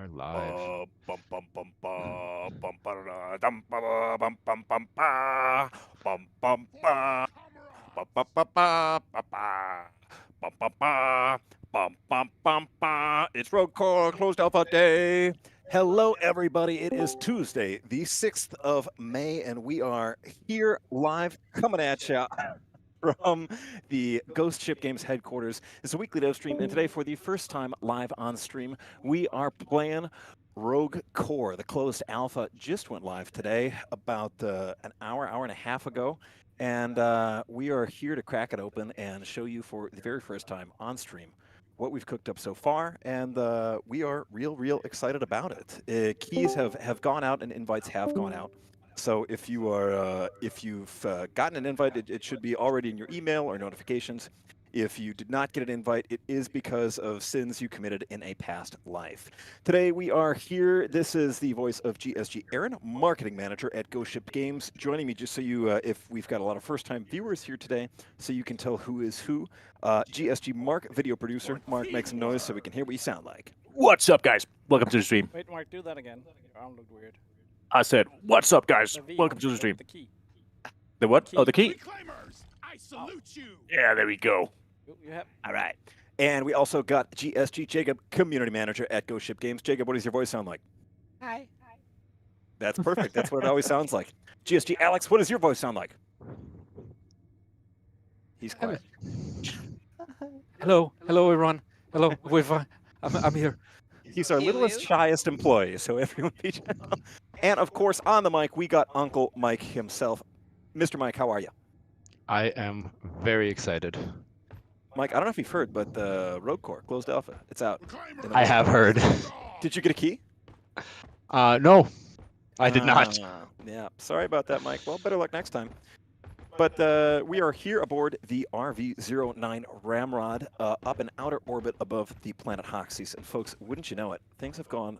are live. Bum bum bum ba bum ba da dum ba ba bum bum bum ba bum bum ba ba ba ba ba ba ba bum bum ba bum bum bum ba. It's Road Core Closed Alpha Day. Hello, everybody. It is Tuesday, the 6th of May, and we are here live coming at you from the Ghost Ship Games headquarters. It's a weekly dev stream, and today, for the first time live on stream, we are playing Rogue Core. The closed alpha just went live today, about an hour and a half ago, and we are here to crack it open and show you for the very first time on stream what we've cooked up so far, and we are real excited about it. Keys have gone out and invites have gone out. So if you are, if you've gotten an invite, it should be already in your email or notifications. If you did not get an invite, it is because of sins you committed in a past life. Today we are here. This is the voice of GSG Aaron, marketing manager at Ghost Ship Games, joining me just so you, if we've got a lot of first-time viewers here today, so you can tell who is who. GSG Mark, video producer. Mark, make some noise so we can hear what you sound like. What's up, guys? Welcome to the stream. Wait, Mark, do that again. Your arm looked weird. I said, "What's up, guys? The V, Welcome to the stream." The key. The what? Oh, the key. Reclaimers, I salute you. Yeah, there we go. You have. All right. And we also got GSG Jacob, community manager at Ghost Ship Games. Jacob, what does your voice sound like? Hi. That's perfect. That's what it always sounds like. GSG Alex, what does your voice sound like? He's quiet. Hello, everyone. Hello, Wi-Fi. I'm here. He's our littlest, shyest employee, so everyone be gentle. And of course, on the mic, we got Uncle Mike himself. Mr. Mike, how are you? I am very excited. Mike, I don't know if you've heard, but the Rogue Core closed alpha. It's out. I have heard. Did you get a key? No, I did not. Yeah, sorry about that, Mike. Well, better luck next time. But we are here aboard the RV-09 Ramrod, up in outer orbit above the planet Hoxes. And folks, wouldn't you know it, things have gone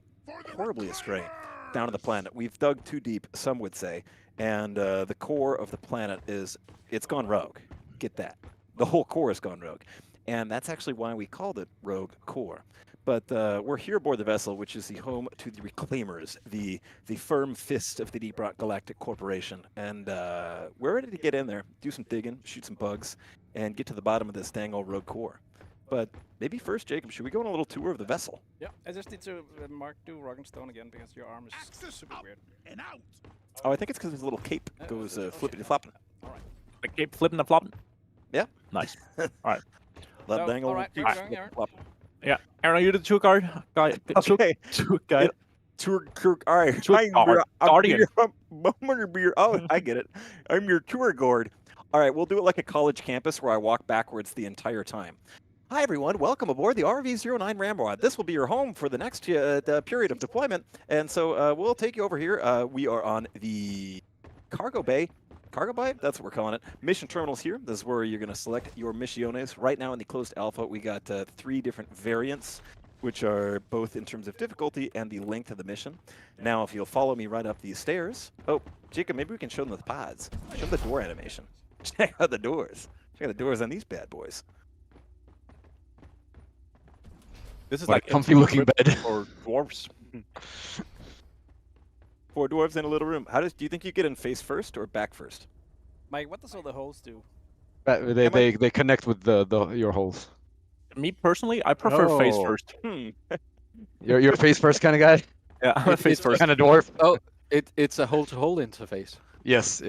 horribly astray down to the planet. We've dug too deep, some would say, and the core of the planet it's gone rogue. Get that. The whole core has gone rogue. And that's actually why we called it Rogue Core. But we're here aboard the vessel, which is the home to the Reclaimers, the firm fist of the Deep Rock Galactic Corporation. And we're ready to get in there, do some digging, shoot some bugs, and get to the bottom of this dang old Rogue Core. But maybe first, Jacob, should we go on a little tour of the vessel? Yeah, I just need to Mark do rock and stone again because your arm is super weird. And out. Oh, I think it's because his little cape goes flippity-flopping. All right. The cape flipping and flopping? Yeah. Nice. All right. That So, dang old all right, cape we're going, Aaron. flip-flop. Yeah, Aaron, are you the tour guide? Okay. Tour guide. Tour, all right. Tour guardian. Oh, I get it. I'm your tour guide. All right, we'll do it like a college campus where I walk backwards the entire time. Hi, everyone. Welcome aboard the RV-09 Ramrod. This will be your home for the next period of deployment. And so we'll take you over here. We are on the cargo bay. Cargo bay? That's what we're calling it. Mission terminals here. This is where you're going to select your missiones. Right now in the closed alpha, we got 3 different variants, which are both in terms of difficulty and the length of the mission. Now, if you'll follow me right up these stairs. Oh, Jacob, maybe we can show them the pods. Show them the door animation. Check out the doors. Check out the doors on these bad boys. This is What a like comfy looking bed. for dwarves. 4 dwarves in a little room. Do you think you get in face first or back first? Mike, what does all the holes do? They connect with your holes. Me personally, I prefer face Oh. first. You're a face first kind of guy. Yeah, I'm a face first. Kind of dwarf. Oh, it's a hole-to-hole interface. Yes.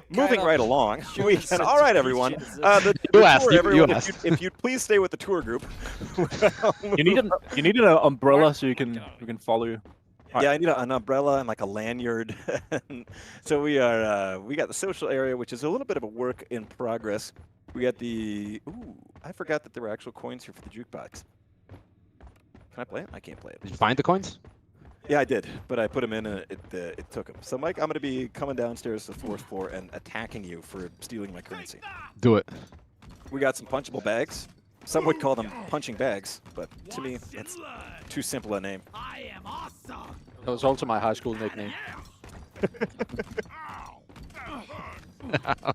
Moving of. right along. All right, everyone. The You asked, tour, you everyone, asked. if you'd please stay with the tour group. You need an umbrella so you can follow you. Yeah, I need an umbrella and like a lanyard. So we got the social area, which is a little bit of a work in progress. We got I forgot that there were actual coins here for the jukebox. Can I play it? I can't play it. Did you find the coins? Yeah, I did, but I put them in and it took them. So Mike, I'm going to be coming downstairs to the 4th floor and attacking you for stealing my currency. Do it. We got some punchable bags. Some would call them punching bags, but to me, it's too simple a name. I am awesome. That was also my high school nickname.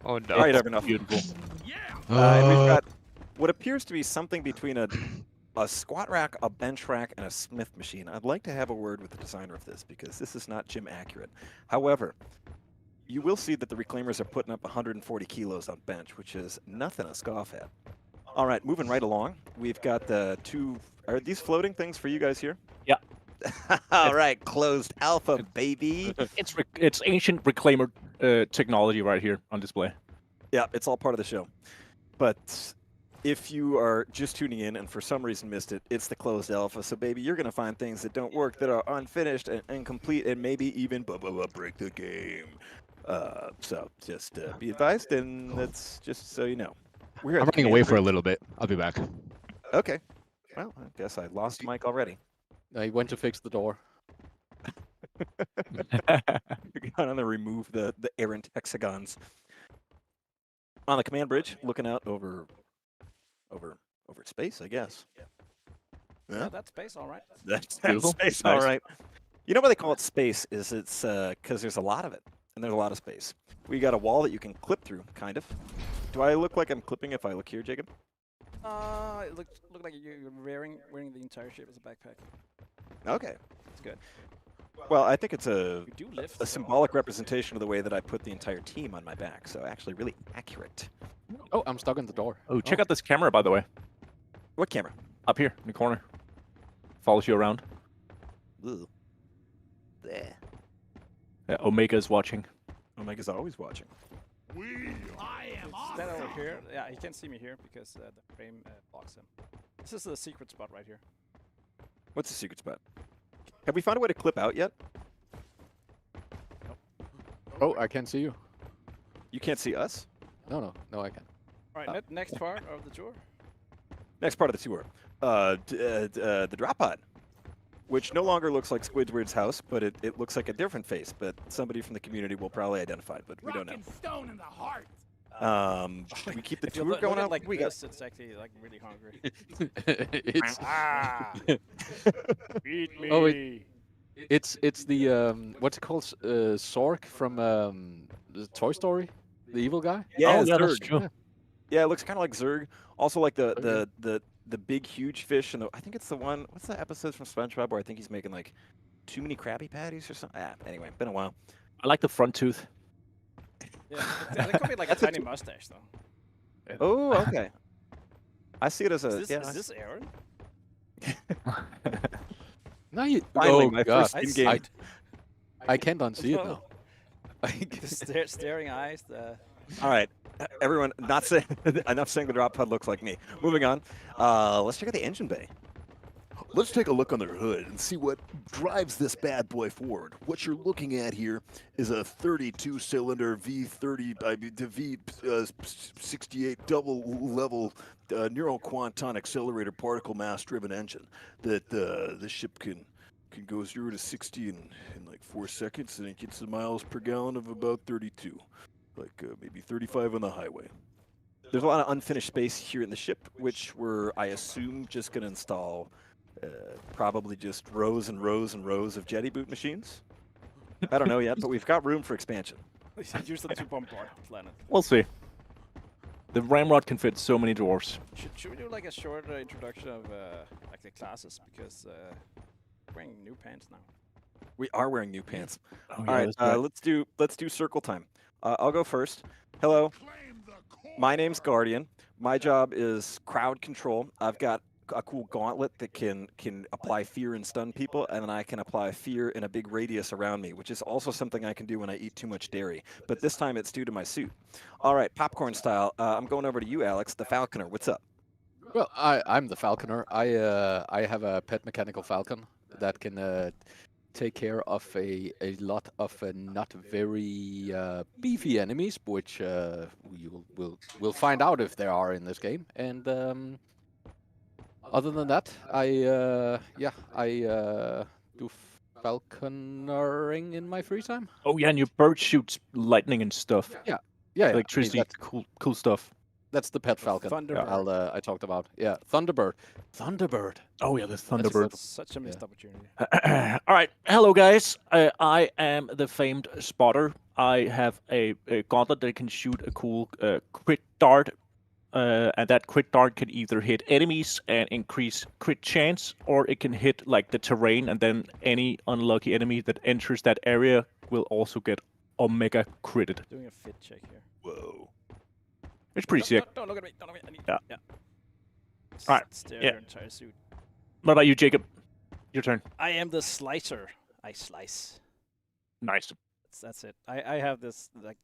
Oh no. All right, enough. Beautiful. And we've got what appears to be something between a a squat rack, a bench rack, and a smith machine. I'd like to have a word with the designer of this because this is not gym accurate. However, you will see that the reclaimers are putting up 140 kilos on bench, which is nothing to scoff at. All right, moving right along. We've got the two. Are these floating things for you guys here? Yeah. All right, closed alpha, baby. It's ancient reclaimer technology right here on display. Yeah, it's all part of the show. But if you are just tuning in and for some reason missed it, it's the closed alpha. So, baby, you're going to find things that don't work, that are unfinished and incomplete, and maybe even break the game. So just be advised, and that's just so you know. We're I'm running away for a little bit. I'll be back. Okay. Well, I guess I lost Mike already. He went to fix the door. You're going to remove the errant hexagons. On the command bridge, looking out over space, I guess. Yeah, that's space, all right. That's Beautiful. space, Nice. all right. You know why they call it space? Is it's because there's a lot of it, and there's a lot of space. We got a wall that you can clip through, kind of. Do I look like I'm clipping if I look here, Jacob? It look like you're wearing the entire ship as a backpack. Okay. It's good. Well, I think it's a We do lift. symbolic representation of the way that I put the entire team on my back. So actually, really accurate. Oh, I'm stuck in the door. Oh, check out this camera, by the way. What camera? Up here in the corner. Follows you around. Ooh. There. Yeah, Omega's watching. Omega's always watching. I am Stand over awesome. here. Yeah, he can't see me here because the frame blocks him. This is the secret spot right here. What's the secret spot? Have we found a way to clip out yet? Oh, I can't see you. You can't see us? No, I can. All right, next part of the tour. Next part of the tour. The drop pod, which no longer looks like Squidward's house, but it looks like a different face. But somebody from the community will probably identify it, but we don't know. Rock and stone in the heart. We keep the If you tour look going at out. like We got this, it's actually like really hungry. it's Ah! Beat me! Oh, it's the what's it called? Zork from the Toy Story, the evil guy. yeah, oh, yeah, that's Zerg. true. Yeah, it looks kind of like Zerg. Also, like the big huge fish, and I think it's the one. What's the episode from SpongeBob where I think he's making like too many Krabby Patties or something? Anyway, been a while. I like the front tooth. Yeah, that could be like a That's a tiny mustache though. Oh, okay. I see it as a Is yeah. this Aaron? No, you. Finally, Oh my God, first in-game. I can't unsee it now. The staring eyes. The All right, everyone, not saying enough saying the drop pod looks like me. Moving on. Let's check out the engine bay. Let's take a look on their hood and see what drives this bad boy forward. What you're looking at here is a 32-cylinder V30 V68 double-level neural-quanton accelerator particle mass-driven engine that the ship can go 0 to 60 in like 4 seconds, and it gets the miles per gallon of about 32, like maybe 35 on the highway. There's a lot of unfinished space here in the ship, which we're, I assume, just going to install probably just rows and rows and rows of jetty boot machines. I don't know yet, but we've got room for expansion. use them to bombard the planet. We'll see. The Ramrod can fit so many dwarves. Should we do like a short introduction of like the classes because we're wearing new pants now. We are wearing new pants. Oh, All yeah, right, that's right. let's do circle time. I'll go first. Hello, my name's Guardian. My job is crowd control. I've got a cool gauntlet that can apply fear and stun people, and then I can apply fear in a big radius around me, which is also something I can do when I eat too much dairy. But this time it's due to my suit. All right, popcorn style. I'm going over to you, Alex, the Falconer. What's up? Well, I'm the Falconer. I have a pet mechanical falcon that can take care of a lot of not very beefy enemies, which we'll find out if there are in this game. And other than that, I do falconering in my free time. Oh yeah, and your bird shoots lightning and stuff. Yeah, Electricity, cool stuff. That's the pet falcon. Thunderbird. I talked about. Yeah, Thunderbird. Oh yeah, the Thunderbird. That's such a missed opportunity. All right, hello guys. I am the famed spotter. I have a gauntlet that can shoot a cool crit dart and that crit dart can either hit enemies and increase crit chance, or it can hit like the terrain, and then any unlucky enemy that enters that area will also get omega critted. Doing a fit check here. Whoa. It's pretty sick. Don't look at me. Don't look at me. Yeah. Yeah. Alright, Stare yeah. your entire suit. What about you, Jacob? Your turn. I am the slicer. I slice. Nice. That's it. I have this like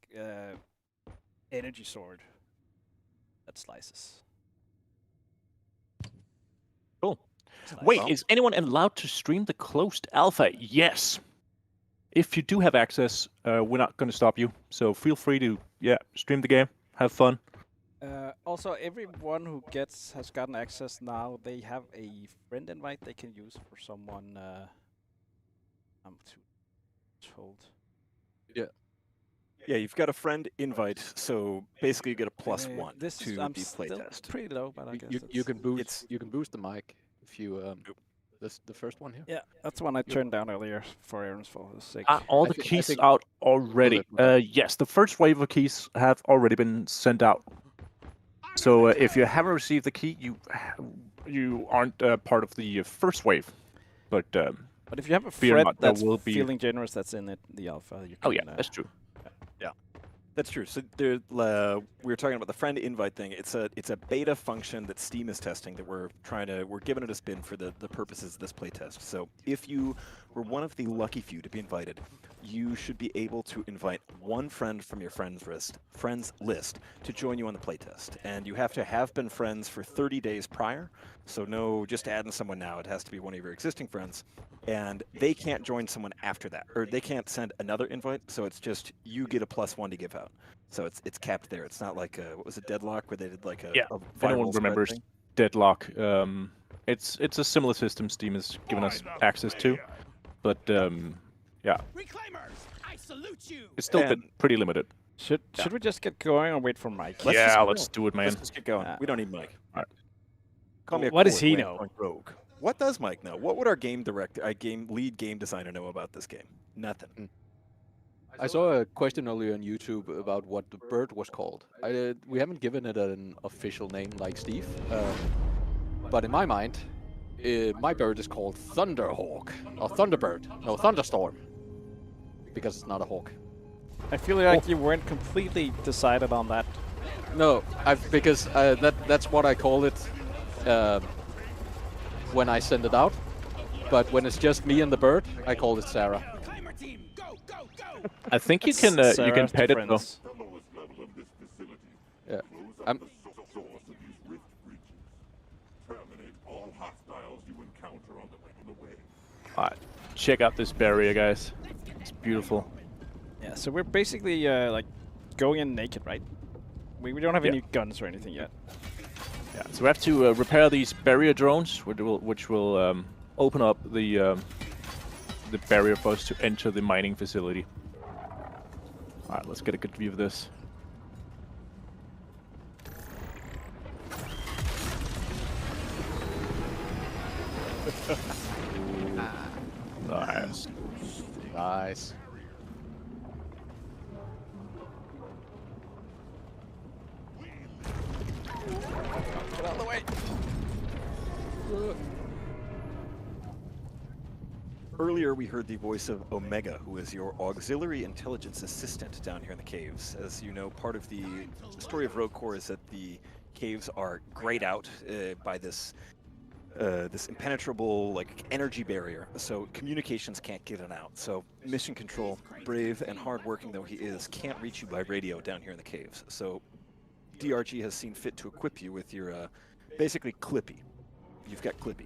energy sword that slices. Cool. Slice. Wait, is anyone allowed to stream the closed alpha? Yes. If you do have access, we're not going to stop you. So feel free to stream the game, have fun. Also, everyone who has gotten access now, they have a friend invite they can use for someone. I'm told. Yeah, you've got a friend invite, so basically you get a +1 This to is, the I'm still playtest. pretty low, but I guess You can boost. it's- You can boost the mic if you. This the first one here. Yeah, that's one I turned down earlier for Aaron's sake. Are all I the think- I keys think- out already? Yes, the first wave of keys have already been sent out. So if you haven't received the key, you aren't part of the first wave. But But if you have a fear friend not, there that's will be- feeling generous, that's in the alpha. You can, oh yeah, that's true. That's true. So there, we were talking about the friend invite thing. It's a beta function that Steam is testing that we're giving it a spin for the purposes of this playtest. So if you were one of the lucky few to be invited, you should be able to invite one friend from your friends list to join you on the playtest. And you have to have been friends for 30 days prior. So no, just adding someone now. It has to be one of your existing friends. And they can't join someone after that, or they can't send another invite. So it's just you get a +1 to give out. So it's capped there. It's not like what was it, Deadlock, where they did like a Yeah, a if anyone viral spread remembers thing? Deadlock, it's a similar system Steam has given us access to, but yeah, Reclaimers, I salute you. it's still And- pretty limited. Should we just get going or wait for Mike? Let's yeah, just let's do it, man. Let's just get going. We don't need Mike. Alright. Call me a What does coward he when know? I'm going rogue. What does Mike know? What would our lead game designer know about this game? Nothing. I saw a question earlier on YouTube about what the bird was called. We haven't given it an official name like Steve, but in my mind, my bird is called Thunderhawk or Thunderbird. No, Thunderstorm, because it's not a hawk. I feel like you weren't completely decided on that. No, because that's what I call it when I send it out. But when it's just me and the bird, I call it Sarah. Reclaimer team, go, go, go. I think you can pet it though. Yeah, Alright, check out this barrier, guys. It's beautiful. Yeah, so we're basically like going in naked, right? We don't have Yeah. any guns or anything yet. Yeah, so we have to repair these barrier drones, which will open up the barrier for us to enter the mining facility. All right, let's get a good view of this. Nice. nice. Get out of the way. Earlier, we heard the voice of Omega, who is your auxiliary intelligence assistant down here in the caves. As you know, part of the story of Rogue Core is that the caves are grayed out by this impenetrable energy barrier, so communications can't get it out. So Mission Control, brave and hardworking though he is, can't reach you by radio down here in the caves. So DRG has seen fit to equip you with your basically Clippy. You've got Clippy.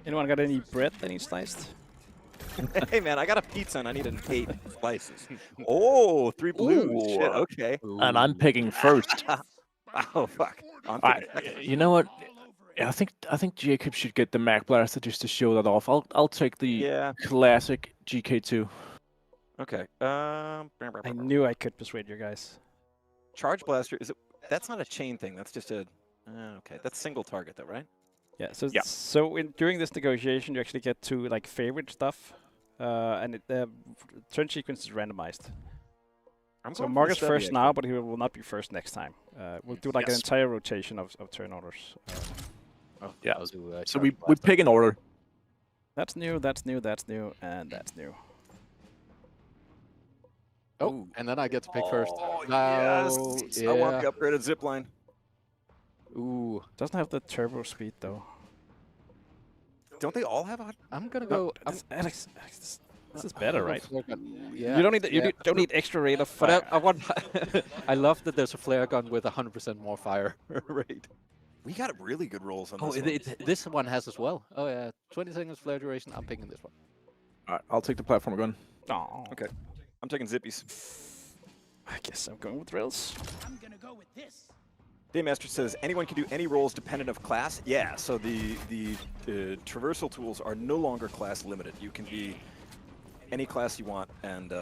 Anyone got any bread that needs sliced? Hey man, I got a pizza and I need an 8 slices. Oh, 3 blues. Ooh. Shit, okay. And I'm picking first. Oh fuck. I'm All right, thinking- you know what? Yeah, I think Jacob should get the Mac Blaster just to show that off. I'll take the Yeah. classic GK2. Okay. I knew I could persuade you guys. Charge blaster is it? That's not a chain thing. That's just a. Okay, that's single target though, right? Yeah. So Yeah. during this negotiation, you actually get to favorite stuff, and the turn sequence is randomized. So going for Mark the is stubby, first actually. now, but he will not be first next time. We'll do like an Yes. entire rotation of turn orders. Yeah. I'll do, So charge we blast. pick an order. That's new, that's new, that's new, and that's new. Oh, and then I get to pick first. Oh, Now, yes! I want the upgraded zipline. Ooh, Doesn't have the turbo speed though. Don't they all have a... I'm gonna No, go. Alex, this is better, right? Yeah. You don't need yeah. don't need extra rate of But fire. I want. I love that there's a flare gun with 100% more fire rate. We got really good rolls on Oh, this one. this one has as well. Oh yeah, 20 seconds flare duration. I'm picking this one. All right, I'll take the platform gun. Oh, Okay. I'm taking zippies. I guess I'm going with drills. I'm gonna go with this. Daymaster says anyone can do any roles dependent of class. Yeah, so the traversal tools are no longer class limited. You can be any class you want, and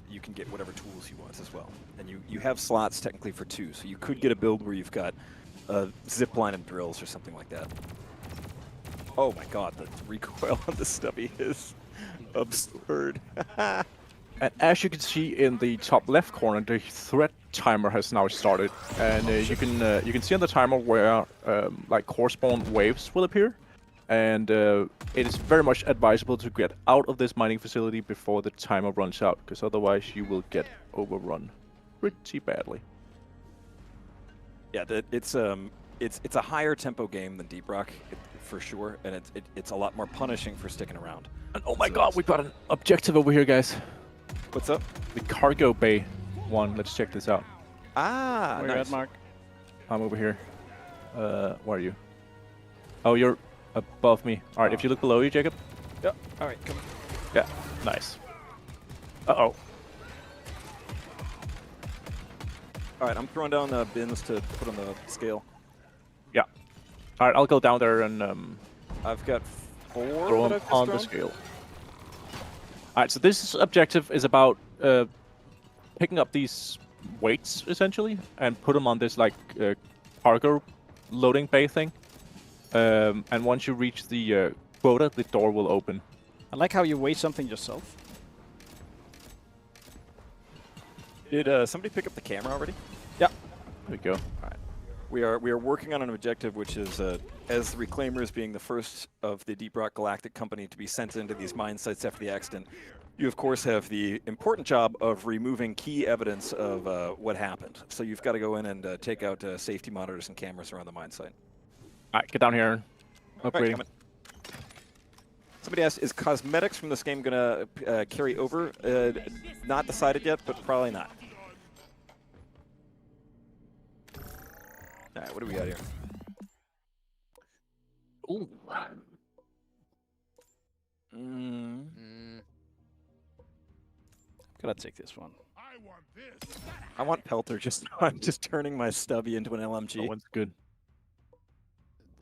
you can get whatever tools you want as well. And you have slots technically for 2, so you could get a build where you've got zipline and drills or something like that. Oh my god, the recoil on the stubby is absurd. And as you can see in the top left corner, the threat timer has now started, and you can see on the timer where like core spawn waves will appear, and it is very much advisable to get out of this mining facility before the timer runs out, because otherwise you will get overrun pretty badly. Yeah, it's a higher tempo game than Deep Rock for sure, and it's a lot more punishing for sticking around. And oh my god, we got an objective over here, guys. What's up? The cargo bay one. Let's check this out. Ah, Where you nice. at, Mark? I'm over here. Where are you? Oh, you're above me. All right, if you look below you, Jacob. Yeah. All right, come. Yeah, nice. Uh-oh. All right, I'm throwing down the bins to put on the scale. Yeah. All right, I'll go down there and I've got 4 throw that them I've just on the thrown. scale. All right, so this objective is about picking up these weights, essentially, and put them on this, like, cargo loading bay thing. And once you reach the quota, the door will open. I like how you weigh something yourself. Did somebody pick up the camera already? Yeah. There we go. We are working on an objective which is, as the Reclaimers being the first of the Deep Rock Galactic Company to be sent into these mine sites after the accident, you of course have the important job of removing key evidence of what happened. So you've got to go in and take out safety monitors and cameras around the mine site. All right, get down here. All right, Upgrading. coming. Somebody asked, is cosmetics from this game going to carry over? Not decided yet, but probably not. All right, what do we got here? Ooh. Gotta take this one. I want Pelter. I'm just turning my stubby into an That LMG. one's good.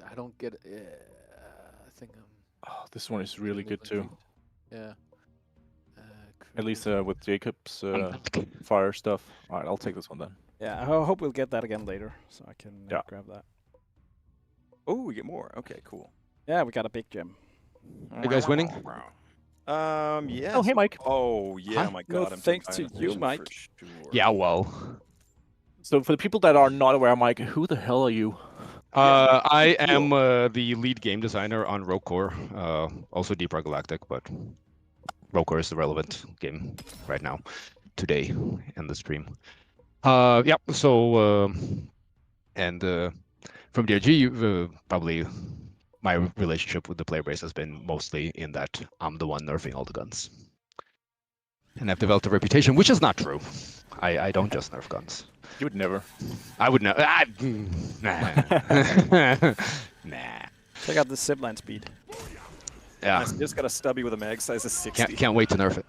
I don't get. I think I'm. Oh, this one is really good too. Yeah. At least with Jacob's fire stuff. All right, I'll take this one then. Yeah, I hope we'll get that again later, so I can Yeah. grab that. Oh, we get more. Okay, cool. Yeah, we got a big gem. You guys winning? Yeah. Oh, hey, Mike. Oh, yeah, Huh? my No God. I'm thanks taking to you, Iron Mike. for sure. Yeah, well. So for the people that are not aware, Mike, who the hell are you? I am the lead game designer on ROCK Core, also Deep Rock Galactic, but ROCK Core is the relevant game right now, today, in the stream. Yeah, so, and from DRG, probably my relationship with the player base has been mostly in that I'm the one nerfing all the guns. And I've developed a reputation, which is not true. I don't just nerf guns. You would never. I would never. Nah. Nah. Check out the zipline speed. Yeah. I just got a stubby with a mag size of 60. Can't wait to nerf it.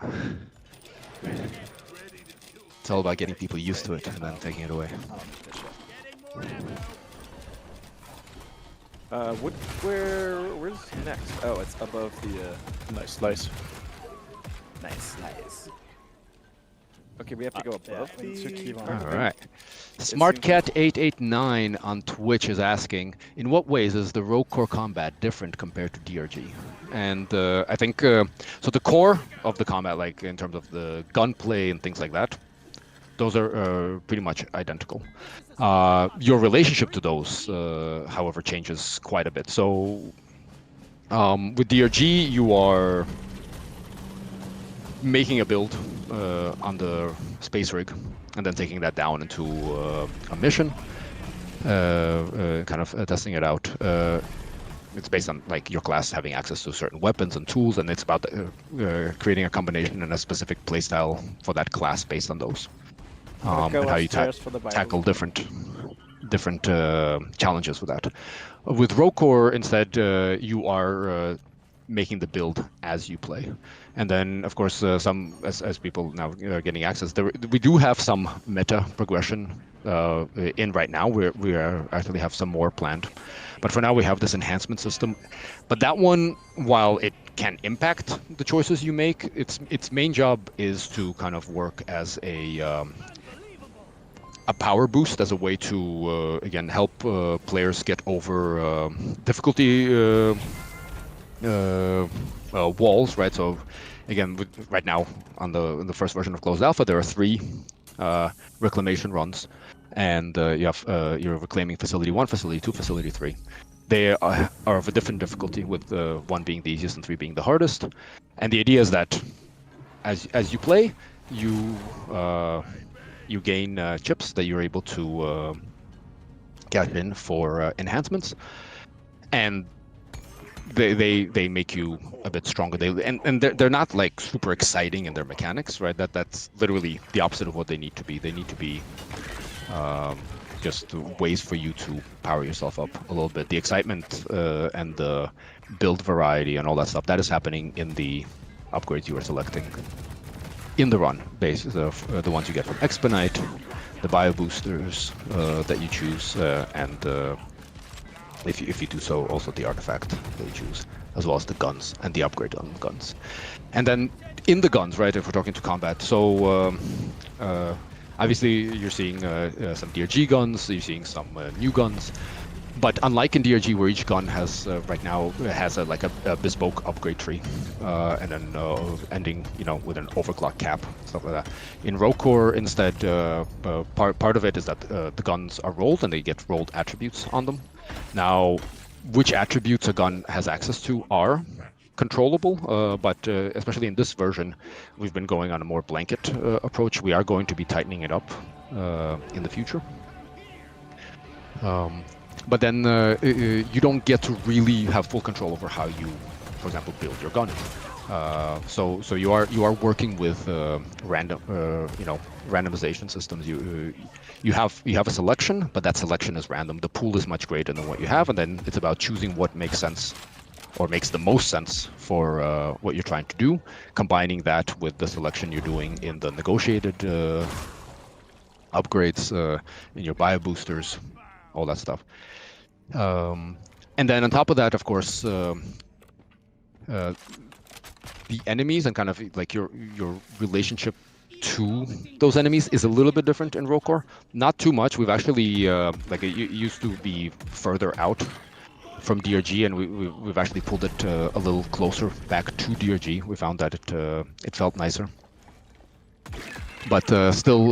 It's all about getting people used to it and then taking it away. Where's next? Oh, it's above the. Nice slice. Nice. Okay, we have to go above we need to keep on. All right. SmartCat889 on Twitch is asking, in what ways is the ROCK Core combat different compared to DRG? And I think, so the core of the combat, like in terms of the gunplay and things like that, Those are pretty much identical. Your relationship to those, however, changes quite a bit. So with DRG, you are making a build on the space rig and then taking that down into a mission, kind of testing it out. It's based on like your class having access to certain weapons and tools, and it's about creating a combination and a specific playstyle for that class based on those, and how you tackle different challenges with that. With ROCOR, instead, you are making the build as you play, and then of course some as people now are getting access, we do have some meta progression in right now. We actually have some more planned, but for now we have this enhancement system. But that one, while it can impact the choices you make, its main job is to kind of work as a power boost, as a way to again help players get over difficulty walls, right? So again, right now in the first version of closed alpha, there are 3 reclamation runs, and you have your reclaiming facility 1, facility 2, facility 3. They are of a different difficulty, with 1 being the easiest and 3 being the hardest. And the idea is that as you play, you gain chips that you're able to cash in for enhancements, and they make you a bit stronger. They're not like super exciting in their mechanics, right? That's literally the opposite of what they need to be. They need to be just ways for you to power yourself up a little bit. The excitement and the build variety and all that stuff, that is happening in the upgrades you are selecting in the run, basis of the ones you get from Expedite, the bio boosters that you choose, and if you do so, also the artifact that you choose, as well as the guns and the upgrade on the guns. And then in the guns, right, if we're talking to combat, so obviously you're seeing some DRG guns, you're seeing some new guns. But unlike in DRG, where each gun has right now has a bespoke upgrade tree, and then ending with an overclock cap, stuff like that. In ROCOR, instead, part of it is that the guns are rolled and they get rolled attributes on them. Now, which attributes a gun has access to are controllable, but especially in this version, we've been going on a more blanket approach. We are going to be tightening it up in the future. But then you don't get to really have full control over how you, for example, build your gun. So you are working with randomization systems. You have a selection, but that selection is random. The pool is much greater than what you have, and then it's about choosing what makes sense, or makes the most sense for what you're trying to do, combining that with the selection you're doing in the negotiated upgrades, in your bio boosters, all that stuff. And then on top of that, of course, the enemies and kind of like your relationship to those enemies is a little bit different in ROCOR. Not too much. We've actually it used to be further out from DRG, and we've actually pulled it a little closer back to DRG. We found that it felt nicer, but still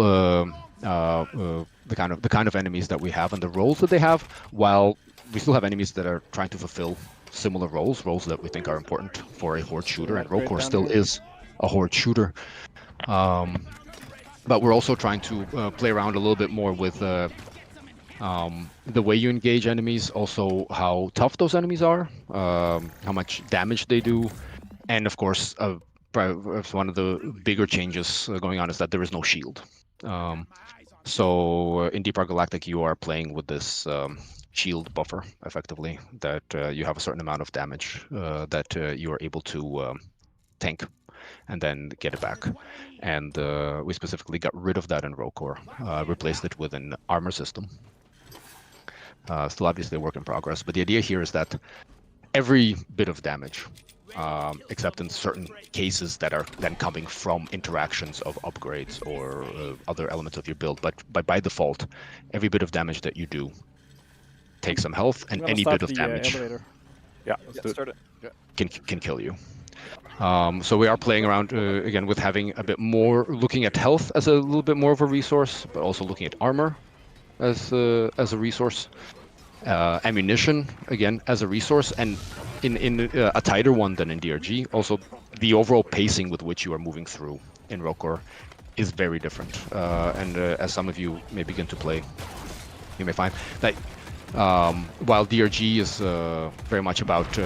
the kind of enemies that we have and the roles that they have, while we still have enemies that are trying to fulfill similar roles that we think are important for a horde shooter, and ROCOR still is a horde shooter. But we're also trying to play around a little bit more with the way you engage enemies, also how tough those enemies are, how much damage they do, and of course, one of the bigger changes going on is that there is no shield. So in Deep Rock Galactic, you are playing with this shield buffer, effectively, that you have a certain amount of damage that you are able to tank and then get it back. And we specifically got rid of that in ROCOR, replaced it with an armor system. Still obviously a work in progress, but the idea here is that every bit of damage, except in certain cases that are then coming from interactions of upgrades or other elements of your build, but by default, every bit of damage that you do takes some health, and any bit of damage elevator. Yeah, let's do it. Start it. can kill you. So we are playing around again with having a bit more, looking at health as a little bit more of a resource, but also looking at armor as a resource, ammunition again as a resource, and in a tighter one than in DRG. Also, the overall pacing with which you are moving through in ROCOR is very different. And as some of you may begin to play, you may find that while DRG is very much about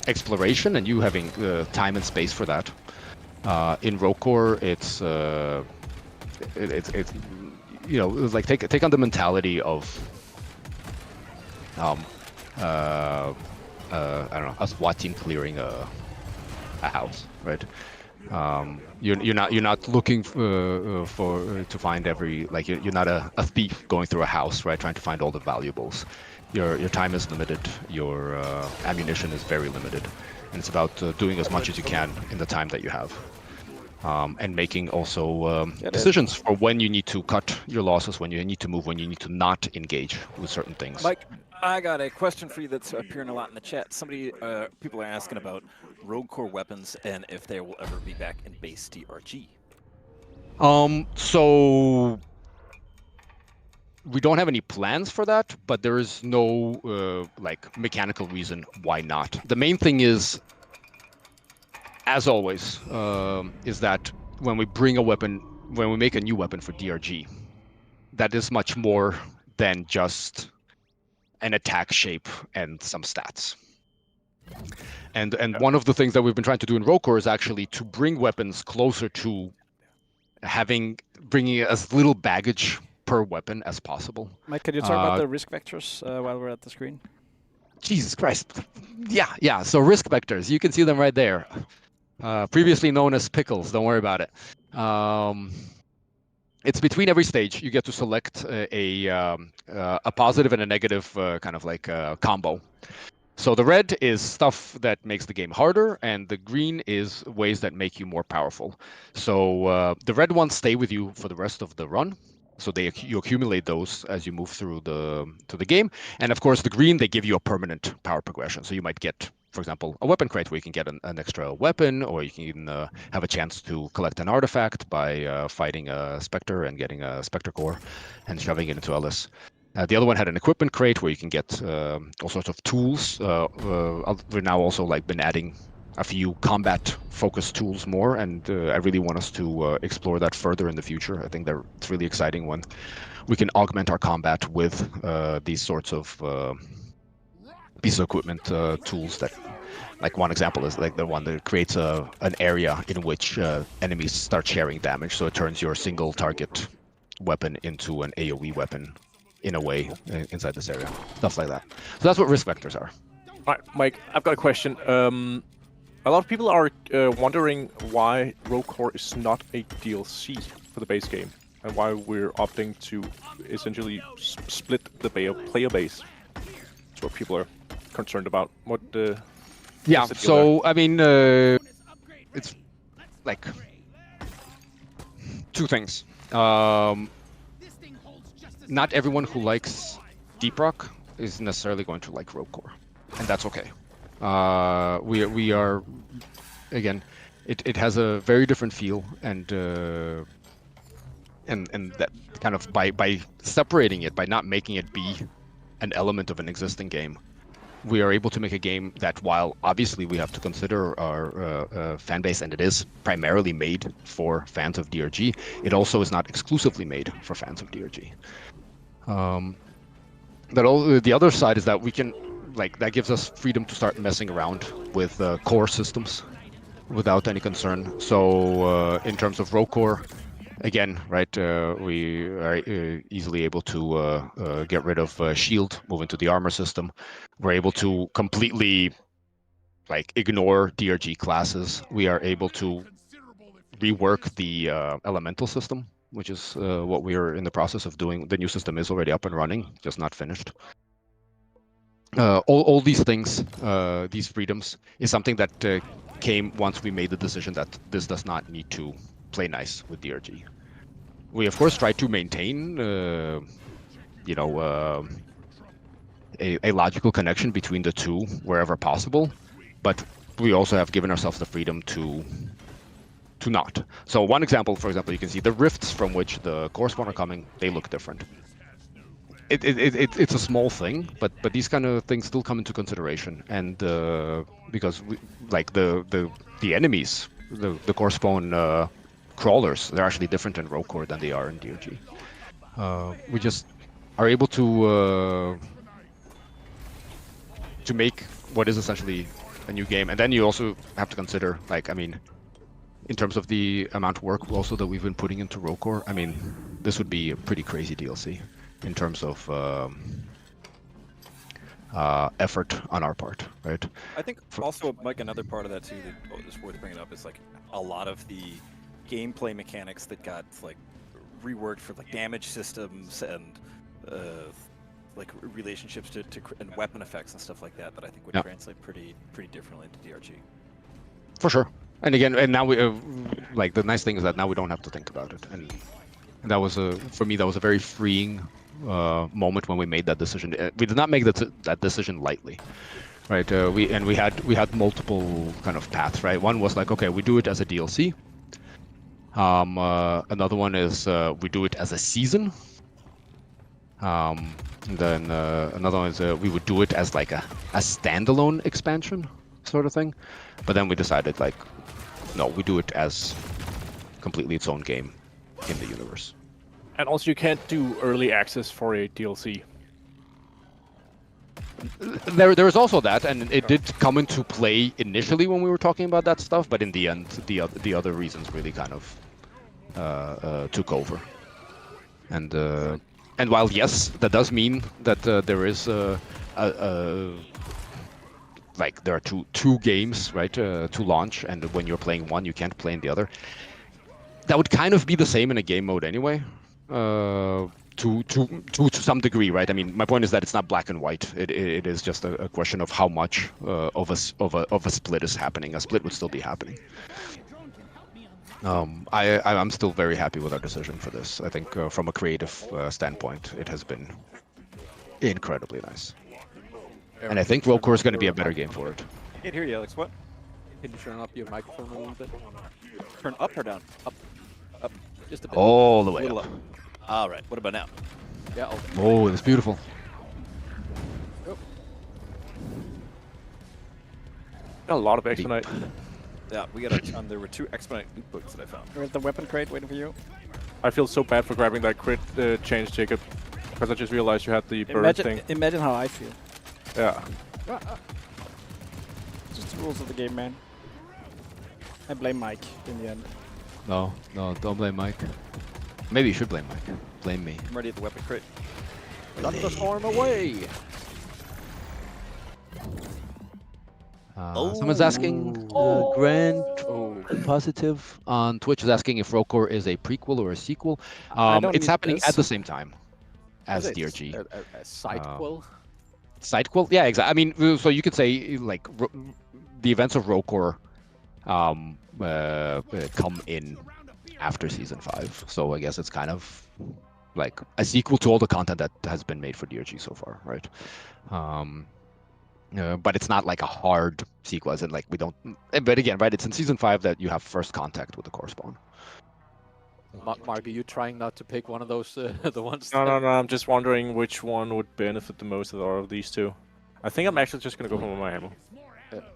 exploration and you having time and space for that, in ROCOR it's you know, like take on the mentality of I don't know, us watching clearing a house, right? You're not looking to find every, like you're not a thief going through a house, right? Trying to find all the valuables. Your time is limited. Your ammunition is very limited, and it's about doing as much as you can in the time that you have, and making also decisions for when you need to cut your losses, when you need to move, when you need to not engage with certain things. Mike, I got a question for you that's appearing a lot in the chat. People are asking about rogue core weapons and if they will ever be back in base DRG. So we don't have any plans for that, but there is no like mechanical reason why not. The main thing is, as always, is that when we bring a weapon, when we make a new weapon for DRG, that is much more than just an attack shape and some stats. And one of the things that we've been trying to do in ROCOR is actually to bring weapons closer to bringing as little baggage per weapon as possible. Mike, can you talk about the risk vectors while we're at the screen? Jesus Christ. Yeah. So risk vectors, you can see them right there. Previously known as pickles, don't worry about it. It's between every stage. You get to select a positive and a negative kind of like combo. So the red is stuff that makes the game harder, and the green is ways that make you more powerful. So the red ones stay with you for the rest of the run. So you accumulate those as you move through the game. And of course, the green, they give you a permanent power progression. So you might get, for example, a weapon crate where you can get an extra weapon, or you can have a chance to collect an artifact by fighting a Spectre and getting a Spectre core and shoving it into Ellis. The other one had an equipment crate where you can get all sorts of tools. We're now also like been adding a few combat-focused tools more, and I really want us to explore that further in the future. I think it's really exciting when we can augment our combat with these sorts of pieces of equipment tools. That, like one example is like the one that creates an area in which enemies start sharing damage, so it turns your single target weapon into an AoE weapon in a way inside this area. Stuff like that. So that's what risk vectors are. All right, Mike, I've got a question. A lot of people are wondering why ROCOR is not a DLC for the base game, and why we're opting to essentially split the player base. That's what people are concerned about. What? Yeah. So I mean, it's like two things. Not everyone who likes Deep Rock is necessarily going to like ROCOR, and that's okay. We are, again, it has a very different feel, and that kind of by separating it, by not making it be an element of an existing game, we are able to make a game that, while obviously we have to consider our fan base, and it is primarily made for fans of DRG, it also is not exclusively made for fans of DRG. The other side is that we can, like, that gives us freedom to start messing around with core systems without any concern. So in terms of ROCOR, again, right, we are easily able to get rid of shield, move into the armor system. We're able to completely like ignore DRG classes. We are able to rework the elemental system, which is what we are in the process of doing. The new system is already up and running, just not finished. All these things, these freedoms, is something that came once we made the decision that this does not need to play nice with DRG. We of course try to maintain, you know, a logical connection between the two wherever possible, but we also have given ourselves the freedom to not. So one example, for example, you can see the rifts from which the core spawn are coming, they look different. It's a small thing, but these kind of things still come into consideration, and because the enemies, the core spawn crawlers, they're actually different in rogue core than they are in DRG. We just are able to make what is essentially a new game, and then you also have to consider, like, I mean, in terms of the amount of work also that we've been putting into rogue core, I mean, this would be a pretty crazy DLC in terms of effort on our part, right? I think also, Mike, another part of that too that is worth bringing up is like a lot of the gameplay mechanics that got like reworked for like damage systems and like relationships to and weapon effects and stuff like that I think would translate pretty differently into DRG. For sure. And again, and now we like the nice thing is that now we don't have to think about it, and that was for me that was a very freeing moment when we made that decision. We did not make that decision lightly, right? We had multiple kind of paths, right? One was like, okay, we do it as a DLC. Another one is we do it as a season. And then another one is we would do it as like a standalone expansion sort of thing. But then we decided, like, no, we do it as completely its own game in the universe. And also, you can't do early access for a DLC. There is also that, and it did come into play initially when we were talking about that stuff, but in the end, the other reasons really kind of took over. And while yes, that does mean that there is like there are two games, right, to launch, and when you're playing one, you can't play in the other. That would kind of be the same in a game mode anyway, to some degree, right? I mean, my point is that it's not black and white. It is just a question of how much of a split is happening. A split would still be happening. I'm still very happy with our decision for this. I think from a creative standpoint, it has been incredibly nice. And I think rogue core is going to be a better game for it. Can't hear you, Alex. What? Can you turn up your microphone a little bit? Turn up or down? Up. Up. Just a bit. All the way Little up. All right. What about now? Yeah. Oh, it's beautiful. A lot of expedite. Yeah, we got a ton. There were 2 expedite loot books that I found. Where's the weapon crate waiting for you? I feel so bad for grabbing that crit change, Jacob, because I just realized you had the bird thing. Imagine how I feel. Yeah. Just the rules of the game, man. I blame Mike in the end. No, don't blame Mike. Maybe you should blame Mike. Blame me. I'm ready at the weapon crate. Let the storm away. Someone's asking, Grant Positive on Twitch is asking if rogue core is a prequel or a sequel. It's happening at the same time as DRG. A sidequel? Sidequel? Yeah, exactly. I mean, so you could say, like, the events of rogue core come in after Season 5. So I guess it's kind of like a sequel to all the content that has been made for DRG so far, right? But it's not like a hard sequel, as in, like, we don't. But again, right, it's in Season 5 that you have first contact with the core spawn. Mark, are you trying not to pick one of those, the ones? No. I'm just wondering which one would benefit the most out of these two. I think I'm actually just gonna go for my ammo. Okay.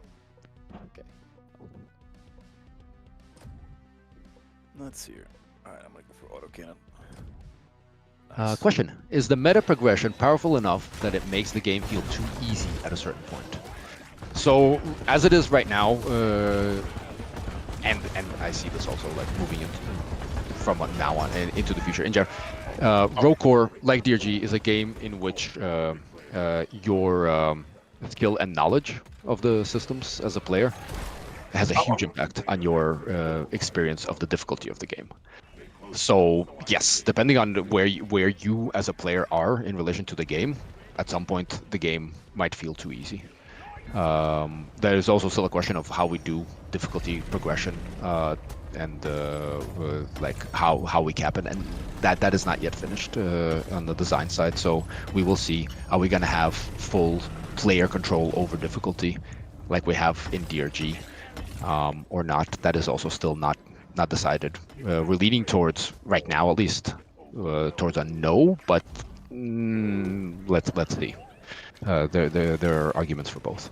Let's see here. All right, I'm gonna go for autocannon. Question: is the meta progression powerful enough that it makes the game feel too easy at a certain point? So, as it is right now, and I see this also, like, moving into from now on and into the future in general, rogue core, like DRG, is a game in which your skill and knowledge of the systems as a player has a huge impact on your experience of the difficulty of the game. So yes, depending on where you as a player are in relation to the game, at some point the game might feel too easy. There is also still a question of how we do difficulty progression and like how we cap it, and that is not yet finished on the design side. So we will see, are we going to have full player control over difficulty like we have in DRG, or not. That is also still not decided. We're leaning towards, right now at least, towards a no, but let's see. There are arguments for both.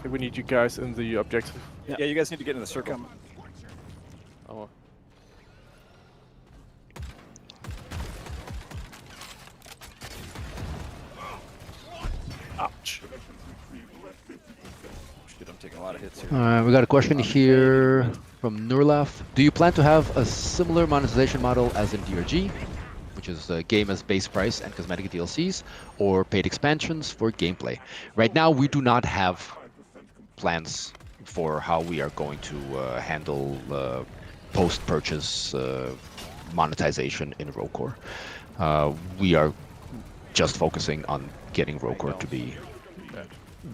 We need you guys in the objective. Yeah, you guys need to get in the circle. Oh. Ouch. Shit, I'm taking a lot of hits here. We got a question here from Nurlaf. Do you plan to have a similar monetization model as in DRG, which is a game as base price and cosmetic DLCs, or paid expansions for gameplay? Right now, we do not have plans for how we are going to handle post-purchase monetization in ROCOR. We are just focusing on getting ROCOR to be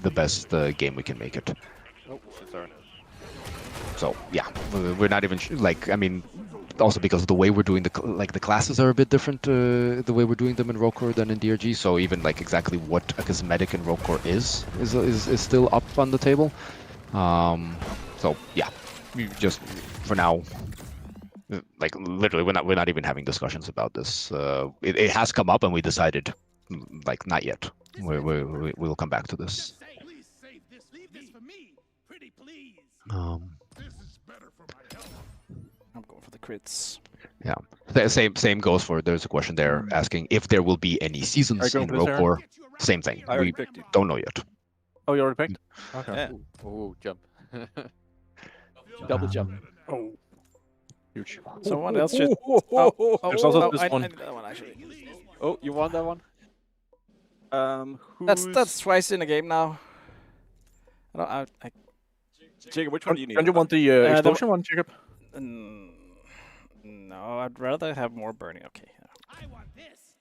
the best game we can make it. Oh, sorry. So yeah, we're not even like, I mean, also because of the way we're doing the classes are a bit different, the way we're doing them in ROCOR than in DRG. So even like exactly what a cosmetic in ROCOR is still up on the table. So yeah, we just for now, like literally, we're not even having discussions about this. It has come up and we decided, like, not yet. We'll come back to this. Please save this. Leave this for me. Pretty please. I'm going for the crits. Yeah. Same goes for. There's a question there asking if there will be any seasons in ROCOR. Same thing. I already We picked you. don't know yet. Oh, you already picked? Okay. Yeah. Oh, jump. Double jump. Oh. Huge. Someone else should. There's also this I one. need that one actually. Oh, you want that one? That's twice in a game now. I Jacob, which one do you need? Don't you want the explosion one, Jacob? no, I'd rather have more burning. Okay. I want this.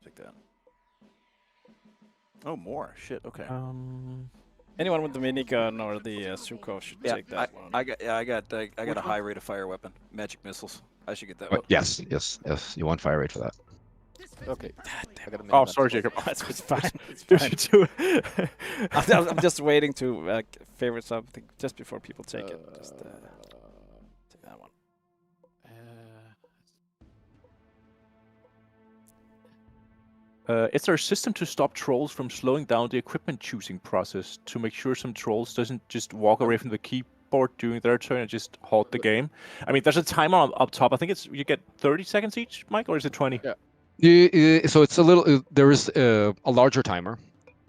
Take that. Oh, more. Shit, okay. Anyone with the minigun or the Suko should take that one. I got a high rate of fire weapon. Magic missiles. I should get that one. But yes. You want fire rate for that. Okay. I got a Oh, minigun. sorry, Jacob. It's fine. It's You fine. should do it. I'm just waiting to favorite something just before people take it. Just take that one. Is there a system to stop trolls from slowing down the equipment choosing process to make sure some trolls doesn't just walk away from the keyboard during their turn and just halt the game? I mean, there's a timer up top. I think it's you get 30 seconds each, Mike, or is it 20? Yeah. So it's a little. There is a larger timer,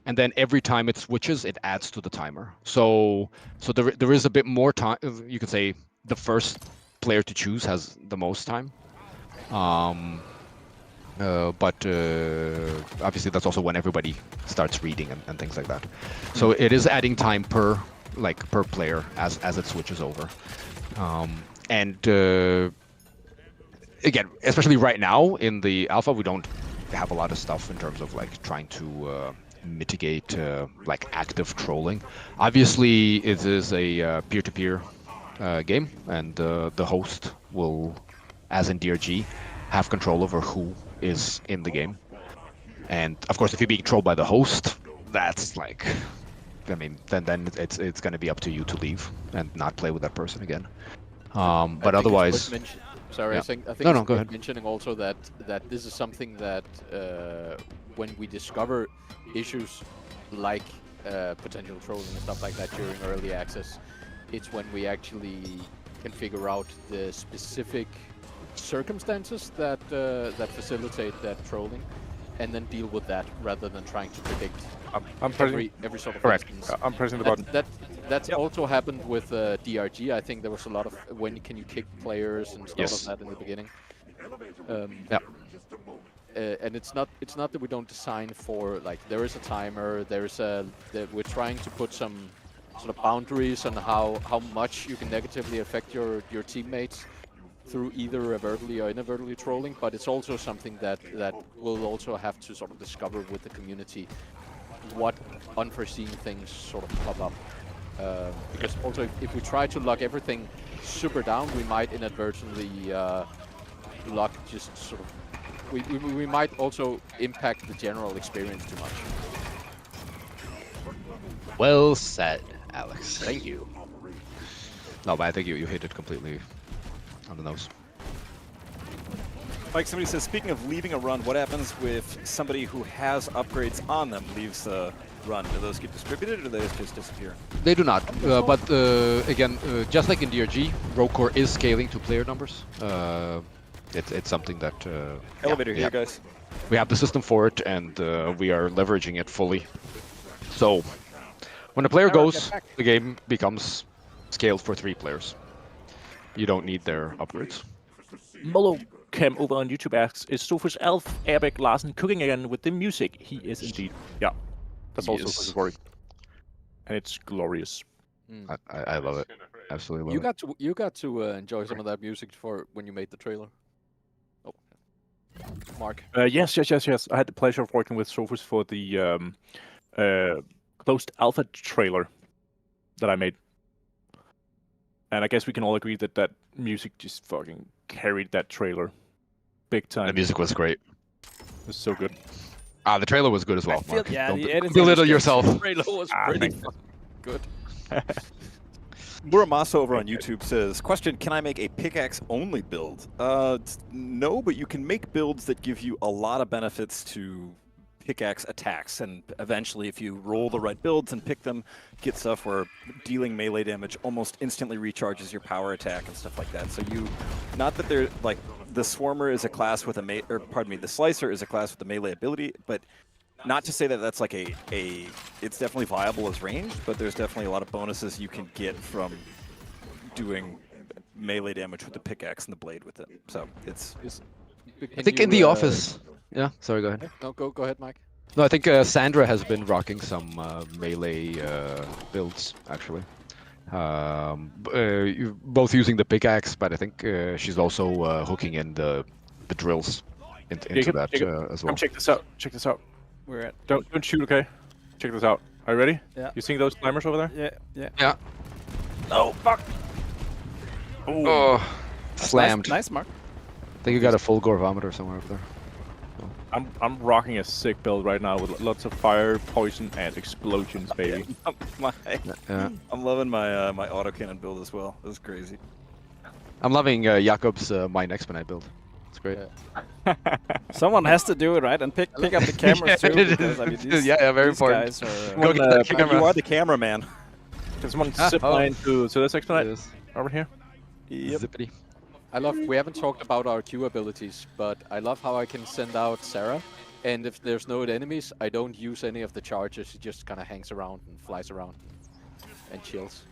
and then every time it switches, it adds to the timer. So there is a bit more time. You could say the first player to choose has the most time. But obviously that's also when everybody starts reading and things like that. So it is adding time per player as it switches over. Again, especially right now in the alpha, we don't have a lot of stuff in terms of like trying to mitigate like active trolling. Obviously, it is a peer-to-peer game, and the host will, as in DRG, have control over who is in the game. And of course, if you're being trolled by the host, that's like, I mean, then it's going to be up to you to leave and not play with that person again. But otherwise, sorry, yeah. I think No, it's go worth ahead. mentioning also that this is something that when we discover issues like potential trolling and stuff like that during early access, it's when we actually can figure out the specific circumstances that that facilitate that trolling, and then deal with that rather than trying to predict I'm pressing. every sort of Correct. instance. I'm pressing the button. That's also happened with DRG. I think there was a lot of when can you kick players and stuff Yes. like that in the beginning. Yeah. And it's not that we don't design for like there is a timer. We're trying to put some sort of boundaries on how much you can negatively affect your teammates through either overtly or inadvertently trolling, but it's also something that we'll also have to sort of discover with the community what unforeseen things sort of pop up. Because also if we try to lock everything super down, we might inadvertently lock just sort of we might also impact the general experience too much. Well said, Alex. Thank you. No, but I think you hit it completely on the nose. Mike, somebody says, speaking of leaving a run, what happens if somebody who has upgrades on them leaves the run? Do those get distributed, or do they just disappear? They do not, but again, just like in DRG, Rogue Core is scaling to player numbers. It's something that... Elevator here, guys. We have the system for it, and we are leveraging it fully. So, when a player goes, the game becomes scaled for 3 players. You don't need their upgrades. Molo Cam over on YouTube asks, is Sofus Elf Erik Larsen cooking again with the music? He is indeed. Yeah, that's also his work. And it's glorious. I love it. Absolutely love it. You got to enjoy some of that music for when you made the trailer. Oh, Mark. Yes. I had the pleasure of working with Sofus for the closed alpha trailer that I made. And I guess we can all agree that that music just fucking carried that trailer big time. The music was great. It was so good. The trailer was good as well, Mark. Yeah, Don't the editing belittle was yourself. The trailer was pretty good. Muramasa over on YouTube says, question, can I make a pickaxe-only build? No, but you can make builds that give you a lot of benefits to pickaxe attacks, and eventually if you roll the right builds and pick them, get stuff where dealing melee damage almost instantly recharges your power attack and stuff like that. So not that they're like, the Swarmer is a class with the Slicer is a class with a melee ability, but not to say that that's like it's definitely viable as ranged, but there's definitely a lot of bonuses you can get from doing melee damage with the pickaxe and the blade with it. So I think in the office. Yeah, sorry, go ahead. No, go ahead, Mike. No, I think Sandra has been rocking some melee builds, actually. Both using the pickaxe, but I think she's also hooking in the drills into that as well. Come check this out. Check this out. We're at. Don't shoot, okay? Check this out. Are you ready? Yeah. You seeing those climbers over there? Yeah. Oh, fuck! Oh, slammed. Nice, Mark. I think you got a full Gorvometer somewhere up there. I'm rocking a sick build right now with lots of fire, poison, and explosions, baby. I'm loving my my autocannon build as well. This is crazy. I'm loving Jakob's Mine Expedite build. It's great. Someone has to do it, right? And pick up the cameras too. Because, I mean, these, very these important. guys are, Go get the camera. You are the cameraman. Can someone zip line to this expedite over here? Yep. Zippity. We haven't talked about our Q abilities, but I love how I can send out Sarah, and if there's no enemies, I don't use any of the charges. She just kind of hangs around and flies around and chills.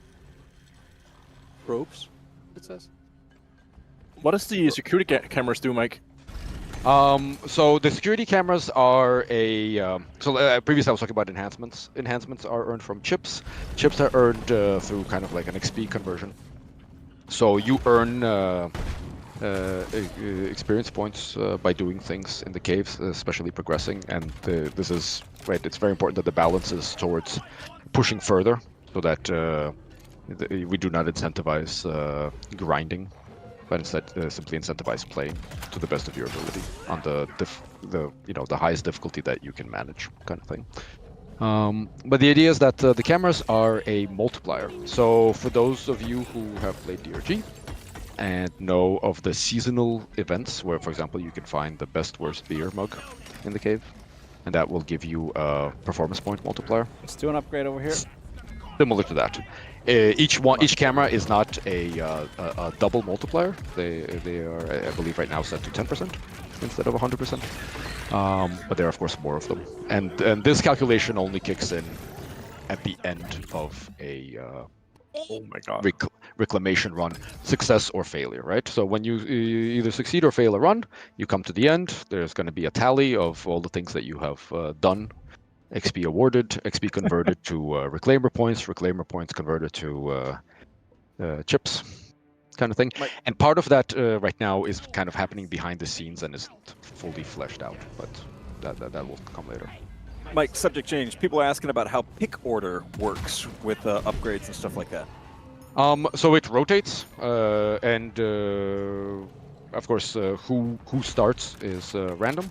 Probes, it says. What does the security cameras do, Mike? So the security cameras are previously I was talking about enhancements. Enhancements are earned from chips. Chips are earned through kind of like an XP conversion. So you earn experience points by doing things in the caves, especially progressing. And this is right. It's very important that the balance is towards pushing further, so that we do not incentivize grinding, but instead simply incentivize playing to the best of your ability on the highest difficulty that you can manage, kind of thing. But the idea is that the cameras are a multiplier. So for those of you who have played DRG and know of the seasonal events, where, for example, you can find the best worst beer mug in the cave, and that will give you a performance point multiplier. Let's do an upgrade over here. Similar to that. Each camera is not a double multiplier. They are, I believe, right now set to 10% instead of 100%. But there are, of course, more of them. And this calculation only kicks in at the end of a oh my god, reclamation run, success or failure, right? So when you either succeed or fail a run, you come to the end. There's going to be a tally of all the things that you have done. XP awarded, XP converted to reclaimer points converted to chips, kind of thing. And part of that right now is kind of happening behind the scenes and isn't fully fleshed out, but that will come later. Mike, subject change. People are asking about how pick order works with upgrades and stuff like that. So it rotates, and of course, who starts is random.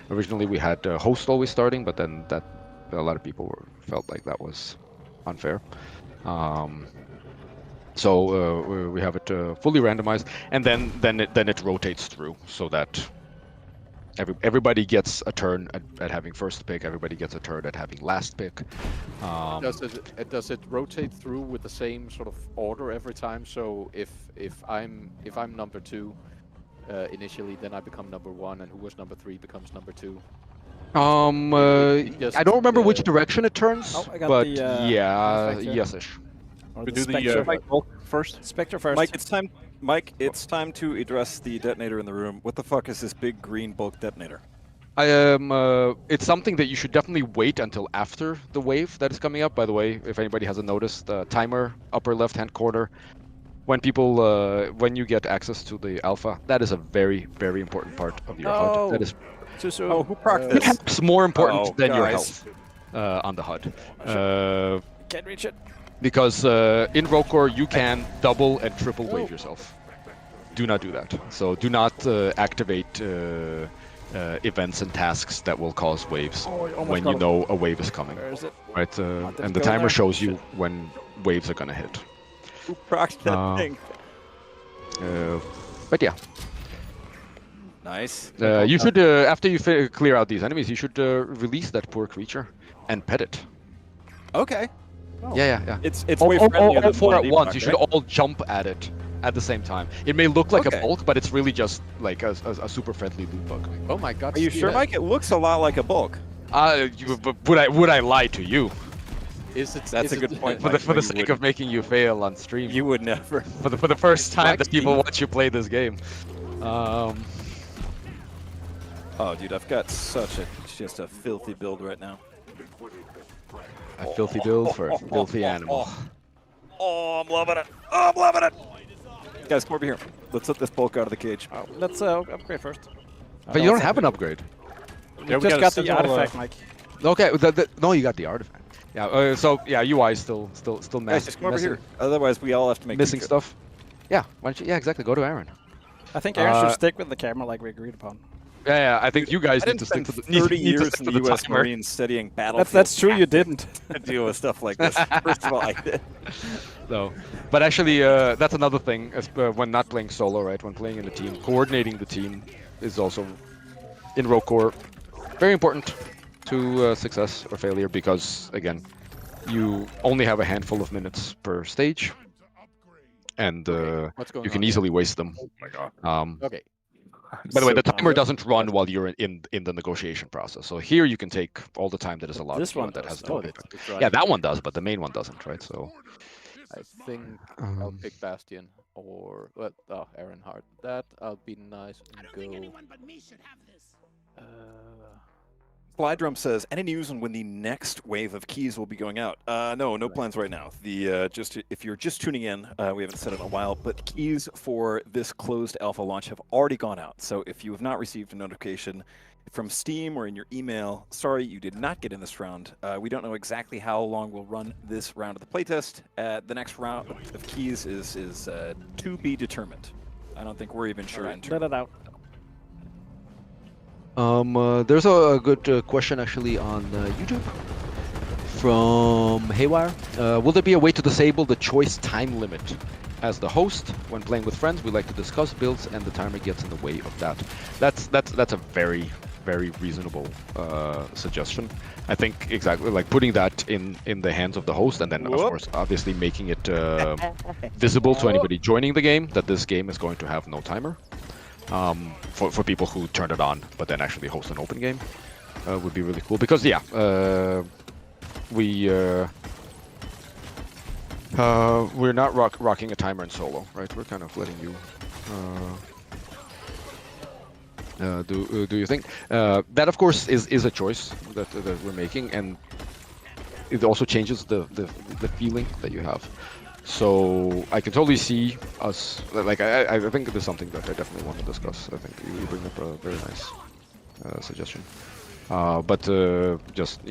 Originally, we had host always starting, but then a lot of people felt like that was unfair. So we have it fully randomized, and then it rotates through so that everybody gets a turn at having first pick. Everybody gets a turn at having last pick. Does it rotate through with the same sort of order every time? So if I'm number 2 initially, then I become number 1, and who was number 3 becomes number 2. I don't remember which direction it turns, Oh, I got but the, yeah, Spectre. yes-ish. Or We the do Spectre. the bulk first. Spectre first. Mike, it's time to address the detonator in the room. What the fuck is this big green bulk detonator? It's something that you should definitely wait until after the wave that is coming up. By the way, if anybody hasn't noticed, timer upper left-hand corner. When you get access to the alpha, that is a very, very important part of your HUD. That is too soon. Oh, who procced this? perhaps more important than your guys. health on the HUD. Can't reach it. Because in ROCK you can double and triple wave yourself. Do not do that. So do not activate events and tasks that will cause waves when you know a wave is coming. Where is it? Right, did and it the go timer there? shows you when waves are gonna hit. Who procced that thing? But yeah, Nice. you should after you clear out these enemies, you should release that poor creature and pet it. Okay. Yeah. It's way friendlier all than four at 1D once. proc, You should right? all jump at it at the same time. It may look like Okay. a bulk, but it's really just like a super friendly loot bug. Oh my god. Are you sure, Mike? It looks a lot like a bulk. Would I lie to you? That's a good point. For the sake of making you fail on stream. You would never. For the first time that people watch you play this game. Oh, dude, I've got just a filthy build right now. A filthy build for a filthy animal. Oh, I'm loving it. Oh, I'm loving it. Guys, come over here. Let's let this bulk out of the cage. Oh, let's upgrade first. But you don't have an upgrade. You just got the artifact, Mike. Okay, no, you got the artifact. Yeah. So yeah, UI is still Guys, messing. just come over here. Otherwise, we all have to make Missing stuff. Yeah. Why don't you? Yeah, exactly. Go to Aaron. I think Aaron should stick with the camera like we agreed upon. Yeah. I think you guys I need didn't to stick spend to the 30 need to years stick in to the the U.S. timer. Marines studying battlefield. That's true. You didn't. To deal with stuff like this. First of all, I did. No, but actually, that's another thing. When not playing solo, right? When playing in a team, coordinating the team is also in ROCK very important to success or failure because again, you only have a handful of minutes per stage, and you can easily waste them. Oh my god. Okay. By the way, the timer doesn't run while you're in the negotiation process. So here you can take all the time that is allowed. This one that does. has Oh, no Yeah, that one does, but the main one doesn't, right? So I think I'll pick Bastion or Aaron Hart. That I'll be nice and go. Anyone but me should have this. Slydrum says, any news on when the next wave of keys will be going out? No plans right now. If you're just tuning in, we haven't said it in a while, but keys for this closed alpha launch have already gone out. So if you have not received a notification from Steam or in your email, sorry, you did not get in this round. We don't know exactly how long we'll run this round of the playtest. The next round of keys is to be determined. I don't think we're even sure. Let it out. There's a good question actually on YouTube from Haywire. Will there be a way to disable the choice time limit? As the host, when playing with friends, we like to discuss builds, and the timer gets in the way of that. That's a very reasonable suggestion. I think exactly like putting that in the hands of the host, and then of course obviously making it visible to anybody joining the game that this game is going to have no timer. For people who turn it on but then actually host an open game would be really cool because we're not rocking a timer in solo, right? We're kind of letting you do your thing. That of course is a choice that we're making, and it also changes the feeling that you have. So I can totally see us, like, I think it is something that I definitely want to discuss. I think you bring up a very nice suggestion. But just,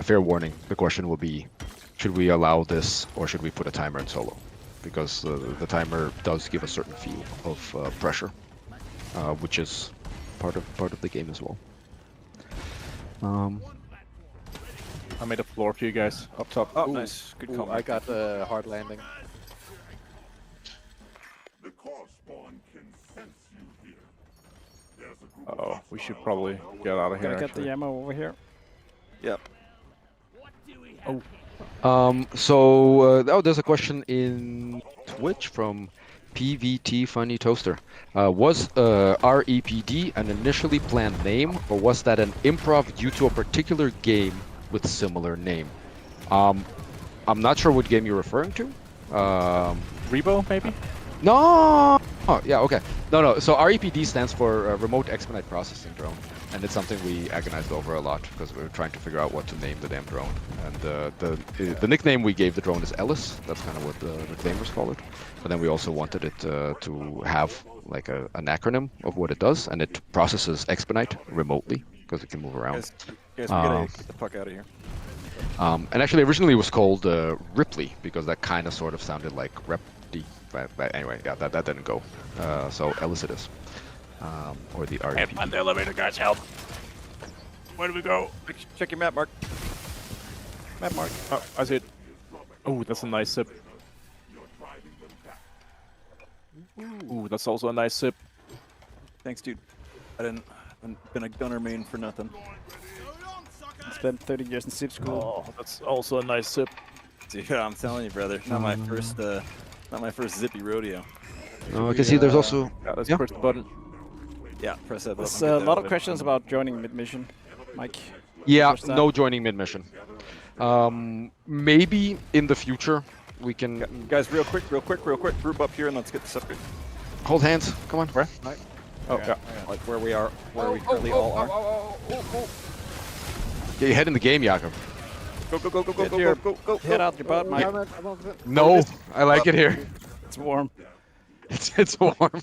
fair warning, the question will be, should we allow this or should we put a timer in solo? because the timer does give a certain feel of pressure, which is part of the game as well. I made a floor for you guys up top. Oh, nice. Good call. I got the hard landing. Oh, we should probably get out of here. Gotta get actually. the ammo over here. Yep. So there's a question in Twitch from PVT Funny Toaster. Was REPD an initially planned name, or was that an improv due to a particular game with similar name? I'm not sure what game you're referring to. Rebo, maybe? No. Oh, yeah. Okay. No. So REPD stands for Remote Expedite Processing Drone, and it's something we agonized over a lot because we were trying to figure out what to name the damn drone. And the nickname we gave the drone is Ellis. That's kind of what the reclaimers call it. But then we also wanted it to have like an acronym of what it does, and it processes expedite remotely because it can move around. Guys, we gotta get the fuck out of here. And actually, originally it was called Ripley because that kind of sort of sounded like Repti. But anyway, yeah, that didn't go. So Ellis it is, or the REPD. On the elevator, guys, help! Where do we go? Check your map, Mark. Map mark. Oh, I see it. Oh, that's a nice sip. Ooh, that's also a nice sip. Thanks, dude. I've been a gunner main for nothing. Spent 30 years in SIP school. Oh, that's also a nice sip. Dude, I'm telling you, brother. Not my first zippy rodeo. Oh, I can see there's also. Yeah, let's Yeah. press the button. Yeah, press that button. There's I'll a get lot that of over. questions about joining mid-mission, Mike. Yeah, Understand? no joining mid-mission. Maybe in the future we can Guys, real quick, group up here and let's get this up here. hold hands. Come on. Where? Oh, yeah. Like where we are, where we currently all are. Get your head in the game, Jakob. Go. Head out your butt, Mike. No, I like it here. It's warm. It's warm.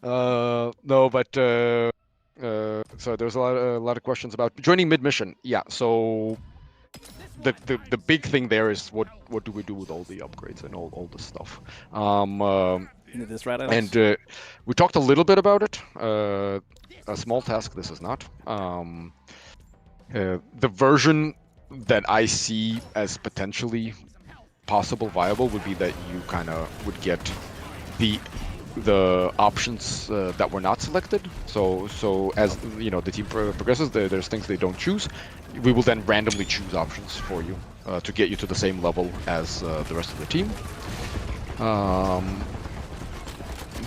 No, but so there's a lot of questions about joining mid-mission. Yeah, so the big thing there is what do we do with all the upgrades and all this stuff. This right, Alex? And we talked a little bit about it. A small task this is not. The version that I see as potentially possible viable would be that you kind of would get the options that were not selected. So as you know, the team progresses, there's things they don't choose. We will then randomly choose options for you to get you to the same level as the rest of the team.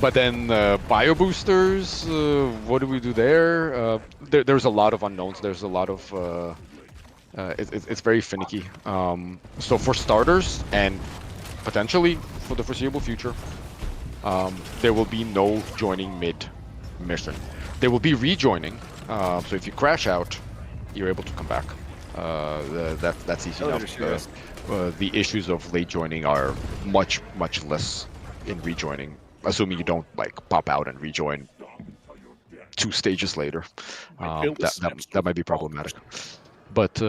But then bio boosters, what do we do there? There's a lot of unknowns. There's a lot of it's very finicky. So for starters, and potentially for the foreseeable future, there will be no joining mid mission. There will be rejoining. So if you crash out, you're able to come back. That's easy enough. The issues of late joining are much less in rejoining, assuming you don't like pop out and rejoin 2 stages later. That might be problematic. But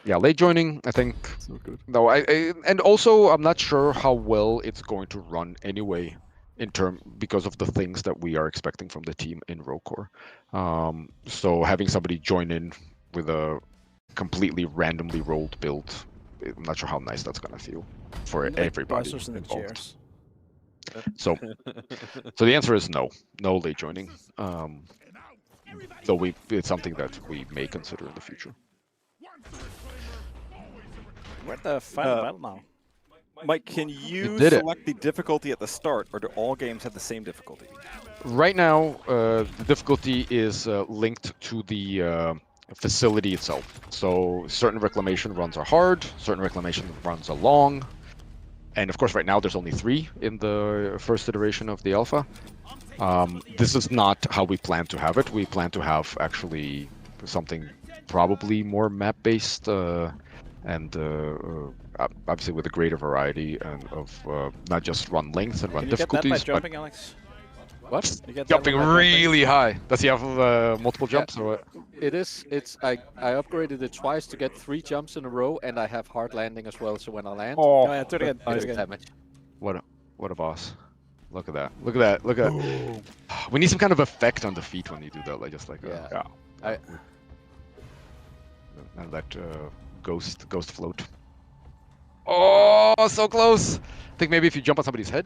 yeah, late joining, I think. So good. No, and also I'm not sure how well it's going to run anyway, because of the things that we are expecting from the team in ROCOR. So having somebody join in with a completely randomly rolled build, I'm not sure how nice that's gonna feel for everybody Buzzers in the involved. chairs. So the answer is no late joining. Though it's something that we may consider in the future. We're at the final battle now. Mike, can you did it. select the difficulty at the start, or do all games have the same difficulty? Right now, the difficulty is linked to the facility itself. So certain reclamation runs are hard, certain reclamation runs are long, and of course right now there's only 3 in the first iteration of the alpha. This is not how we plan to have it. We plan to have actually something probably more map-based and obviously with a greater variety of not just run lengths and run Can you get that difficulties, by jumping, Alex? What? You get that Jumping one by really high. Does he have multiple jumps or what? It is. It's. I upgraded it twice to get 3 jumps in a row, and I have hard landing as well. So when I land, Oh, yeah, do it again. Do it it's again. damage. What a boss. Look at that. Look at that. Look at that. We need some kind of effect on the feet when you do that. Like just like Yeah. and that ghost float. Oh, so close. I think maybe if you jump on somebody's head.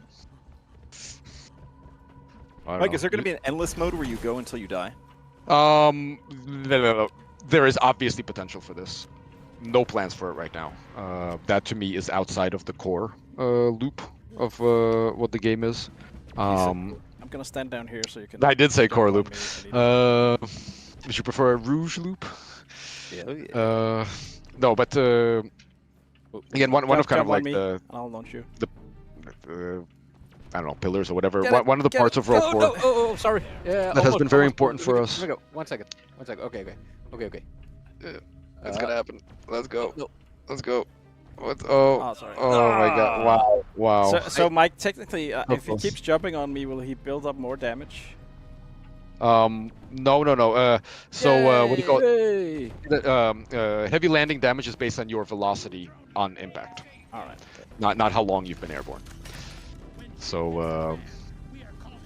I don't Mike, know. is there going to be an endless mode where you go until you die? No. There is obviously potential for this. No plans for it right now. That to me is outside of the core loop of what the game is. I'm gonna stand down here so you can. I did say jump core on loop. me if you need it. Would you prefer a rouge loop? Yeah. No, but again, one of kind Jump of like on me, the and I'll launch you. I don't know, pillars or whatever. Get it, One of the get parts it. of Roll Oh, 4 no, oh, sorry. Yeah. that has been very important Let for me us. Let me go. 1 second. 1 second. Okay. It's gonna happen. Let's go. No. Let's go. What? Oh, sorry. Oh my god! Wow! So Mike, technically, if he close. keeps jumping on me, will he build up more damage? No. So what do you call it? Hey. Heavy landing damage is based on your velocity on impact, All right. not how long you've been airborne. So All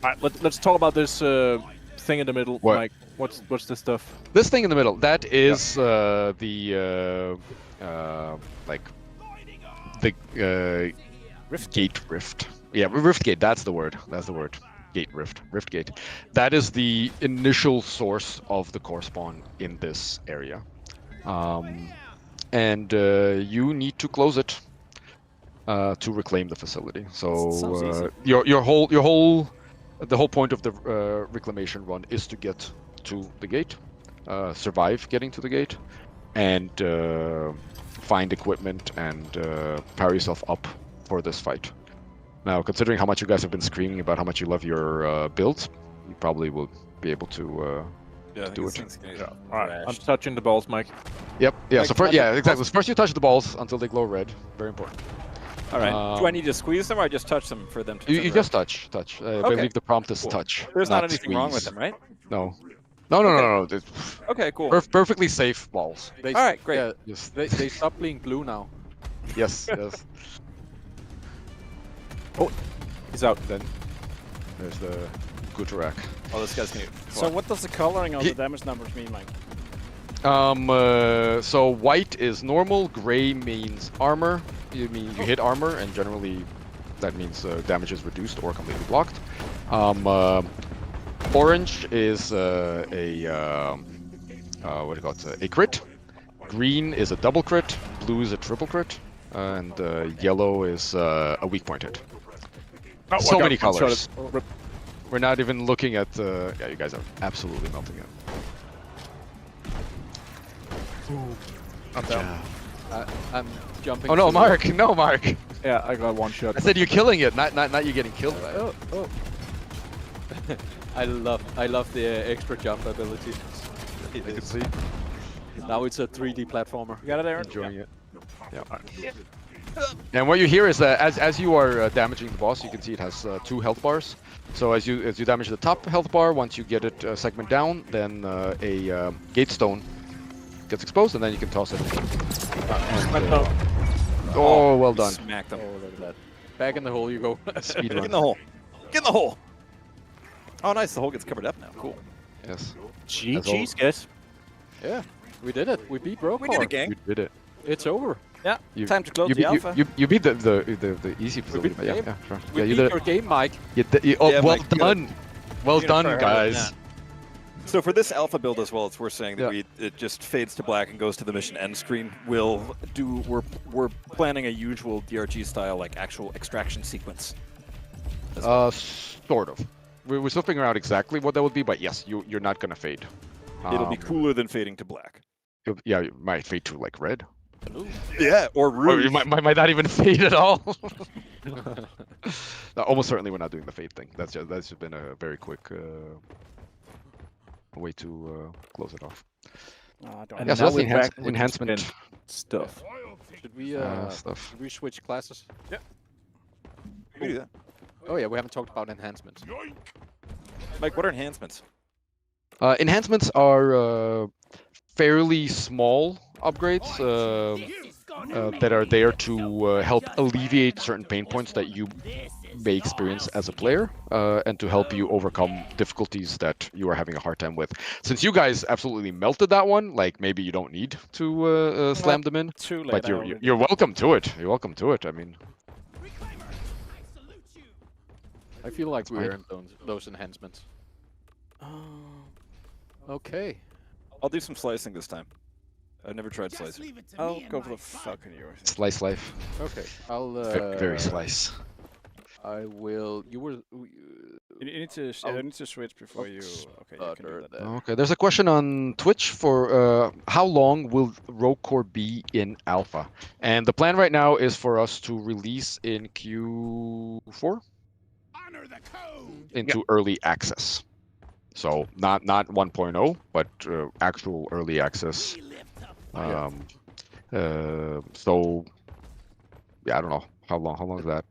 right, let's talk about this thing in the middle, What? Mike. What's this stuff? this thing in the middle, that is the gate rift. Yeah, rift gate. That's the word. Gate rift. Rift gate. That is the initial source of the core spawn in this area, and you need to close it to reclaim the facility. Sounds So easy. the whole point of the reclamation run is to get to the gate, survive getting to the gate, and find equipment and power yourself up for this fight. Now, considering how much you guys have been screaming about how much you love your builds, you probably will be able to do it. All right, I'm touching the balls, Mike. Yep. Yeah. So Like, first, yeah, exactly. So first you touch the balls until they glow red. Very important. All right. Do I Um, need to squeeze them or I just touch them for them to You turn just red? touch. I Okay. believe the prompt is Cool. touch. There's not anything wrong with squeeze. them, right? No. Okay. No. Okay, cool. Perfectly safe balls. They, All right, great. Yeah, Just they stop being blue now. yes. He's out. Then there's the Guterak. Oh, this guy's new. So what does the coloring of He- the damage numbers mean, Mike? So white is normal. Gray means armor. You hit armor, and generally that means damage is reduced or completely blocked. Orange is what do you call it? A crit. Green is a double crit. Blue is a triple crit, and yellow is a weak point hit. Oh, So I got many one shot colors. at- rip. We're not even looking at. Yeah, you guys are absolutely melting it. I'm down. I'm jumping. Oh no, to- Mark! No, Mark! Yeah, I got one shot. I said you're killing it, not you getting killed by it. Oh. I love the extra jump ability. I can see. Now it's a 3D platformer. You got it, Aaron? Enjoying it. Yeah. And what you hear is that as you are damaging the boss, you can see it has 2 health bars. So as you damage the top health bar, once you get it segment down, then a gate stone gets exposed, and then you can toss it. Oh, well done. Smack them. Oh, look at that. Back in the hole you go. Speed Get in run. the hole. Get in the hole. Oh, nice. The hole gets covered up now. Cool. Yes. GG's, guys. Yeah, we did it. We beat Broke. We did it, gang. You did it. It's over. Yeah. You- Time to close You the beat, alpha. you beat the easy facility. beat But the yeah, game. sure. We Yeah, you beat did your it. game, Mike. Oh, Yeah, well Mike, you done. Well gotta done, try harder than guys. So for this alpha build as well, it's worth saying that Yeah. it just fades to black and goes to the mission end screen. We're planning a usual DRG style like actual extraction sequence. Sort of. We're still figuring out exactly what that would be, but yes, you're not gonna fade. It'll be cooler than fading to black. Yeah, you might fade to like red. Yeah, or Or rouge. you might not even fade at all. No, almost certainly we're not doing the fade thing. That's just been a very quick way to close it off. I don't And Yeah, so now that's the we're back with the enhancement spin stuff. Should we stuff. should we switch classes? We do that. Oh yeah, we haven't talked about enhancements. Mike, what are enhancements? Enhancements are fairly small upgrades that are there to help alleviate certain pain points that you may experience as a player, and to help you overcome difficulties that you are having a hard time with. Since you guys absolutely melted that one, like maybe you don't need to slam them in, Too late. but you're welcome to it. You're welcome to it. I mean, I feel like we fine. earned those enhancements. Okay. I'll do some slicing this time. I've never tried slicing. I'll go for the fucking yours. slice life, Okay. I'll. very slice. I will. You were. You need to. I need to switch before you. Okay, you can do that. Okay, there's a question on Twitch for how long will Rogue Core be in alpha? And the plan right now is for us to release in Q4 into early access. So not 1.0, but actual early access. So yeah, I don't know how long is that?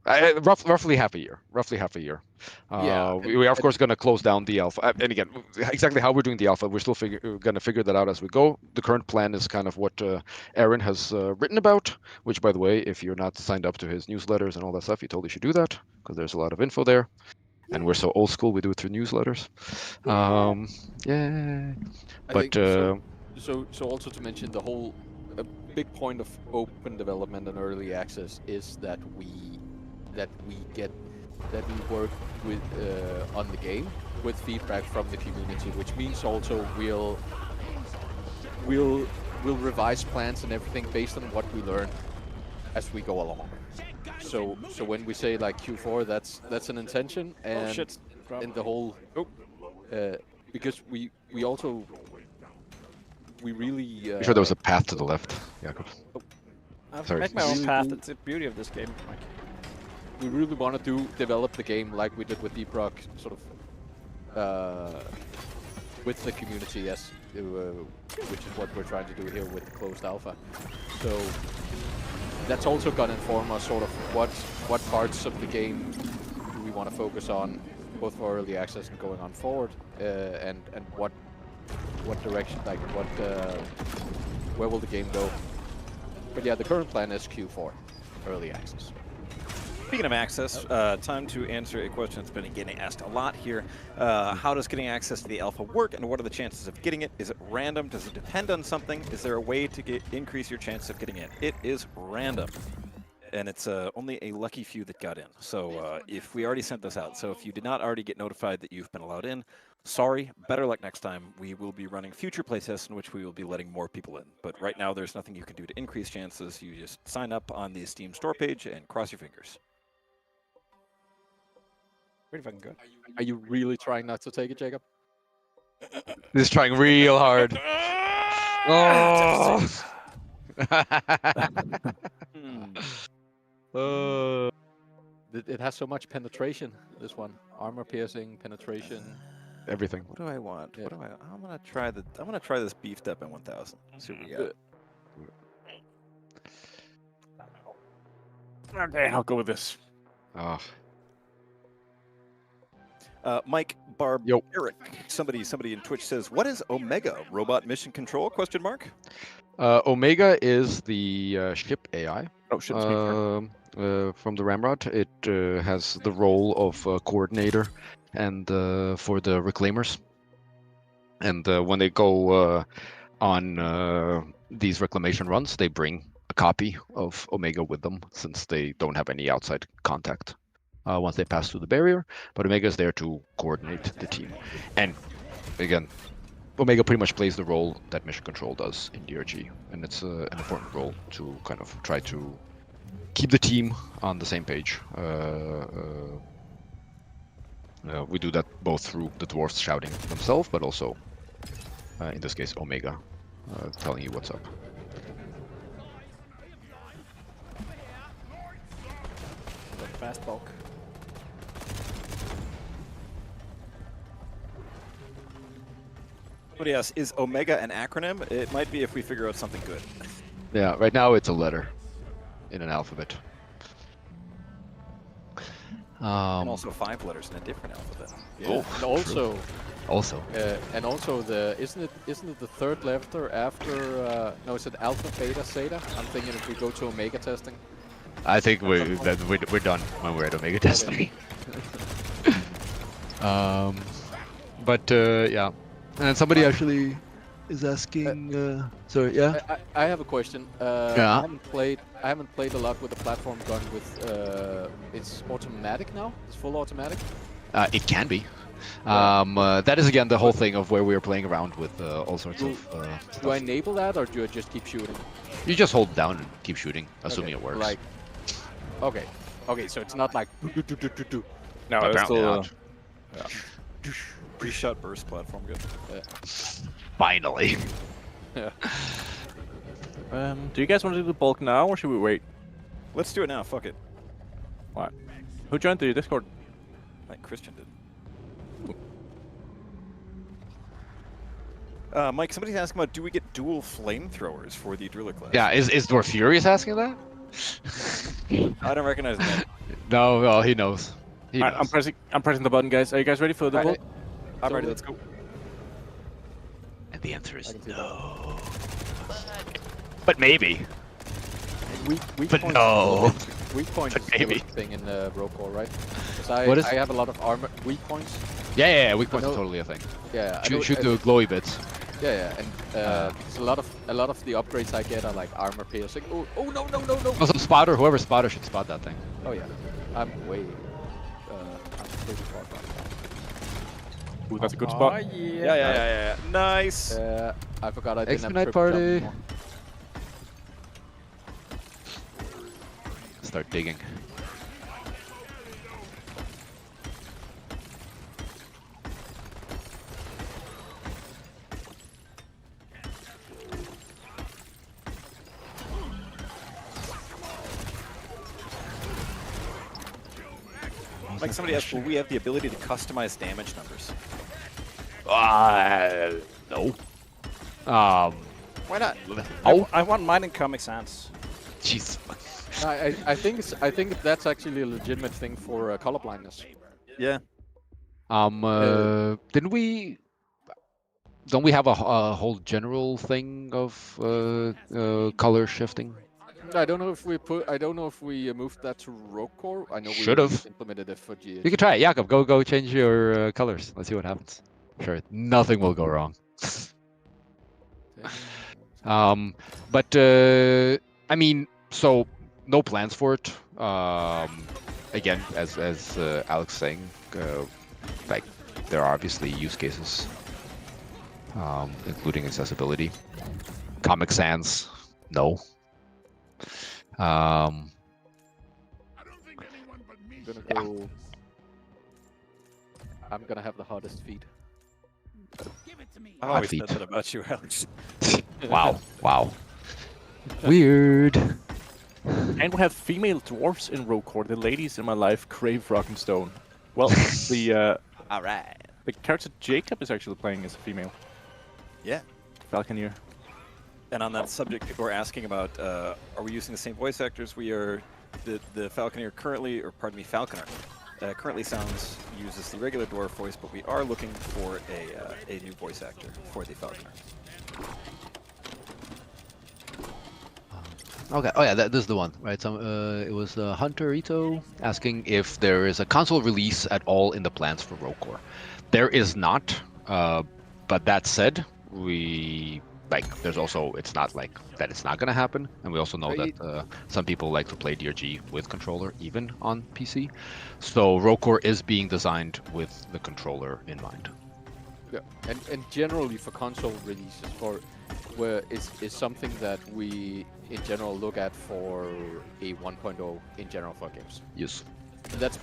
Roughly half a year. We are of course going to close down the alpha. And again, exactly how we're doing the alpha, we're still going to figure that out as we go. The current plan is kind of what Aaron has written about. Which, by the way, if you're not signed up to his newsletters and all that stuff, you totally should do that because there's a lot of info there. And we're so old school, we do it through newsletters. Yeah. But so also to mention a big point of open development and early access is that we work with on the game with feedback from the community, which means also we'll revise plans and everything based on what we learn as we go along. So when we say like Q4, that's an intention, and the whole because we really I'm sure there was a path to the left. Yeah. I make my own path. It's the beauty of this game, Mike. We really want to develop the game like we did with Deep Rock, sort of with the community, yes, which is what we're trying to do here with closed alpha. So that's also going to inform us sort of what parts of the game do we want to focus on, both for early access and going on forward, and what direction, like where will the game go. But yeah, the current plan is Q4, early access. Speaking of access, time to answer a question that's been getting asked a lot here. How does getting access to the alpha work, and what are the chances of getting it? Is it random? Does it depend on something? Is there a way to increase your chance of getting it? It is random, and it's only a lucky few that got in. So if we already sent this out, so if you did not already get notified that you've been allowed in, sorry, better luck next time. We will be running future playtests in which we will be letting more people in. But right now, there's nothing you can do to increase chances. You just sign up on the Steam store page and cross your fingers. Pretty fucking good. Are you really trying not to take it, Jacob? He's trying real hard. Oh. It has so much penetration. This one, armor piercing, penetration, Everything. What do I want? Yeah. What do I'm gonna try this beefed up in 1000. See what we got. Okay, I'll go with this. Oh. Mike Barb Yo. Eric. Somebody in Twitch says, "What is Omega? Robot mission control?" Question mark. Omega is the ship AI. Oh, shit. It's me. From the Ramrod. It has the role of coordinator and for the reclaimers. And when they go on these reclamation runs, they bring a copy of Omega with them, since they don't have any outside contact once they pass through the barrier. But Omega is there to coordinate the team. And again, Omega pretty much plays the role that Mission Control does in DRG, and it's an important role to kind of try to keep the team on the same page. We do that both through the Dwarves shouting themselves, but also, in this case, Omega telling you what's up. The fast bulk. Somebody else, is Omega an acronym? It might be if we figure out something good. Yeah, right now it's a letter in an alphabet. And also 5 letters in a different alphabet. Yeah. Oh, and also, Also, the isn't it the third letter after? No, is it alpha, beta, zeta? I'm thinking if we go to omega testing. I think we're done when we're at Omega testing. But yeah, and somebody actually is asking. Sorry, yeah. I have a question. Yeah. I haven't played a lot with the platform gun with. It's automatic now. It's full automatic. It can be. That is again the whole thing of where we are playing around with all sorts of stuff. Do I enable that, or do I just keep shooting? You just hold down and keep shooting, assuming Okay, it works. Like, okay, so it's not like. No, it's Apparently still. not. Pre-shot burst platform good. Finally. Yeah. Do you guys want to do the bulk now, or should we wait? Let's do it now. Fuck it. What? Who joined the Discord? Like Christian did. Mike, somebody's asking about do we get dual flamethrowers for the driller class? Yeah, is Dwarf Furious asking that? I don't recognize that. No, well, he knows. He knows. I'm pressing the button, guys. Are you guys ready for the bulk? I'm ready. Let's go. And the answer is no. But maybe. Weak But point no. Weak point But is still a maybe. thing in Rogue Core, right? Because What is- I have a lot of armor weak points. Yeah, weak points I are know- totally a thing. Yeah, I Shoot, know- shoot the glowy bits. Yeah, and because a lot of the upgrades I get are like armor piercing. Oh no. Also, spotter. Whoever spotter should spot that thing. Oh yeah, I'm way. I'm pretty far from. Ooh, that's a good Oh, spot. yeah. Nice. I forgot I didn't have Expedite triple jump party. anymore. Start digging. Mike, somebody asked, will we have the ability to customize damage numbers? No. Why not? I want mine in Comic Sans. Jeez. I think that's actually a legitimate thing for color blindness. Yeah. Didn't we? Don't we have a whole general thing of color shifting? I don't know if we moved that to Rogue Core. I know we Should've. implemented it for GH. You can try it, Jakob. Go change your colors. Let's see what happens. Sure, nothing will go wrong. But I mean, so no plans for it. Again, as Alex saying, like there are obviously use cases, including accessibility. Comic Sans, no. I'm gonna go. I'm gonna have the hottest feet. Give it to me. I always feet. said that about you, Alex. Wow. Weird. And we have female dwarfs in Rogue Core. The ladies in my life crave rock and stone. Well, All right. the character Jacob is actually playing as a female Yeah. Falconeer. And on that subject, people are asking about, are we using the same voice actors? We are, the Falconeer currently, or pardon me, Falconer, currently uses the regular dwarf voice, but we are looking for a new voice actor for the Falconer. Okay. Oh yeah, this is the one, right? So it was Hunter Ito asking if there is a console release at all in the plans for Rogue Core. There is not. But that said, there's also, it's not like that it's not going to happen, and we also know that some people like to play DRG with controller even on PC. So Rogue Core is being designed with the controller in mind. Yeah, and generally for console releases, where is something that we in general look at for a 1.0 in general for games. Yes. And that's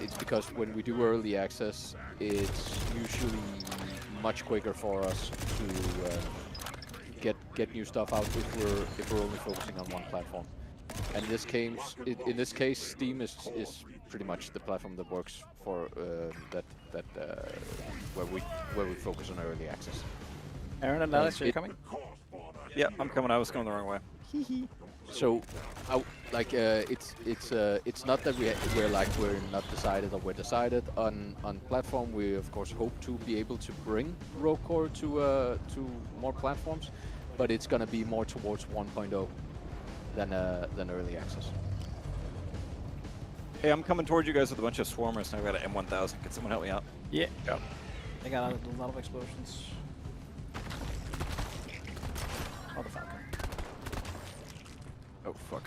it's because when we do early access, it's usually much quicker for us to get new stuff out if we're only focusing on one platform. And in this case, Steam is pretty much the platform that works for where we focus on early access. Aaron and Alex, are you coming? Yeah, I'm coming. I was going the wrong way. So, it's not that we're not decided or we're decided on platform. We of course hope to be able to bring Rogue Core to more platforms, but it's gonna be more towards 1.0 than early access. Hey, I'm coming towards you guys with a bunch of swarmers, and I've got an M1000. Can someone help me out? Yeah. They got a lot of explosions. Oh, the Falcon. Oh, fuck.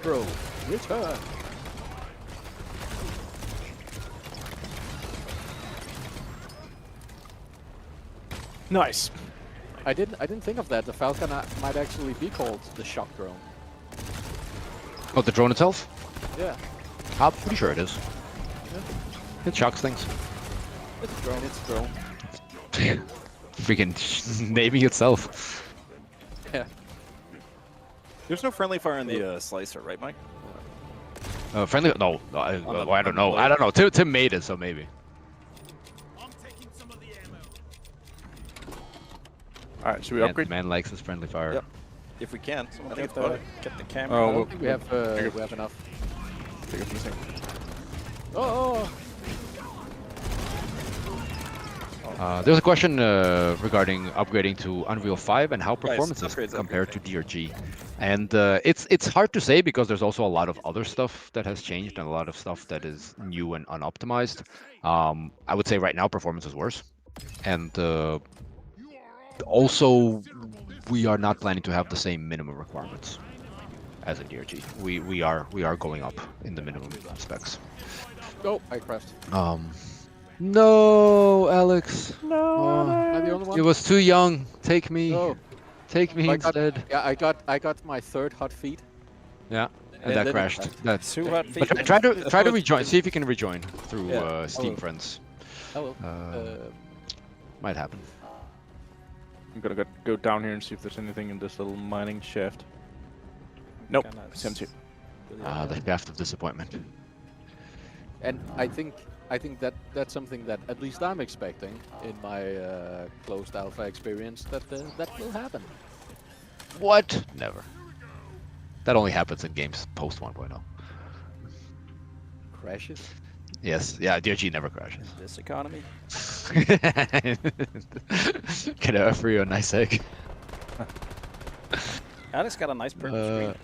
Bro, return. Nice. I didn't think of that. The Falcon might actually be called the shock drone. Oh, the drone itself? Yeah. I'm pretty sure it is. It shocks things. It's a drone. It's a drone. Freaking naming itself. Yeah. There's no friendly fire in the slicer, right, Mike? Friendly? No, I don't know. I don't know. Tim made it, so maybe. I'm taking some of the ammo. All right, should we upgrade? Man likes his friendly fire. Yep. If we can. I think it's Get better. the camera. Oh, I well, don't think we have enough. take a missing. Oh. There's a question regarding upgrading to Unreal 5 and how performance is upgrades, compared to DRG. And it's hard to say because there's also a lot of other stuff that has changed and a lot of stuff that is new and unoptimized. I would say right now performance is worse. And also, we are not planning to have the same minimum requirements as in DRG. We are going up in the minimum specs. Oh, I crashed. No, Alex. Am I the only one? It was too young. Take me. Oh. Take me I got- instead. Yeah, I got my third hot feet. Yeah, and And that then it crashed. crashed. That's. Two hot feet. But try to rejoin. See if you can rejoin through Yeah. Steam Oh. Friends. Hello. Might happen. I'm gonna go down here and see if there's anything in this little mining shaft. Nope, Kinda it's empty. The shaft of disappointment. And I think that's something that at least I'm expecting in my closed alpha experience that will happen. What? Never. That only happens in games post 1.0. Crashes. Yes. Yeah. DRG never crashes. This economy. Can I offer you a nice egg? Alex got a nice purple screen.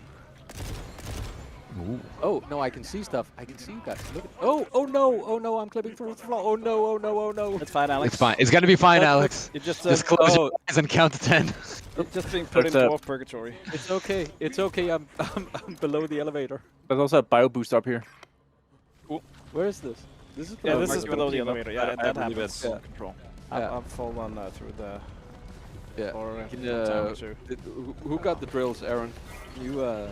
Ooh. Oh no, I can see stuff. I can see you guys. Look. Oh no! I'm clipping through the floor. Oh no! It's fine, Alex. It's fine. It's gonna be fine, Alex. You're just, Just close your eyes and count to 10. you're just being put in What's up? dwarf purgatory. It's okay. It's okay. I'm below the elevator. There's also a bio boost up here. Where is this? This is Yeah, below this my is below the team up. elevator. Yeah, I that believe happens. it's full control. Yeah. I've fallen through the Yeah. floor. Can, time too. who got the drills, Aaron? You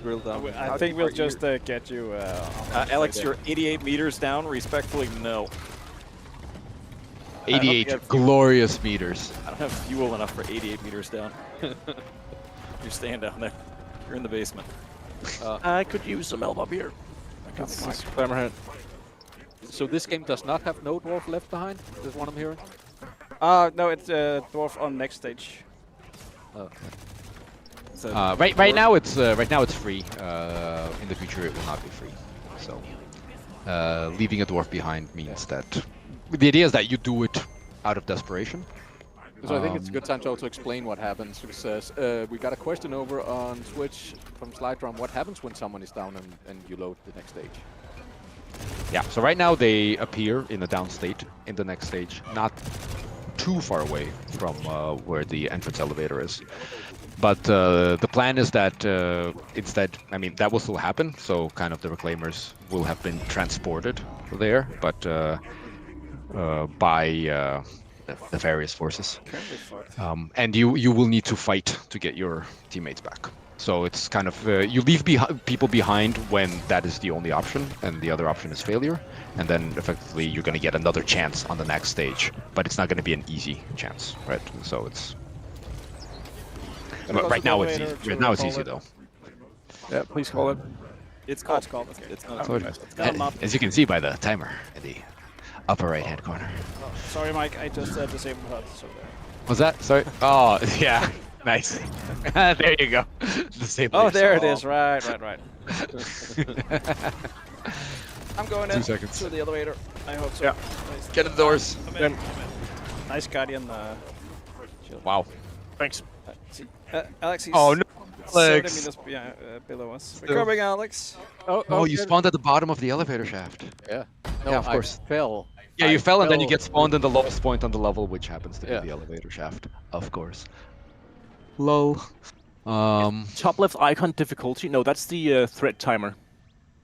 drilled down. I think we'll just get you. Alex, you're 88 meters down. Respectfully, no. I don't think 88 I've- glorious meters. I don't have fuel enough for 88 meters down. You're staying down there. You're in the basement. I could use some help up here. This is Hammerhead. So this game does not have no dwarf left behind. Is what I'm hearing. No, it's dwarf on next stage. Oh. So Right now it's free. In the future it will not be free. So leaving a dwarf behind means that the idea is that you do it out of desperation. So I think it's a good time to also explain what happens. Because we got a question over on Twitch from Slydrum. What happens when someone is down and you load the next stage? Yeah. So right now they appear in a down state in the next stage, not too far away from where the entrance elevator is. But the plan is that instead, I mean, that will still happen. So kind of the reclaimers will have been transported there, but by the various forces. And you will need to fight to get your teammates back. So it's kind of you leave people behind when that is the only option, and the other option is failure. And then effectively you're going to get another chance on the next stage, but it's not going to be an easy chance, right? So it's. But right now it's easy. Right now it's easy though. Yeah, please call it. it's called. It's called. It's not. So got a map. as you can see by the timer, Eddie, Upper right hand corner. Oh, sorry, Mike. I just disabled HUD. So there. Was that? Sorry. Oh, yeah. Nice. There you go. Disable Oh, there it yourself. is. Right. I'm going 2 in seconds. to the elevator. I hope so. Yeah. Nice. Get in the doors. Nice Guardian. Shield. Wow. Thanks. See, Alex, he's Oh, no. 70 Alex. meters below us. We're coming, Alex. Oh, you spawned at the bottom of the elevator shaft. Yeah. No, Yeah, of course. I fell. Yeah, you I fell and then you fell get spawned in the lowest point on the level, which happens to Yeah. be the elevator shaft. Of course. Lol. Top left icon difficulty. No, that's the thread timer.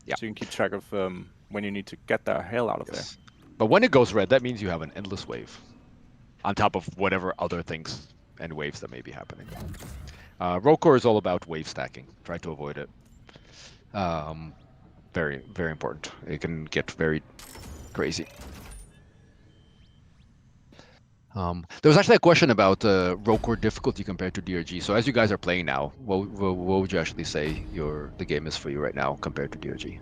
Yeah. So you can keep track of when you need to get the hell out of there. Yes. But when it goes red, that means you have an endless wave. On top of whatever other things and waves that may be happening. Roll core is all about wave stacking. Try to avoid it. Very, very important. It can get very crazy. There was actually a question about roll core difficulty compared to DRG. So as you guys are playing now, what would you actually say the game is for you right now compared to DRG?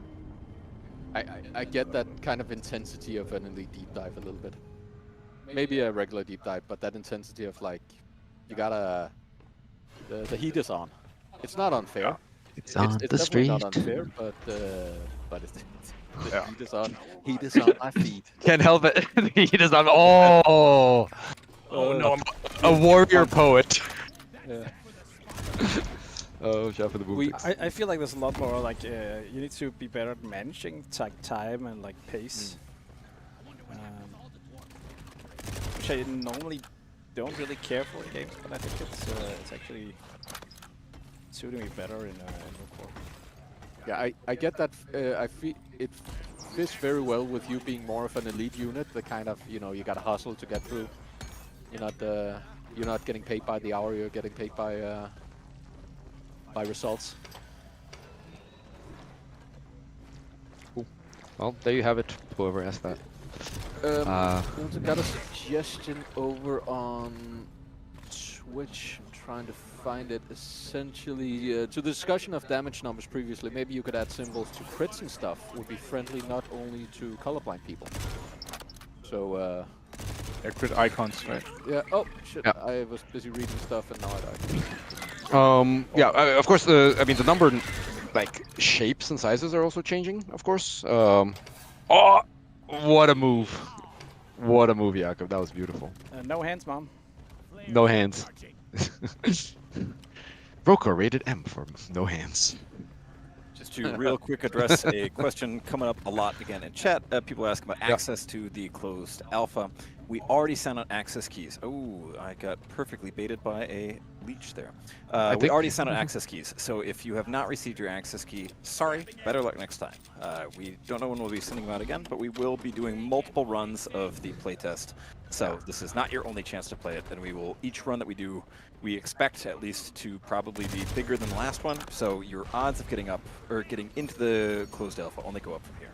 I get that kind of intensity of an elite deep dive a little bit. Maybe a regular deep dive, but that intensity of like, you gotta, the heat is on. It's not unfair. It's on it's the street. definitely not unfair, but it's the heat is on. Heat is on my feet. Can't help it. The heat is on. Oh. Oh no, A warrior poet. Yeah. Oh, shout for the boom. I feel like there's a lot more like you need to be better at managing time and like pace. Which I normally don't really care for in games, but I think it's actually suiting me better in core. Yeah, I get that. I feel it fits very well with you being more of an elite unit. The kind of, you gotta hustle to get through. You're not getting paid by the hour. You're getting paid by results. Cool. Well, there you have it. Whoever asked that. We also got a suggestion over on Twitch. I'm trying to find it. Essentially, to the discussion of damage numbers previously, maybe you could add symbols to crits and stuff. Would be friendly not only to colorblind people. So, crit icons, right? yeah. Oh shit! Yeah. I was busy reading stuff and now I died. Yeah, of course, I mean, the number, like, shapes and sizes are also changing, of course. Oh, what a move. What a move, Jakob. That was beautiful. No hands, mom. No hands. Broker rated M for no hands. Just to real quick address a question coming up a lot again in chat. People ask about access to the closed alpha. We already sent out access keys. Oh, I got perfectly baited by a leech there. We already sent out access keys. So if you have not received your access key, sorry, better luck next time. We don't know when we'll be sending them out again, but we will be doing multiple runs of the playtest. So this is not your only chance to play it, and we will, each run that we do, we expect at least to probably be bigger than the last one. So your odds of getting up, or getting into the closed alpha only go up from here.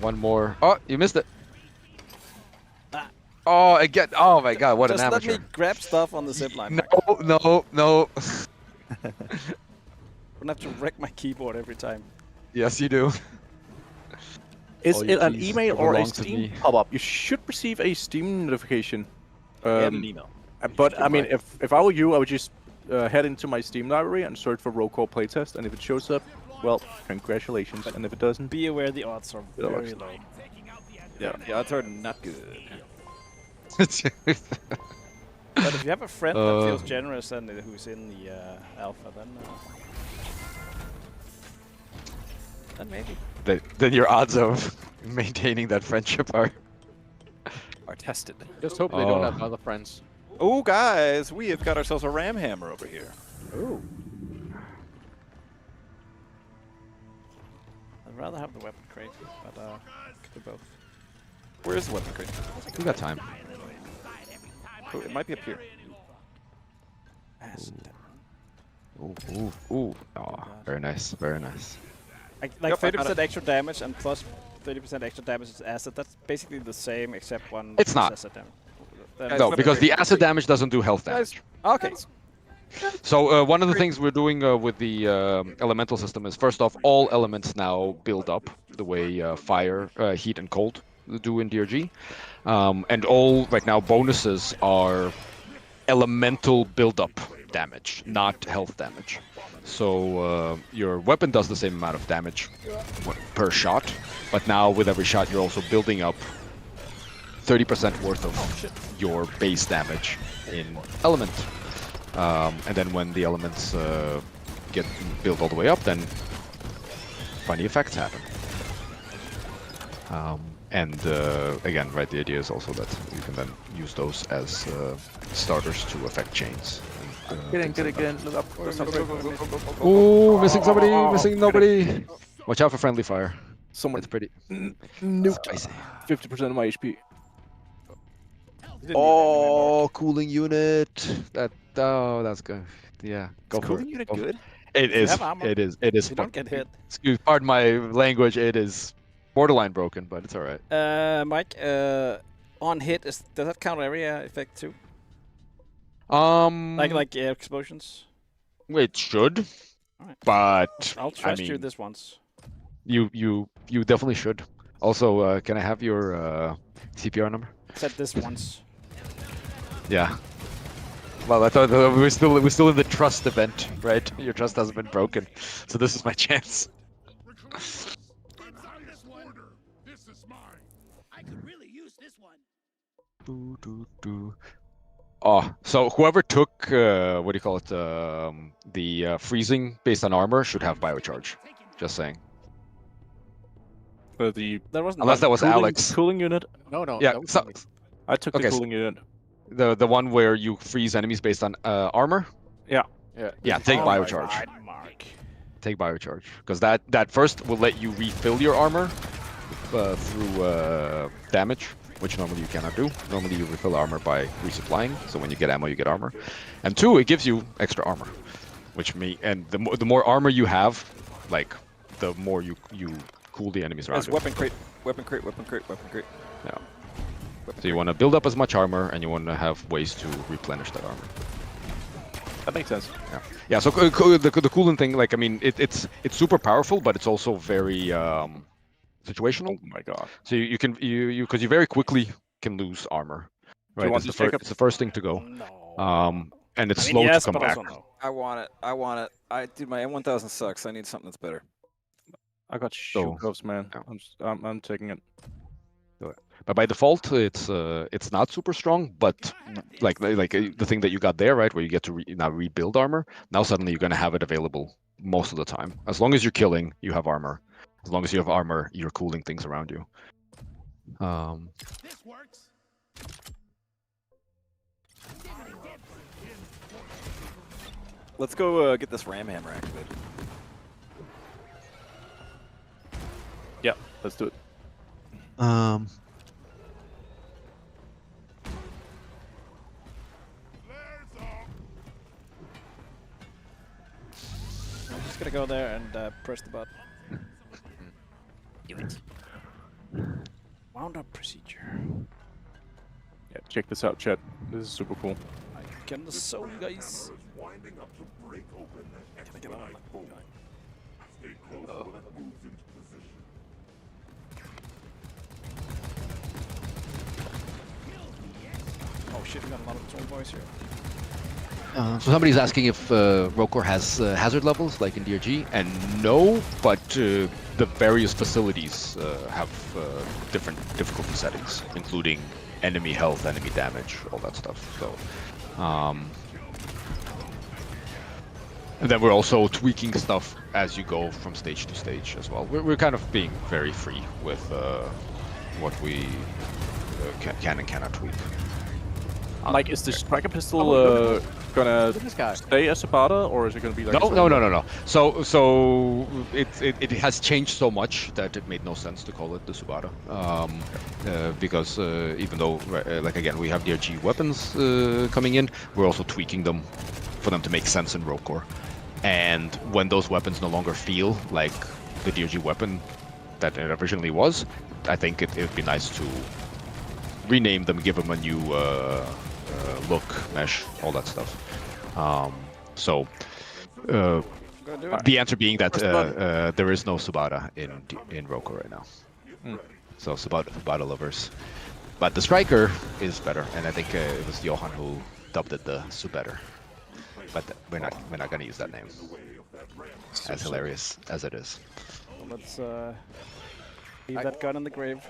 One more. Oh, you missed it. Oh, again. Oh my god, what Just an amateur. let me grab stuff on the zipline. No. I don't have to wreck my keyboard every time. Yes, you do. Is All it your an keys email or a belongs to Steam me. pop-up? You should receive a Steam notification. And an email. But I mean, if I were you, I would just head into my Steam library and search for ROCK playtest, and if it shows up, well, congratulations. And if it doesn't, Be aware the odds are very low. Yeah, the odds are not good. But if you have a friend that feels generous and who's in the alpha, then maybe. Then your odds of maintaining that friendship are Tested. Just hope they don't have other friends. Oh, guys, we have got ourselves a ram hammer over here. Oh. I'd rather have the weapon crate, but could do both. Where is the weapon crate? We got time. Oh, it might be up here. Ooh. Oh, very nice, very nice. Like 30% extra damage and plus 30% extra damage is acid. That's basically the same except one. It's not. Acid damage. No, because the acid damage doesn't do health damage. Okay. So one of the things we're doing with the elemental system is, first off, all elements now build up the way fire, heat, and cold do in DRG. And all right now bonuses are elemental build-up damage, not health damage. So your weapon does the same amount of damage per shot, but now with every shot you're also building up 30% worth of your base damage in element. And then when the elements get built all the way up, then funny effects happen. And again, right, the idea is also that you can then use those as starters to affect chains. And, Get in. Look up. Ooh, missing somebody, missing nobody. Watch out for friendly fire. Someone It's pretty nuked spicy. 50% of my HP. Oh, cooling unit. That's good. Yeah, go for Cooling it. unit Go for good? It You is. have armor. It is. It is. You don't get hit. Excuse, pardon my language. It is borderline broken, but it's all right. Mike, on hit, does that count area effect too? Like explosions? It should, Alright. but I'll trust you mean, this once. you definitely should. Also, can I have your CPR number? Said this once. Yeah. Well, I thought we're still in the trust event, right? Your trust hasn't been broken, so this is my chance. Inside this order. This is mine. I could really use this one. Oh, so whoever took what do you call it? The freezing based on armor should have biocharge. Just saying. There wasn't Unless that was cooling, Alex. Cooling unit. No, Yeah. that was So, me. I took Okay, the so- cooling unit. the one where you freeze enemies based on armor. Yeah. Yeah, take Oh, biocharge. right, Mark. Take biocharge, because that first will let you refill your armor through damage, which normally you cannot do. Normally you refill armor by resupplying, so when you get ammo you get armor. And two, it gives you extra armor, which the more armor you have, like the more you cool the enemies around As you. weapon crate, weapon crate, weapon crate, weapon crate. Yeah. So you want to build up as much armor, and you want to have ways to replenish that armor. That makes sense. Yeah. So the cooling thing, like I mean, it's super powerful, but it's also very situational. Oh my god. So you can because you very quickly can lose armor. Right. want It's this, Jacob? it's the first thing to go. No. And it's I mean, slow yes, to come but back. also no. I want it. I want it. Dude, my M1000 sucks. I need something that's better. I got So- shoe cuffs, man. Yeah. I'm taking it. But by default, it's not super strong. But like the thing that you got there, right, where you get to now rebuild armor. Now suddenly you're gonna have it available most of the time. As long as you're killing, you have armor. As long as you have armor, you're cooling things around you. This works. Let's go get this ram hammer activated. Yeah, let's do it. I'm just gonna go there and press the button. Do it. Wound up procedure. Yeah, check this out, chat. This is super cool. I can the soul, guys. Winding up to break open the Can I get on? expedite bolt. Stay close when it moves into position. Oh shit, we got a lot of tall boys here. So somebody's asking if Rokor has hazard levels like in DRG, and no, but the various facilities have different difficulty settings, including enemy health, enemy damage, all that stuff. So, and then we're also tweaking stuff as you go from stage to stage as well. We're kind of being very free with what we can and cannot tweak. Like, is the striker pistol gonna This guy. stay as a Sabata, or is it gonna be like? No. So it has changed so much that it made no sense to call it the Subata, because even though like again we have DRG weapons coming in, we're also tweaking them for them to make sense in Rokor. And when those weapons no longer feel like the DRG weapon that it originally was, I think it would be nice to rename them, give them a new look, mesh, all that stuff. So Gonna do it. the answer being that First blood. there is no Subata in Roku right now. Hmm. So Subata lovers. But the striker is better, and I think it was Johan who dubbed it the Subetter. But we're not gonna use that name. As hilarious as it is. Let's leave that gun in the grave.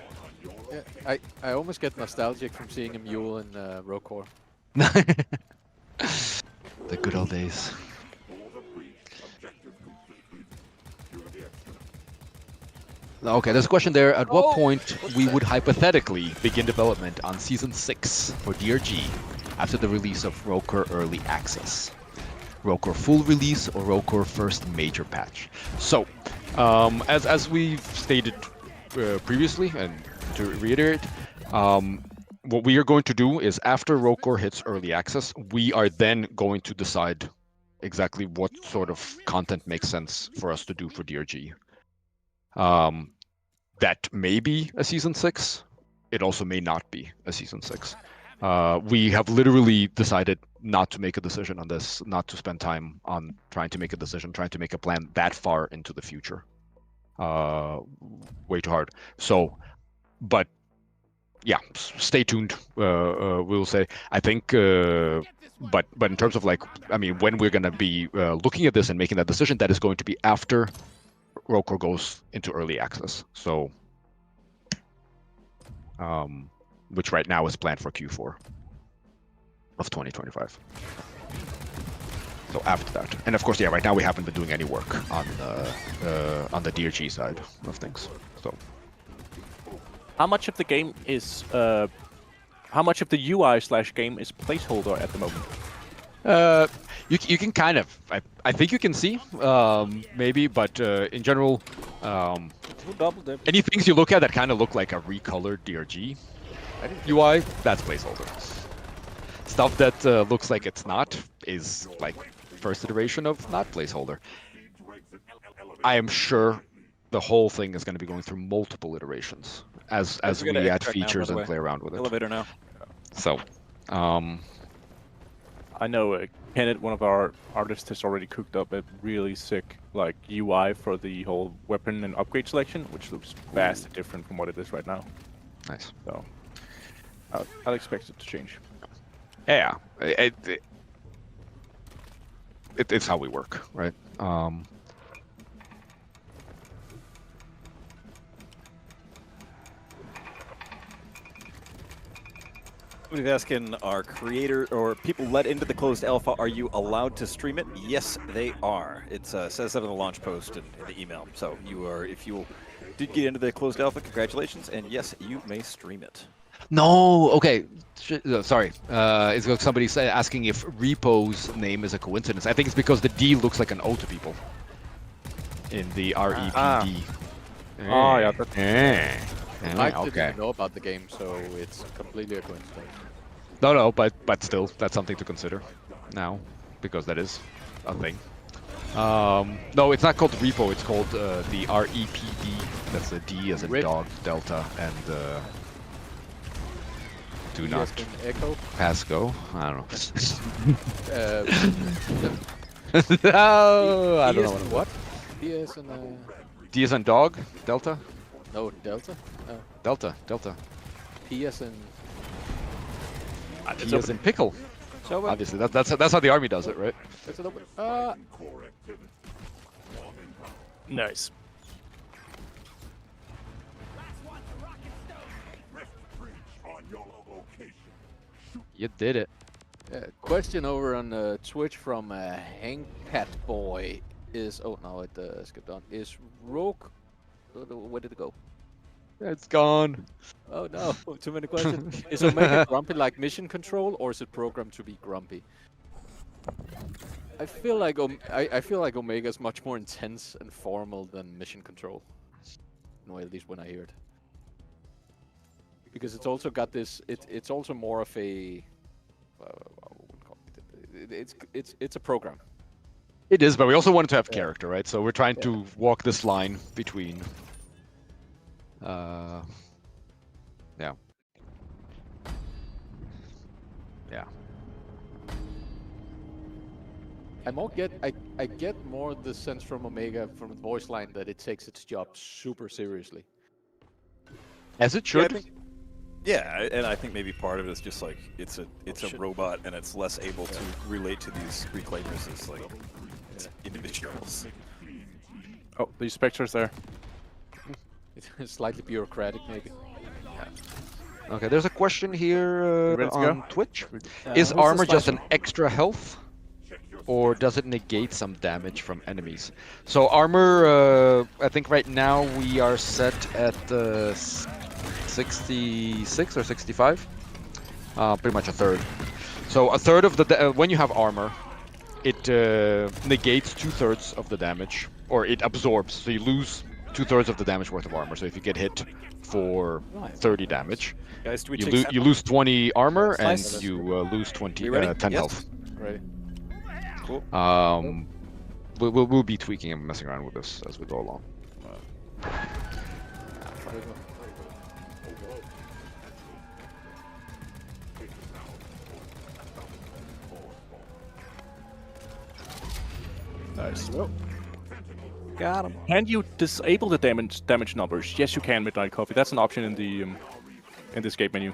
Yeah, I almost get nostalgic from seeing a mule in Rokor. The good old days. Okay, there's a question there. At what point we would hypothetically begin development on Season 6 for DRG after the release of Rokor Early Access? Rokor full release or Rokor first major patch? So, as we've stated previously, and to reiterate, what we are going to do is after Rokor hits Early Access, we are then going to decide exactly what sort of content makes sense for us to do for DRG. That may be a Season 6. It also may not be a Season 6. We have literally decided not to make a decision on this, not to spend time on trying to make a decision, trying to make a plan that far into the future. Way too hard. So, but yeah, stay tuned. We'll say. I think, but in terms of like, I mean, when we're gonna be looking at this and making that decision, that is going to be after Rokor goes into early access. So, which right now is planned for Q4 of 2025. So after that, and of course, yeah, right now we haven't been doing any work on the DRG side of things. So, How much of the game is how much of the UI/game is placeholder at the moment? you can kind of, I think you can see, maybe, but in general, We'll double dip. any things you look at that kind of look like a recolored DRG UI, that's placeholder. Stuff that looks like it's not is like first iteration of not placeholder. I am sure the whole thing is going to be going through multiple iterations as We're we gonna add extract now, by features the and way. play around with it. Elevator now. So, I know Kenneth, one of our artists, has already cooked up a really sick like UI for the whole weapon and upgrade selection, which looks vastly different from what it is right now. nice. So I'll expect it to change. Yeah, it's how we work, right? Somebody's asking, are creator or people let into the closed alpha, are you allowed to stream it? Yes, they are. It says that in the launch post and in the email. So you are, if you did get into the closed alpha, congratulations, and yes, you may stream it. No, okay. Sorry. It's like somebody asking if Repo's name is a coincidence. I think it's because the D looks like an O to people in the REPD. Oh, yeah, that's... Mike didn't okay. even know about the game, so it's completely a coincidence. No, but still, that's something to consider now, because that is a thing. No, it's not called Repo. It's called the REPD. That's a D as in dog, delta, and do not Echo. pass go. I don't know. Uh, No, I don't know what? PS and D as in dog, delta, no Delta. No. delta. PS and D as in pickle. So Obviously, that's how the army does it, right? is it open? Nice. You did it. Question over on Twitch from Hank Pat Boy is it skipped on. Is Rogue? Where did it go? It's gone. Oh no, too many questions. Is Omega grumpy like mission control, or is it programmed to be grumpy? I feel like I feel like Omega is much more intense and formal than mission control. No, at least when I hear it. Because it's also got this. It's also more of a. It's a program. It is, but we also wanted to have character, right? So we're trying to walk this line between. Yeah. I get more the sense from Omega from the voice line that it takes its job super seriously. As it Yeah, I should. think- Yeah, and I think maybe part of it is just like it's a shit. robot and it's less able to relate to these reclaimers as like individuals. Oh, the specters there. It's slightly bureaucratic, maybe. Okay, there's a question here ready to on go? Twitch. Yeah, Is who's the armor just slicer? an extra health, or does it negate some damage from enemies? So armor, I think right now we are set at 66 or 65. Pretty much a third. So a third of the when you have armor, it negates 2/3 of the damage, or it absorbs. So you lose 2/3 of the damage worth of armor. So if you get hit for Right. 30 damage, Guys, do we you, take you lose 20 armor Slice. and you lose 20 We ready? 10 Yes. health. Right. Cool. We'll be tweaking and messing around with this as we go along. Nice. Got him. Can you disable the damage numbers? Yes, you can. Midnight Coffee. That's an option in the in the escape menu.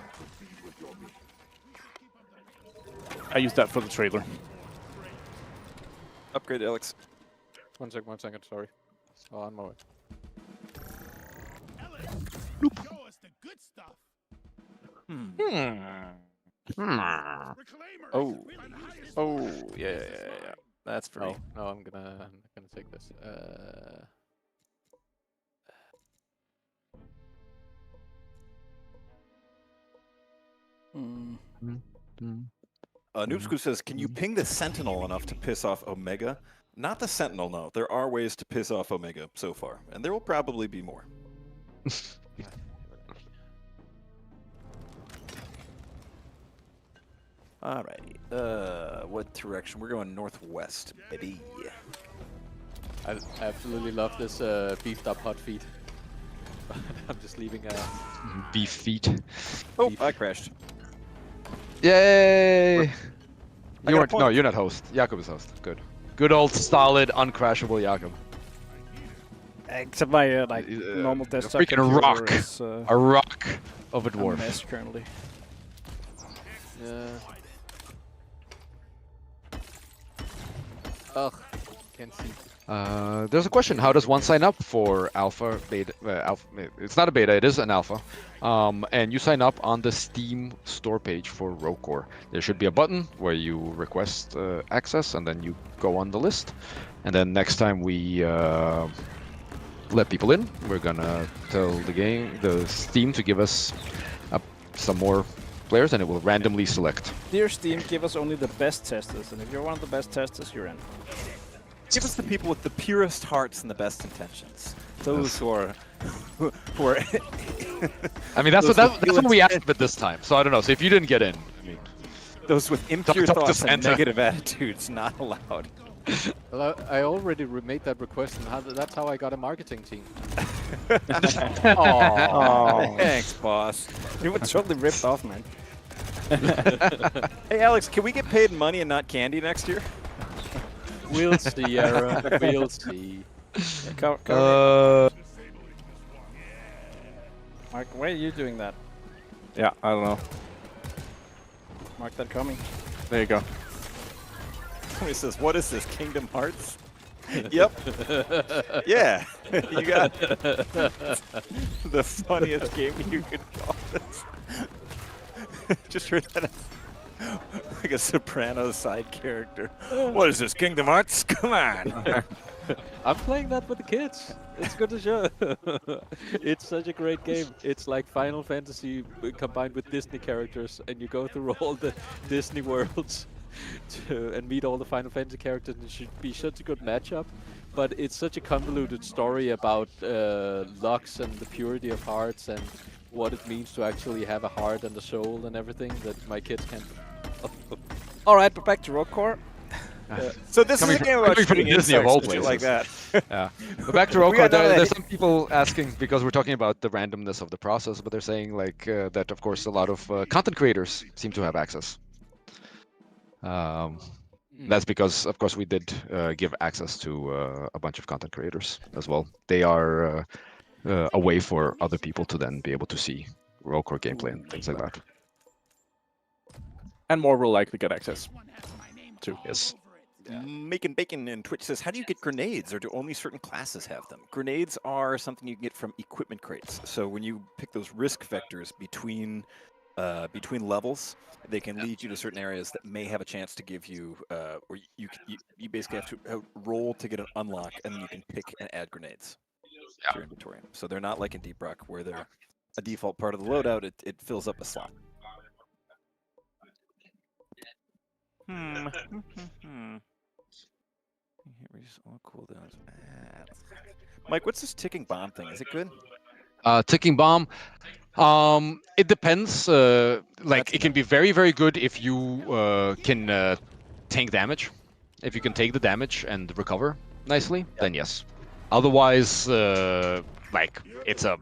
I used that for the trailer. Upgrade, Alex. 1 second, sorry. Oh, on my way. Show us the good stuff. Hmm. Reclaimers. Oh. We're the highest Oh, yeah. That's for me. No, I'm gonna take this. Noobsku says, can you ping the Sentinel enough to piss off Omega? Not the Sentinel, no. There are ways to piss off Omega so far, and there will probably be more. Alrighty. What direction? We're going northwest, baby. I absolutely love this beefed up hot feet. I'm just leaving Beef feet. Oh, I crashed. Yay! got You a weren't. No, point. you're not host. Jakob is host. Good. Good old solid uncrashable Jakob. Except my like Uh, normal a desktop freaking computer rock. is A rock of a a dwarf. mess currently. ugh, can't see. There's a question. How does one sign up for alpha, beta, alpha? It's not a beta. It is an alpha. And you sign up on the Steam store page for ROCK. There should be a button where you request access, and then you go on the list. And then next time we let people in, we're gonna tell the Steam to give us some more players, and it will randomly select. Dear Steam, give us only the best testers, and if you're one of the best testers, you're in. Give us the people with the purest hearts and the best intentions. Those who are... who are I mean, that's Those what, with that's what we asked for this time. So I don't know. So if you didn't get in, I mean, those with impure Talk to thoughts and Santa. negative attitudes, not allowed. Well, I already made that request, and that's how I got a marketing team. Oh, Thanks, boss. you were totally ripped off, man. Hey, Alex, can we get paid money and not candy next year? We'll see, Aaron. We'll see. Go. Mark, why are you doing that? Yeah, I don't know. Mark that coming. There you go. Somebody says, what is this, Kingdom Hearts? Yep. Yeah, you got the funniest game you could call this. Just heard that as like a Sopranos side character. What is this, Kingdom Hearts? Come on. I'm playing that with the kids. It's good to show. It's such a great game. It's like Final Fantasy combined with Disney characters, and you go through all the Disney worlds and meet all the Final Fantasy characters, and it should be such a good matchup. But it's such a convoluted story about lux and the purity of hearts and what it means to actually have a heart and a soul and everything that my kids can't. All right, but back to ROCK. So this Coming is a game about coming from shooting Disney of insects all and shit like that. Yeah. But back to We ROCK, got none of there's that. some people asking, because we're talking about the randomness of the process, but they're saying like that, of course, a lot of content creators seem to have access. That's because, of course, we did give access to a bunch of content creators as well. They are a way for other people to then be able to see Rollcore gameplay and things like that. And more will likely get access. Yes. Making Bacon in Twitch says, how do you get grenades, or do only certain classes have them? Grenades are something you can get from equipment crates. So when you pick those risk vectors between levels, they can lead you to certain areas that may have a chance to give you, or you basically have to roll to get an unlock, and then you can pick and add grenades to your inventory. So they're not like in Deep Rock, where they're a default part of the loadout. It fills up a slot. All cooldowns. Mike, what's this ticking bomb thing? Is it good? Ticking bomb. It depends. Like it can be very, very good if you can tank damage. If you can take the damage and recover nicely, then yes. Otherwise, like it's a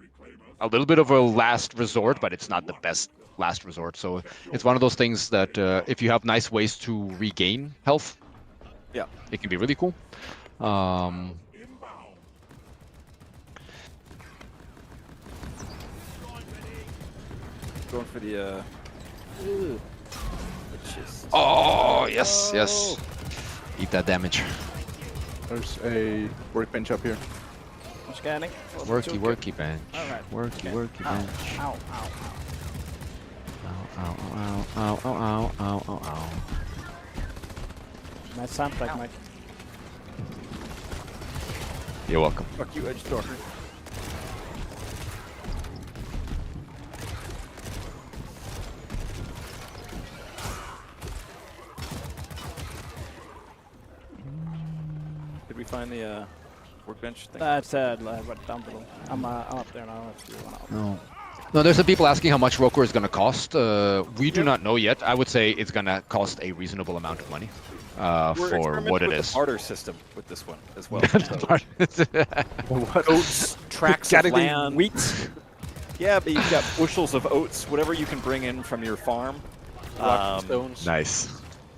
little bit of a last resort, but it's not the best last resort. So it's one of those things that if you have nice ways to regain health, yeah, it can be really cool. Going for the oh yes, yes. Eat that damage. There's a workbench up here. I'm scanning. Worky bench. Alright. Worky bench. Ow, ow, Ow, ow, ow, ow, ow, ow, ow, ow. Nice soundtrack, Mike. You're welcome. Fuck you, Edge Stalker. Did we find the workbench thing? That's right down below. I'm up there now if you want to. No. No, there's some people asking how much Rollcore is going to cost. We do not know yet. I would say it's going to cost a reasonable amount of money for what it is. We're barter system with this one as well. What? Oats, tracts of land. Wheat. Yeah, but you've got bushels of oats, whatever you can bring in from your farm. Stones. Nice.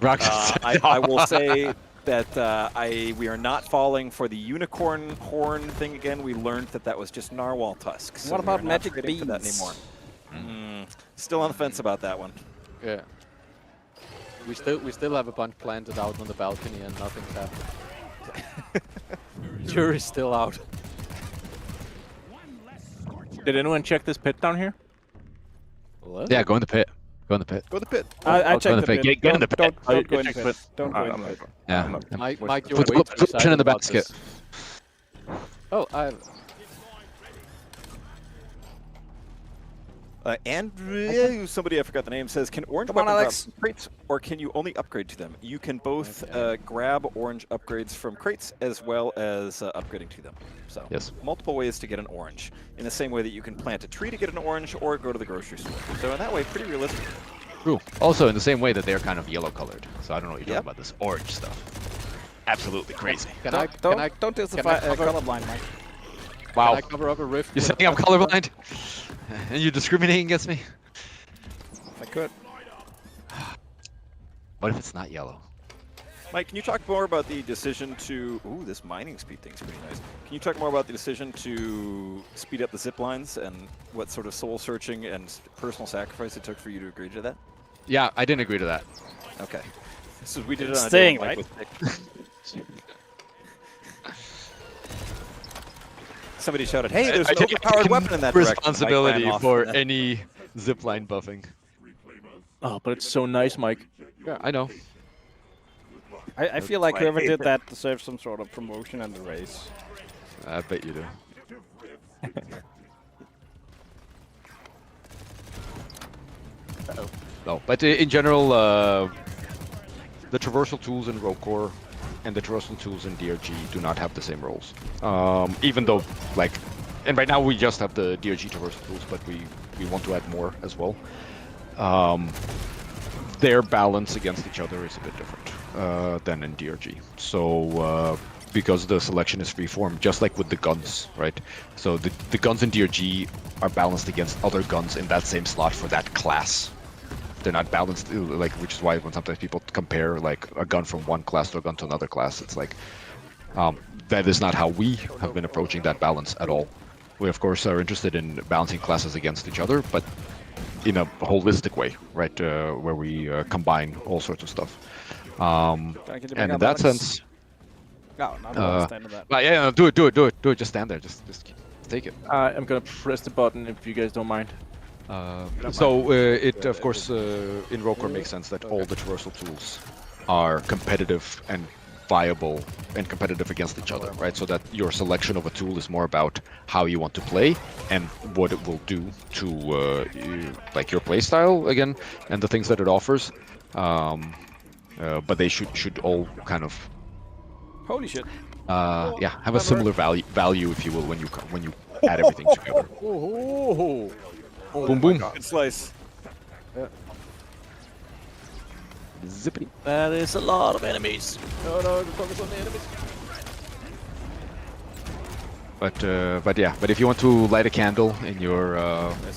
Rock I will say that we are not falling for the unicorn horn thing again. We learned that was just narwhal tusks. So what about magic beans? That anymore. Still on the fence about that one. Yeah. We still have a bunch planted out on the balcony and nothing's happened. Jury's still out. Did anyone check this pit down here? What? Yeah, go in the pit. Go in the pit. Go to the pit. I Go in checked the pit. Get in the pit. Don't go in the pit. Don't go in the pit. Yeah. Mike, you're Put way too in excited the about basket. this. Oh, Andrew, somebody I forgot the name, says, can orange Come on, weapons Alex. drop from crates, or can you only upgrade to them? You can both grab orange upgrades from crates as well as upgrading to them. So Yes. multiple ways to get an orange, in the same way that you can plant a tree to get an orange or go to the grocery store. So in that way, pretty realistic. True. Also, in the same way that they're kind of yellow colored. So I don't know what you're Yep. talking about this orange stuff. Absolutely crazy. Don't justify colorblind, Mike. Wow. Can I cover up a rift? You're with a saying I'm bunch of- colorblind? And you're discriminating against me? I could. What if it's not yellow? Mike, can you talk more about the decision to... Ooh, this mining speed thing's pretty nice. Can you talk more about the decision to speed up the zip lines and what sort of soul searching and personal sacrifice it took for you to agree to that? Yeah, I didn't agree to that. Okay. So we did it on a Staying, day when Mike right? was sick. Somebody shouted, "Hey, there's I an take overpowered weapon in that direction." Mike responsibility ran off for and- any zipline buffing. Oh, but it's so nice, Mike. Yeah, I know. I feel like whoever did that deserves some sort of promotion in the race. I bet you do. No, but in general, the traversal tools in Rollcore and the traversal tools in DRG do not have the same roles. Even though, like, and right now we just have the DRG traversal tools, but we want to add more as well. Their balance against each other is a bit different than in DRG. So because the selection is freeform, just like with the guns, right? So the guns in DRG are balanced against other guns in that same slot for that class. They're not balanced, like, which is why when sometimes people compare like a gun from one class to a gun to another class, it's like that is not how we have been approaching that balance at all. We of course are interested in balancing classes against each other, but in a holistic way, right? Where we combine all sorts of stuff. And in that sense, No, not the stand of that. but yeah, no, do it. Just stand there. Just take it. I'm gonna press the button if you guys don't mind. So it of course in ROCK makes sense that all the traversal tools are competitive and viable and competitive against each other, right? So that your selection of a tool is more about how you want to play and what it will do to like your play style again and the things that it offers. But they should all kind of Holy shit. yeah, have a similar value if you will when you add everything together. Boom boom. Good slice. Zippity. That is a lot of enemies. No, focus on the enemies. But yeah, but if you want to light a candle in your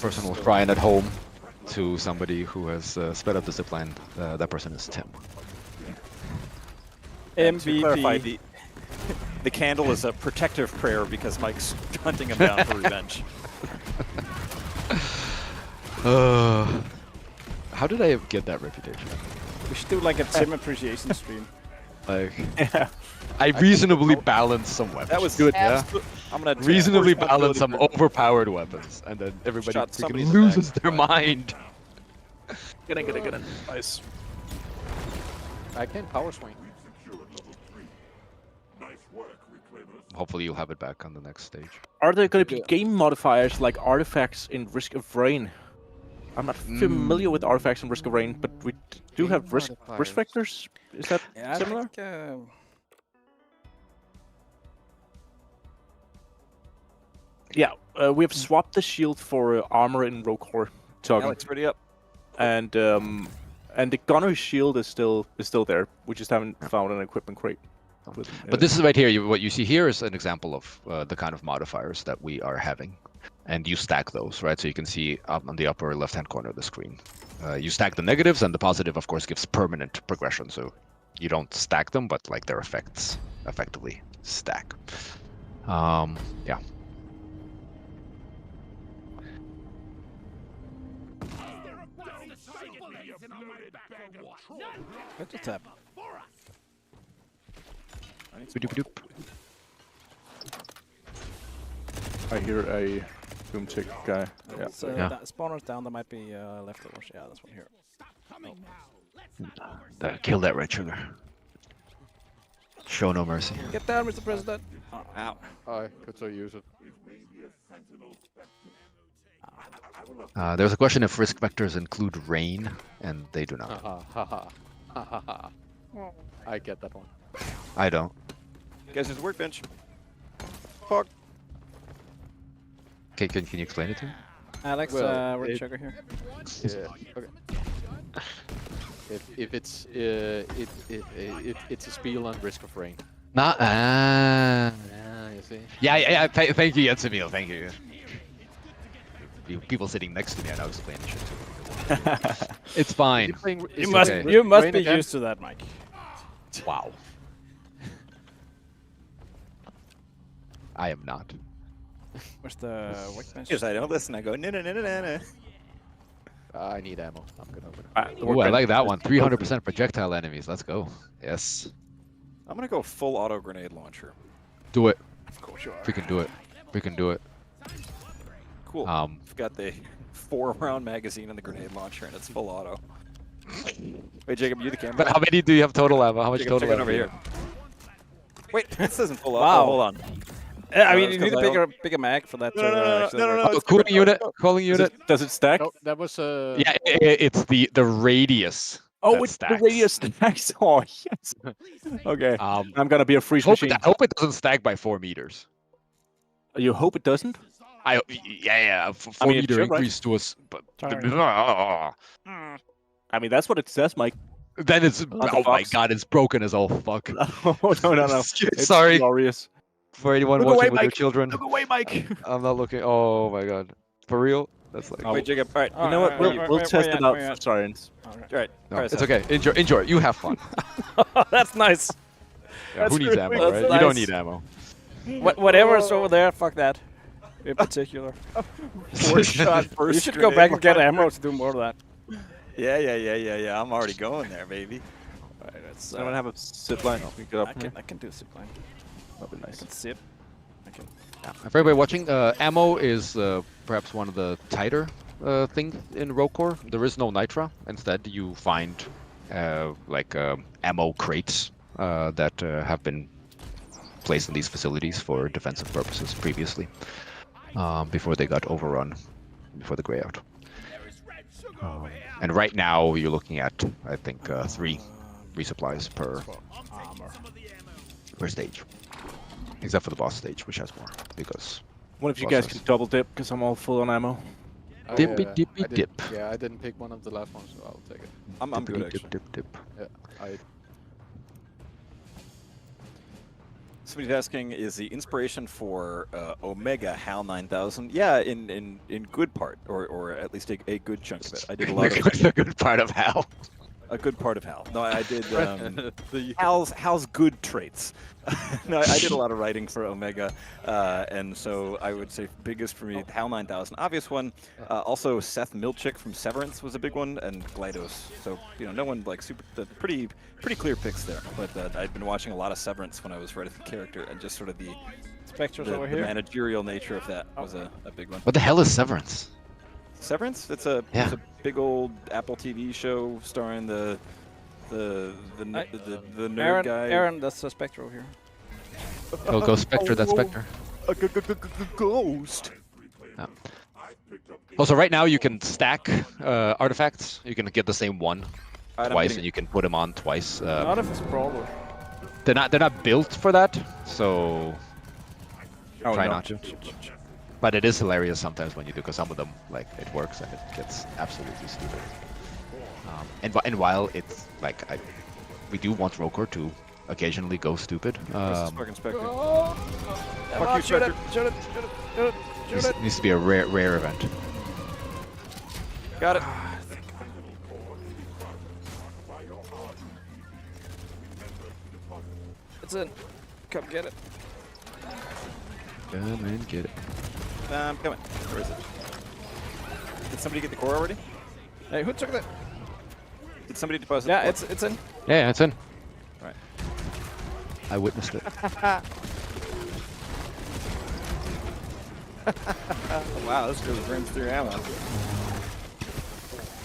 personal shrine at home to somebody who has sped up the zipline, that person is Tim. And to MVP. clarify, the candle is a protective prayer because Mike's hunting him down for revenge. How did I get that reputation? We should do like a Tim appreciation stream. Like, I reasonably balanced some weapons. That was good. Yeah, I'm gonna reasonably take balance some responsibility overpowered weapons, and then everybody Shot freaking somebody in the loses back. their mind. Get in. Nice. I can power swing. Hopefully, you'll have it back on the next stage. Are there going to be game modifiers like artifacts in Risk of Rain? I'm not familiar with artifacts in Risk of Rain, but we do have risk vectors. Is that Yeah, similar? I think, Yeah, we have swapped the shield for armor in ROCK. Alex, ready up. And the gunner shield is still there. We just haven't found an equipment crate. But this is right here. What you see here is an example of the kind of modifiers that we are having, and you stack those, right? So you can see up on the upper left-hand corner of the screen. You stack the negatives, and the positive, of course, gives permanent progression. So you don't stack them, but like their effects effectively stack. Yeah. what just happened? Doop-doop-doop. I hear a boomstick guy. Yeah. So Yeah. that spawner's down. There might be leftovers. Yeah, this one here. Kill that red sugar. Show no mercy. Get down, Mr. President. Ow. I could so use it. There's a question if risk vectors include rain, and they do not. I get that one. I don't. Guys, there's a workbench. Fuck. Okay, can you explain it to me? Alex, Well, red it- sugar here. Yeah. Okay. If it's it's a spiel on Risk of Rain. Nah. Yeah, you see. Yeah. Thank you, Yetsamil. Thank you. People sitting next to me, and I was explaining shit to. It's fine. You must be used to that, Mike. Wow. I am not. Where's the workbench? Because I don't listen. I go, no. I need ammo. I'm gonna open it. Ooh, I like that one. 300% projectile enemies. Let's go. Yes. I'm gonna go full auto grenade launcher. Do it. Of course you are. We can do it. We can do it. Cool. I've got the 4-round magazine in the grenade launcher, and it's full auto. Wait, Jacob, you the camera. But how many do you have total ammo? How much Jacob, total check it ammo? over here. Wait, this isn't full auto. Wow. Oh, hold on. Yeah, I mean, it's you need 'cause a I bigger mag for that. No, to actually work. Oh, cooling unit. Cooling unit. Does it stack? No, that was Yeah, it's the radius. Oh, that it's the stacks. radius stacks. Oh, yes. Okay. I'm gonna be a freeze I machine. hope it doesn't stack by 4 meters. You hope it doesn't? Yeah. 4 mean, it meter should, right? increase to us. But I mean, that's what it says, Mike. then it's the oh my box. god, it's broken as all fuck. Oh, no. It's Sorry glorious. for anyone Look watching away, with their Mike. children. Look away, Mike. I'm not looking. Oh my god, for real? That's like. Wait, Jacob. All right. You Alright, know what? alright, We'll wait, test wait, it out wait, for wait. science. Alright. All right. No, all right, it's so- okay. Enjoy. You have fun. That's nice. Yeah, who needs really ammo, good. right? That's You don't nice. need ammo. Whatever's over there, fuck that. In particular. 4-shot first. You should go back and get ammo to do more of that. Yeah. I'm already going there, baby. Alright, let's. Does anyone have a zip line? We get up I here. can do zip line. That'd be I nice. can zip. I can. For everybody watching, ammo is perhaps one of the tighter things in ROCK Core. There is no nitra. Instead, you find ammo crates that have been placed in these facilities for defensive purposes previously, before they got overrun, before the grayout. And right now, you're looking at, I think, 3 resupplies per stage. Except for the boss stage, which has more, because One of you Process. guys can double dip, because I'm all full on ammo. Dippy dippy dip. Yeah, I didn't pick one of the last ones, so I'll take it. I'm good Dippity actually. dip, dip, dip. Yeah, I. Somebody's asking, is the inspiration for Omega HAL 9000? Yeah, in good part, or at least a good chunk of it. I did a lot of the good part of how. a good part of HAL. No, I did HAL's good traits. No, I did a lot of writing for Omega, and so I would say biggest for me, HAL 9000, obvious one. Also, Seth Milchick from Severance was a big one, and GLaDOS. So no one like pretty clear picks there. But I'd been watching a lot of Severance when I was writing the character, and just sort of the Spectre's over the here. managerial nature of that was a big one. What the hell is Severance? Severance? It's a big old Apple TV show starring the nerd guy. Aaron, that's a Spectre over here. Go Spectre, that's Spectre. A ghost. Also, right now you can stack artifacts. You can get the same one twice, and you can put them on twice. Not if it's brawler. They're not built for that, so try not to. But it is hilarious sometimes when you do, because some of them, like, it works and it gets absolutely stupid. And while it's like, we do want ROCK Core to occasionally go stupid. Fucking Spectre. Fuck you, shoot it, shoot it, shoot it, shoot it, shoot it. Needs to be a rare event. Got it. It's in. Come get it. Come and get it. I'm coming. Where is it? Did somebody get the core already? Hey, who took that? Did somebody deposit? Yeah, the core? it's in. Yeah, it's in. Right. I witnessed it. Wow, this goes rims through ammo.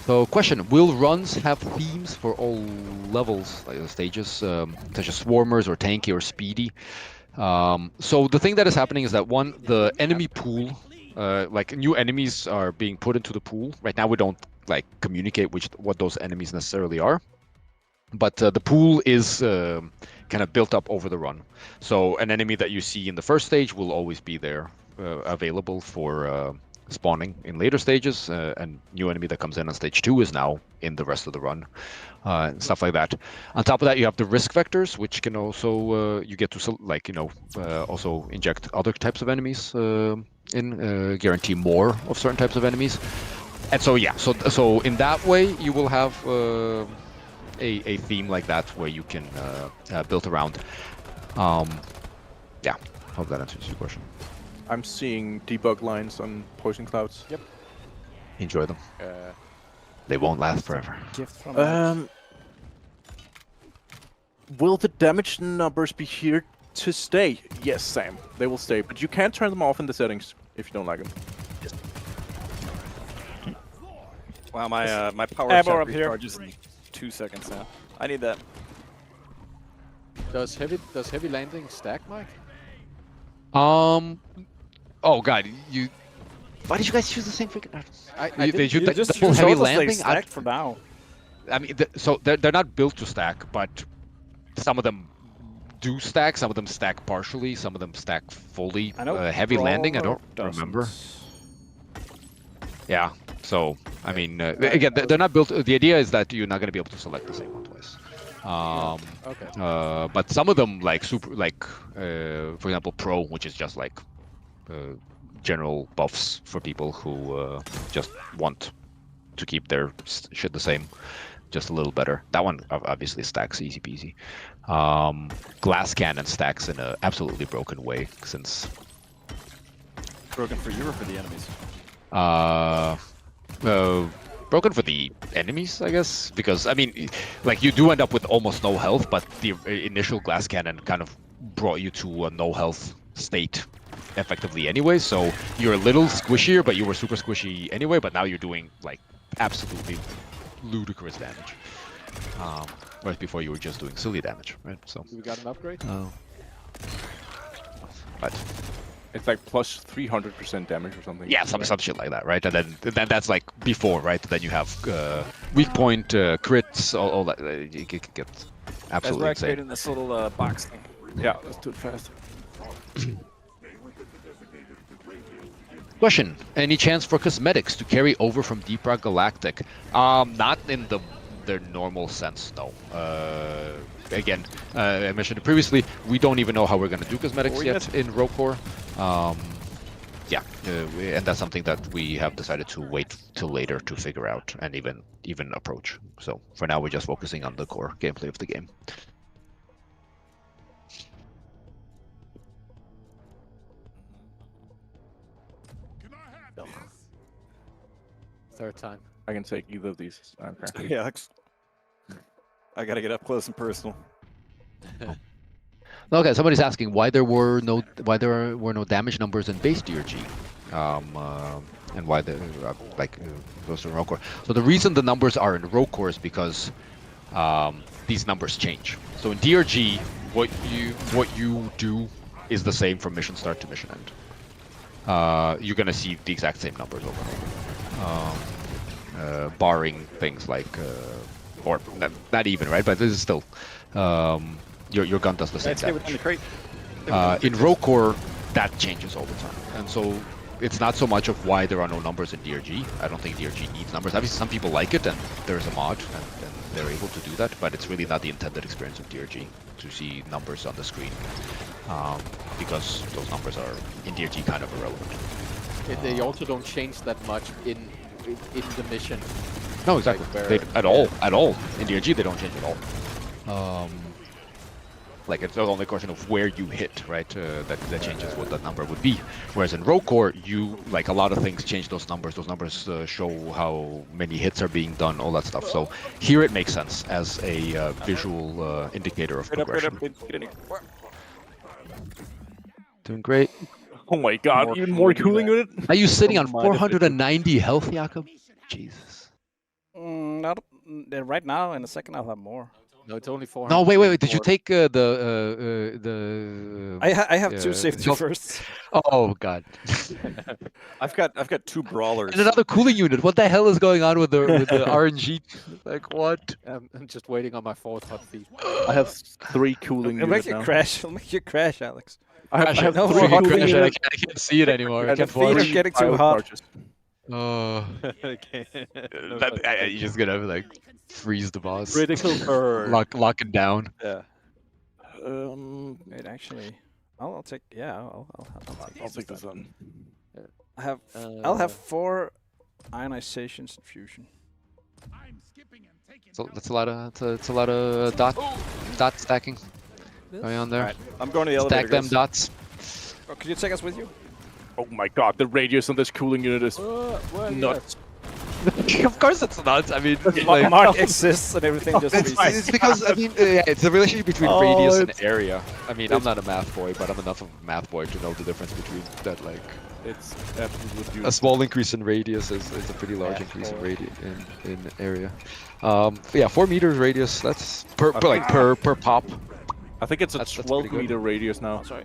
So, question: will runs have themes for all levels, like the stages, such as swarmers or tanky or speedy? So the thing that is happening is that the enemy pool, like new enemies are being put into the pool. Right now we don't like communicate what those enemies necessarily are, but the pool is kind of built up over the run. So an enemy that you see in the first stage will always be there, available for spawning in later stages, and new enemy that comes in on stage 2 is now in the rest of the run, and stuff like that. On top of that, you have the risk vectors, which can also you get to also inject other types of enemies guarantee more of certain types of enemies, and so yeah, so in that way you will have a theme like that where you can build around. Yeah, hope that answers your question. I'm seeing debug lines on poison clouds. Yep. Enjoy them. They won't last forever. Gift from Will the damage numbers be here to stay? Yes, Sam. They will stay, but you can't turn them off in the settings if you don't like them. Wow, my power ammo shot up here. recharges in 2 seconds now. I need that. Does heavy landing stack, Mike? Oh god, why did you guys choose the same freaking? They You choose just double choose heavy those things landing. stacked for now. I mean, so they're not built to stack, but some of them do stack. Some of them stack partially. Some of them stack fully. I know Heavy landing, I don't Brawler remember. doesn't. Yeah. So I mean, again, they're not built. The idea is that you're not going to be able to select the same one twice. Okay. But some of them, like for example, Pro, which is just like general buffs for people who just want to keep their shit the same, just a little better. That one obviously stacks easy peasy. Glass cannon stacks in an absolutely broken way since Broken for you or for the enemies? Broken for the enemies, I guess, because I mean, like you do end up with almost no health, but the initial glass cannon kind of brought you to a no health state effectively anyway, so you're a little squishier, but you were super squishy anyway, but now you're doing like absolutely ludicrous damage. Whereas before you were just doing silly damage, right? So We got an upgrade. but It's like plus 300% damage or something. yeah, some shit like that, right? And then that's like before, right? Then you have weak point, crits, all that. You can get As absolutely we're insane. activating this little box thing. Yeah, let's do it fast. Question: any chance for cosmetics to carry over from Deep Rock Galactic? Not in their normal sense, no. Again, I mentioned it previously. We don't even know how we're going to do cosmetics yet in ROCOR. Yeah, and that's something that we have decided to wait till later to figure out and even approach. So for now, we're just focusing on the core gameplay of the game. Can I have this? Third time. I can take either of these. Okay. Yeah, I gotta get up close and personal. Okay, somebody's asking why there were no damage numbers in base DRG, and why those are ROCOR. So the reason the numbers are in ROCOR is because these numbers change. So in DRG, what you do is the same from mission start to mission end. You're gonna see the exact same numbers over and over, barring things like, or not even, right? But this is still. Your gun does the same damage. In ROCOR, that changes all the time, and so it's not so much of why there are no numbers in DRG. I don't think DRG needs numbers. Obviously, some people like it, and there's a mod, and they're able to do that. But it's really not the intended experience of DRG to see numbers on the screen, because those numbers are in DRG kind of irrelevant. They also don't change that much in the mission. No, exactly. Like At all. In DRG, they don't change at all. Like it's only a question of where you hit, right? That changes what that number would be. Whereas in ROCOR, you like a lot of things change those numbers. Those numbers show how many hits are being done, all that stuff. So here it makes sense as a visual indicator of progression. Doing great. Oh my god, even more cooling unit? Are you sitting on 490 health, Jakob? Jesus. Not right now. In a second, I'll have more. No, it's only 4. No, wait. Did you take the? I have 2 safety firsts. Oh god. I've got 2 brawlers. And another cooling unit. What the hell is going on with the RNG? Like what? I'm just waiting on my 4th hot feet. I have 3 cooling It'll units make you now. crash. It'll make you crash, Alex. I have no 3 more hot cooling feet. units. I can't see it anymore. I and can't feet are watch. getting too hot. Oh. You're just gonna like freeze the boss. Critical burn. Lock it down. Yeah. Wait, actually, I'll take. Yeah, I'll take this one. I'll have 4 ionizations and fusion. I'm skipping and taking. So that's a lot of dot stacking going on there. Alright, I'm going to the elevator. Stack them guys. dots. Oh, could you take us with you? Oh my god, the radius on this cooling unit is nuts. Of course it's not. I mean, Mark exists and everything just. it's because I mean, it's the relationship between radius and area. I mean, I'm not a math boy, but I'm enough of a math boy to know the difference between that. Like, It's absolutely a small increase in radius is a pretty large increase in in area. Yeah, 4 meters radius. That's per pop. I think it's a That's pretty 12 good. meter radius now. Sorry.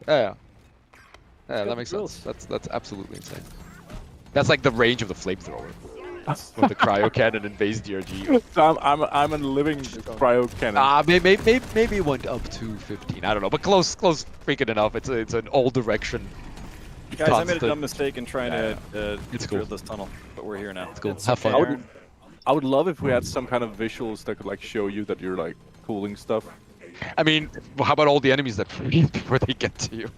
Yeah, that makes sense. That's absolutely insane. That's like the range of the flamethrower with the cryo cannon and base DRG. So I'm a living cryo cannon. Maybe it went up to 15. I don't know, but close freaking enough. It's an all direction. Guys, I made a constant. dumb mistake in trying to It's drill cool. this tunnel, but we're here now. It's cool. It's Have okay. fun. I would love if we had some kind of visuals that could like show you that you're like cooling stuff. I mean, how about all the enemies that freeze before they get to you?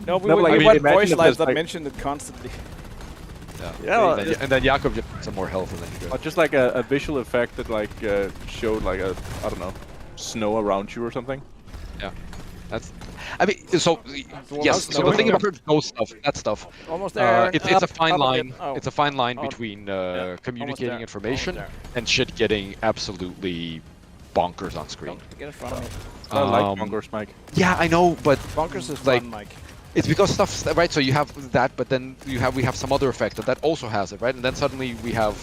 No, we, No, but, we like, I mean, want imagine voice if lines there's, that like- mention it constantly. Yeah, well, and then Jakob just some more health, and then you're or good. just like a visual effect that like showed like a, I don't know, snow around you or something. That's. I mean, so yes. So the thing about those stuff, that stuff, Almost there. it's a fine up line. again. Oh. It's a fine line Oh, between yeah, communicating there, information almost and shit getting absolutely bonkers on screen. Don't get in front of me. I like Um, bonkers, Mike. Yeah, I know, but Bonkers is like- fun, Mike. it's because stuff's right. So you have that, but then we have some other effect that also has it, right? And then suddenly we have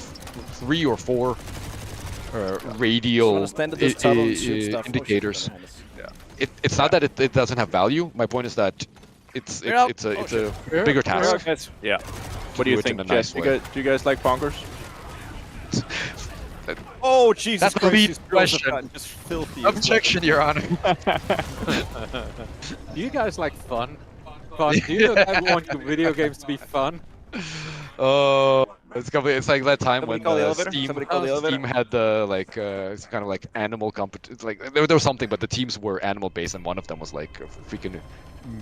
3 or 4 radial Stand at this tunnel and shoot stuff. indicators. Oh, shit. It's not that it doesn't have value. My point is that it's You're it's up. a Oh, bigger Yeah, task. guys. Yeah. What do you do it think, in a Jess? nice Do way. you guys like bonkers? Oh, Jesus That's the Christ, lead these girls have question. gotten just filthy. Objection, Your Honor. Do you guys like fun? Fun? Do you guys want your video games to be fun? Oh, it's like that time Somebody when call the elevator? Steam, Somebody call the elevator? Steam had it's kind of like animal competition. Like there was something, but the teams were animal based, and one of them was like a freaking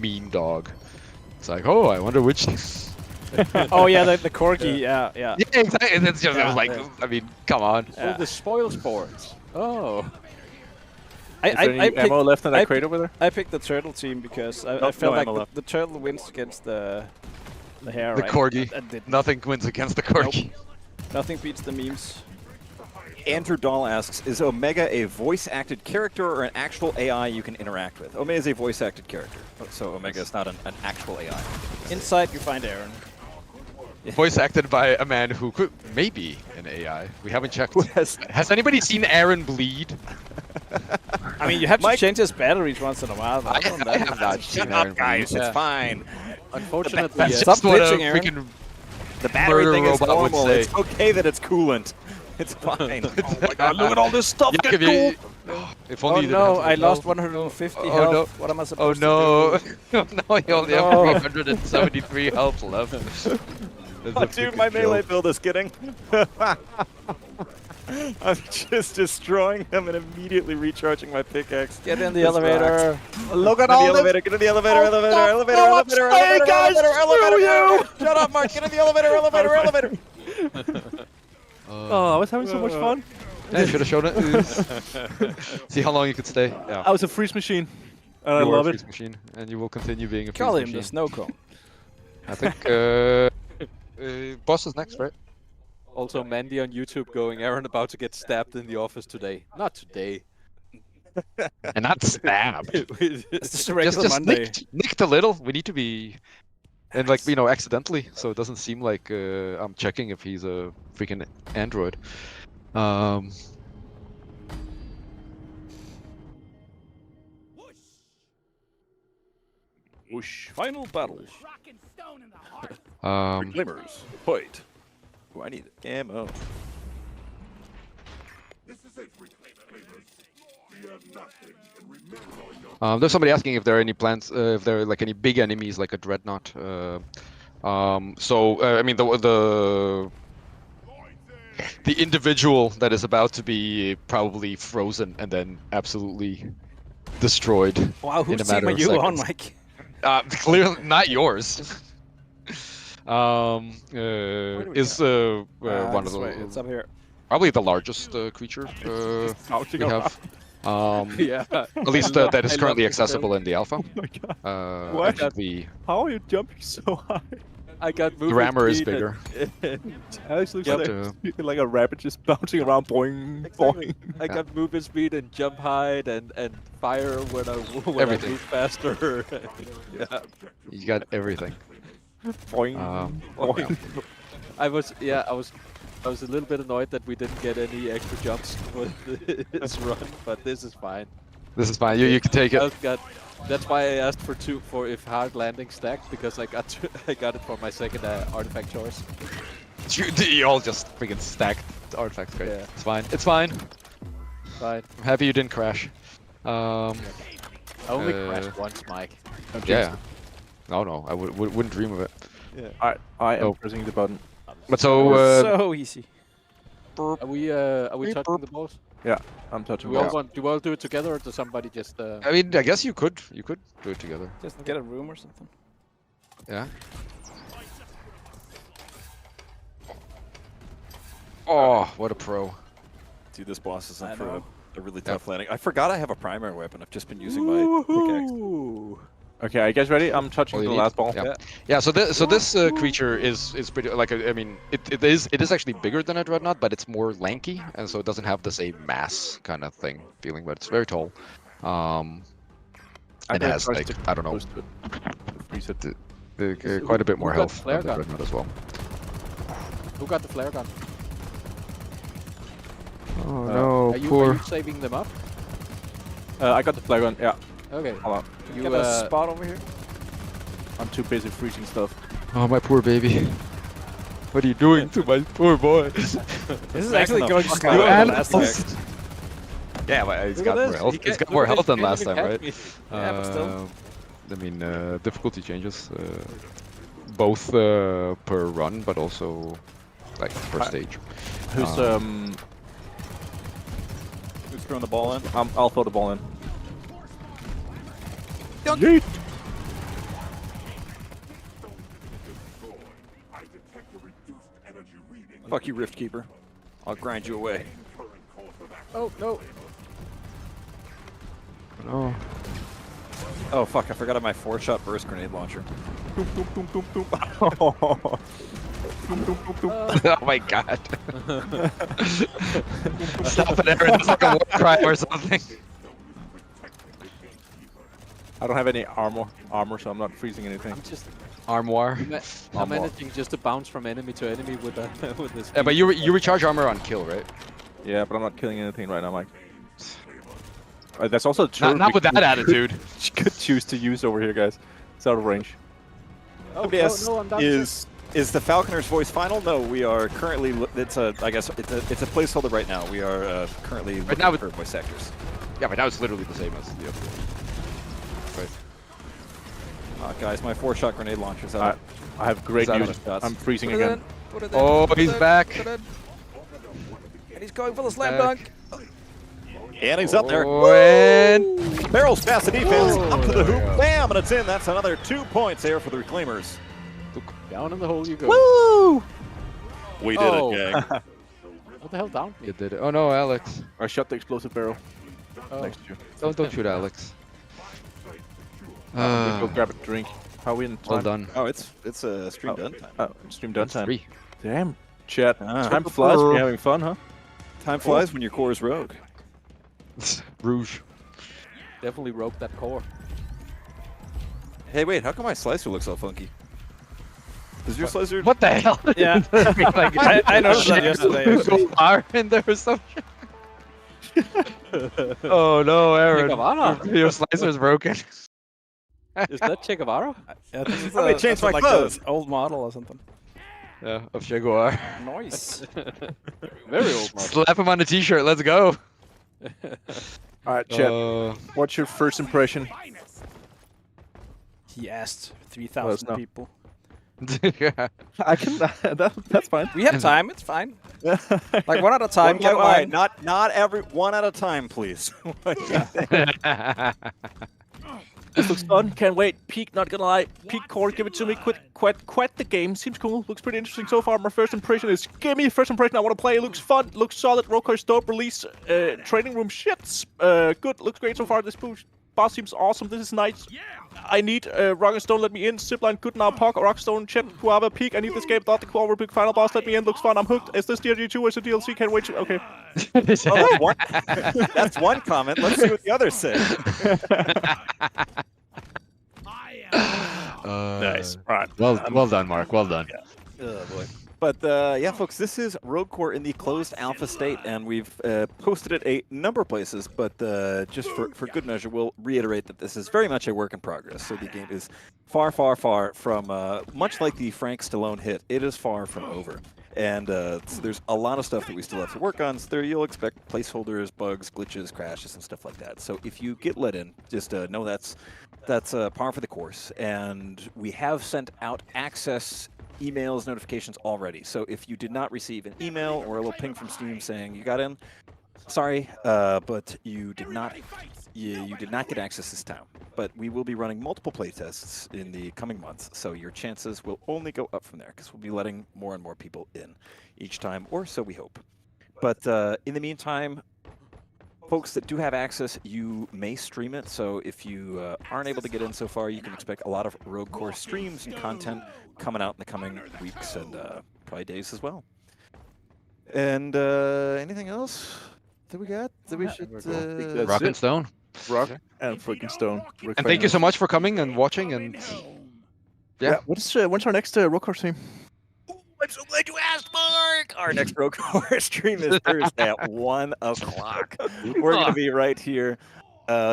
mean dog. It's like, oh, I wonder which. Oh yeah, the corgi. Yeah, yeah. Yeah, exactly. And it's just, it was like, I mean, come on. Yeah. Oh, the spoil sports. Oh. Is there any I ammo picked, left in that I crate over there? I picked the turtle team because I No felt like ammo left. the turtle wins against the hare. The right? corgi. And didn't. Nothing wins against the corgi. Nothing beats the memes. Andrew Dahl asks, is Omega a voice-acted character or an actual AI you can interact with? Omega is a voice-acted character, so Omega is not an actual AI. Inside you find Aaron. Voice acted by a man who could maybe an AI. We haven't checked. Has- Has anybody seen Aaron bleed? I mean, you have to Mike- change his batteries once in a while. But other than I that, have not seen Shut Aaron up, guys. bleed. It's Yeah. fine. Unfortunately, That's Stop just what a bitching, Aaron. freaking The battery murder thing is robot would normal. say. It's okay that it's coolant. It's fine. Oh my God! Look at all this stuff. Yeah, Get if you- cool. If Oh only you didn't no, have to I go. lost 150 Oh, health. no. What am I Oh supposed no! to do? No, you only No. have 373 health left. That's a Oh, dude, freaking my melee joke. build is getting. I'm just destroying them and immediately recharging my pickaxe. Get in the This elevator. Look at all the elevator. Get in the elevator. Elevator. Elevator. Elevator. Elevator. Elevator. Shut up, Mark. Get in the elevator. Elevator. Elevator. Oh, I was having so much fun. Yeah, you should have shown it. See how long you could stay. Yeah. I was a freeze machine. And I You are a love it. freeze machine, and you will continue being a freeze Call him machine. the snow cone. I think boss is next, right? also Mandy on YouTube going, Aaron about to get stabbed in the office today. Not today. And not stabbed. It's just a regular just Monday. nicked a little. We need to be, and like accidentally, so it doesn't seem like I'm checking if he's a freaking android. Whoosh. Final battle. Rockin' stone in the heart. Glimmers. Point. Oh, I need ammo. This is it, reclaimers. Fear nothing and remember your There's somebody asking if there are any plans, if there are like any big enemies like a dreadnought. I mean the individual that is about to be probably frozen and then absolutely destroyed. Wow, in whose a team matter are of you on, seconds. Mike? Clearly not yours. Is one of This way, it's the up here. probably the largest creature Bouncing we around. have. Yeah. At least love- that is I currently love this accessible in the alpha. Oh my god. I What? think the How are you jumping so high? I got movement rammer is speed bigger. Alex looks Yep. like a rabbit just bouncing around, boing, Exactly. boing. I got movement speed and jump height and fire when I Everything. move faster. Yeah. You got everything. Boing, boing. I was a little bit annoyed that we didn't get any extra jumps for this run, but this is fine. This is fine. You can take it. That's why I asked for if hard landing stacked, because I got it for my second artifact choice. You all just freaking stacked artifacts. Great. Yeah. It's fine. It's fine. Fine. I'm happy you didn't crash. I only Uh, crashed once, Mike. Yeah. No, I wouldn't dream of it. I am Oh. pressing the button. But so So easy. Are we talking the boss? Yeah, I'm touching Do we all balls. want? Do we all do it together, or does somebody just? I mean, I guess you could do it together. Just get a room or something. Yeah. Oh, what a pro. Dude, this boss is in I for know. a really tough landing. I forgot I have a primary weapon. I've just been using my pickaxe. Ooh. Okay, are you guys ready? I'm touching All you the need? last ball. Yeah. Yeah. So this creature is pretty like I mean it is actually bigger than a dreadnought, but it's more lanky, and so it doesn't have the same mass kind of thing feeling. But it's very tall. And it has like I don't know Freeze it. quite a bit more who got health flare than the gun? dreadnought as well. Who got the flare gun? Oh no, Are you poor. saving them up? I got the flag on. Yeah, Okay. hold on. You Get a spot over here. I'm too busy freezing stuff. Oh my poor baby. What are you doing to my poor boy? This is Back actually in the going fuck slower out. than last time. Yeah, but it's Look got at more this. health. He It's can't- got look more at health this, than he can't last even time, catch right? me. Yeah, but still. I mean, difficulty changes, both per run, but also like per stage. Who's Who's throwing the ball in? I'll throw the ball in. Yeet. Fuck you, Rift Keeper. I'll grind you away. Oh no. Oh. Oh fuck, I forgot my 4-shot burst grenade launcher. Oh my god. Stop it, Aaron. It's like a war crime or something. I don't have any armor, so I'm not freezing anything. I'm just. Armoire. I'm managing just to bounce from enemy to enemy with with this. Yeah, but you recharge armor on kill, right? Yeah, but I'm not killing anything right now, Mike. That's also a turret Not we with that could- attitude. could choose to use over here, guys. It's out of range. Oh, Somebody asks, no, I'm down. is the Falconer's voice final? No, we are currently. It's a. I guess it's a placeholder right now. We are currently looking now for voice actors. Yeah, but now it's literally the same as the other one. Right. Guys, my 4-shot grenade launcher's I out. have great out of news. shots. I'm freezing Put it again. in. Put it in. Oh, put he's it in, back. put it in. And he's going for the slam Back. dunk. And he's up there. Oh, and Barrels past the defense, Oh, up to the there we hoop, go. bam, and it's in. That's another 2 points there for the Reclaimers. Down in the hole you go. Woo! We did it, gang. What the hell down me? you did it. Oh no, Alex. I shot the explosive barrel Oh. next to you. Don't shoot Alex. I'm gonna go grab a drink. How are we in time? Well done. Oh, it's a stream done time. Oh, stream done time. 3. Damn, chat. Ah. Time flies when you're having fun, huh? Time flies when your core is rogue. Rouge. Definitely rope that core. Hey, wait, how come my slicer looks so funky? Does your slicer? What the hell? Yeah. Like, I noticed that yesterday. Go fire in there or something. Oh no, Aaron. Che Guevara. Your slicer's broken. Is that Che Guevara? Yeah, this is Let me change my like clothes. an old model or something. Yeah, of Che Guevara. Nice. Very old. Model. Slap him on a t-shirt. Let's go. All right, chat. Uh, What's your first impression? He asked Well, 3,000 it's not- people. yeah. I can. That's fine. We have time. It's fine. Like one at a time. One Get all right, mine. not every one at a time, please. This looks fun. Can't wait. Peak, not gonna lie. Peak core, give it to me. Quit the game. Seems cool. Looks pretty interesting so far. My first impression is give me first impression. I want to play. Looks fun. Looks solid. Roko's dope. Release. Training room shits. Good. Looks great so far. This boss seems awesome. This is nice. I need Rock and Stone. Let me in. Zipline. Good now. Pog. Rockstone. Chet. Whoever. Peak. I need this game. Thought the core big final boss. Let me in. Looks fun. I'm hooked. Is this DRG2 or is it DLC? Can't wait. Okay. Oh, that's one comment. Let's see what the others say. Nice. All right. Well done, Mark. Well done. Oh boy. But yeah, folks, this is Rogue Core in the closed alpha state, and we've posted it a number of places. But just for good measure, we'll reiterate that this is very much a work in progress. So the game is far, far, far from much like the Frank Stallone hit. It is far from over, and so there's a lot of stuff that we still have to work on. So there, you'll expect placeholders, bugs, glitches, crashes, and stuff like that. So if you get let in, just know that's par for the course. And we have sent out access emails, notifications already. So if you did not receive an email or a little ping from Steam saying you got in, Sorry, but you did not. You did not get access this time. But we will be running multiple playtests in the coming months, so your chances will only go up from there because we'll be letting more and more people in each time, or so we hope. But in the meantime, folks that do have access, you may stream it. So if you aren't able to get in so far, you can expect a lot of Rogue Core streams and content coming out in the coming weeks and probably days as well. And anything else that we got that we should? That's Rock and it. Stone. Rock and freaking Stone. And thank you so much for coming and watching. And yeah, When's our next Rock Core stream? I'm so glad you asked, Mark. Our next Rogue Core stream is Thursday at 1 o'clock. We're going to be right here,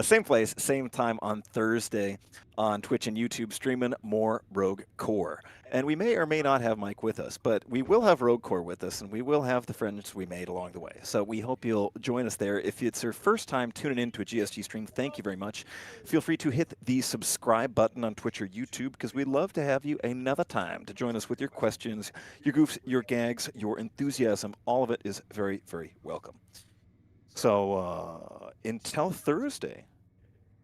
same place, same time on Thursday on Twitch and YouTube, streaming more Rogue Core. And we may or may not have Mike with us, but we will have Rogue Core with us, and we will have the friends we made along the way. So we hope you'll join us there. If it's your first time tuning in to a GSG stream, thank you very much. Feel free to hit the subscribe button on Twitch or YouTube, because we'd love to have you another time to join us with your questions, your goofs, your gags, your enthusiasm. All of it is very, very welcome. So until Thursday,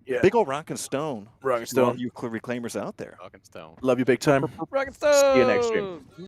Yeah. big old Rock and Stone. Rock and to all Stone. you reclaimers out there. Rock and Stone. Love you big time. Rock and Stone! See you next stream.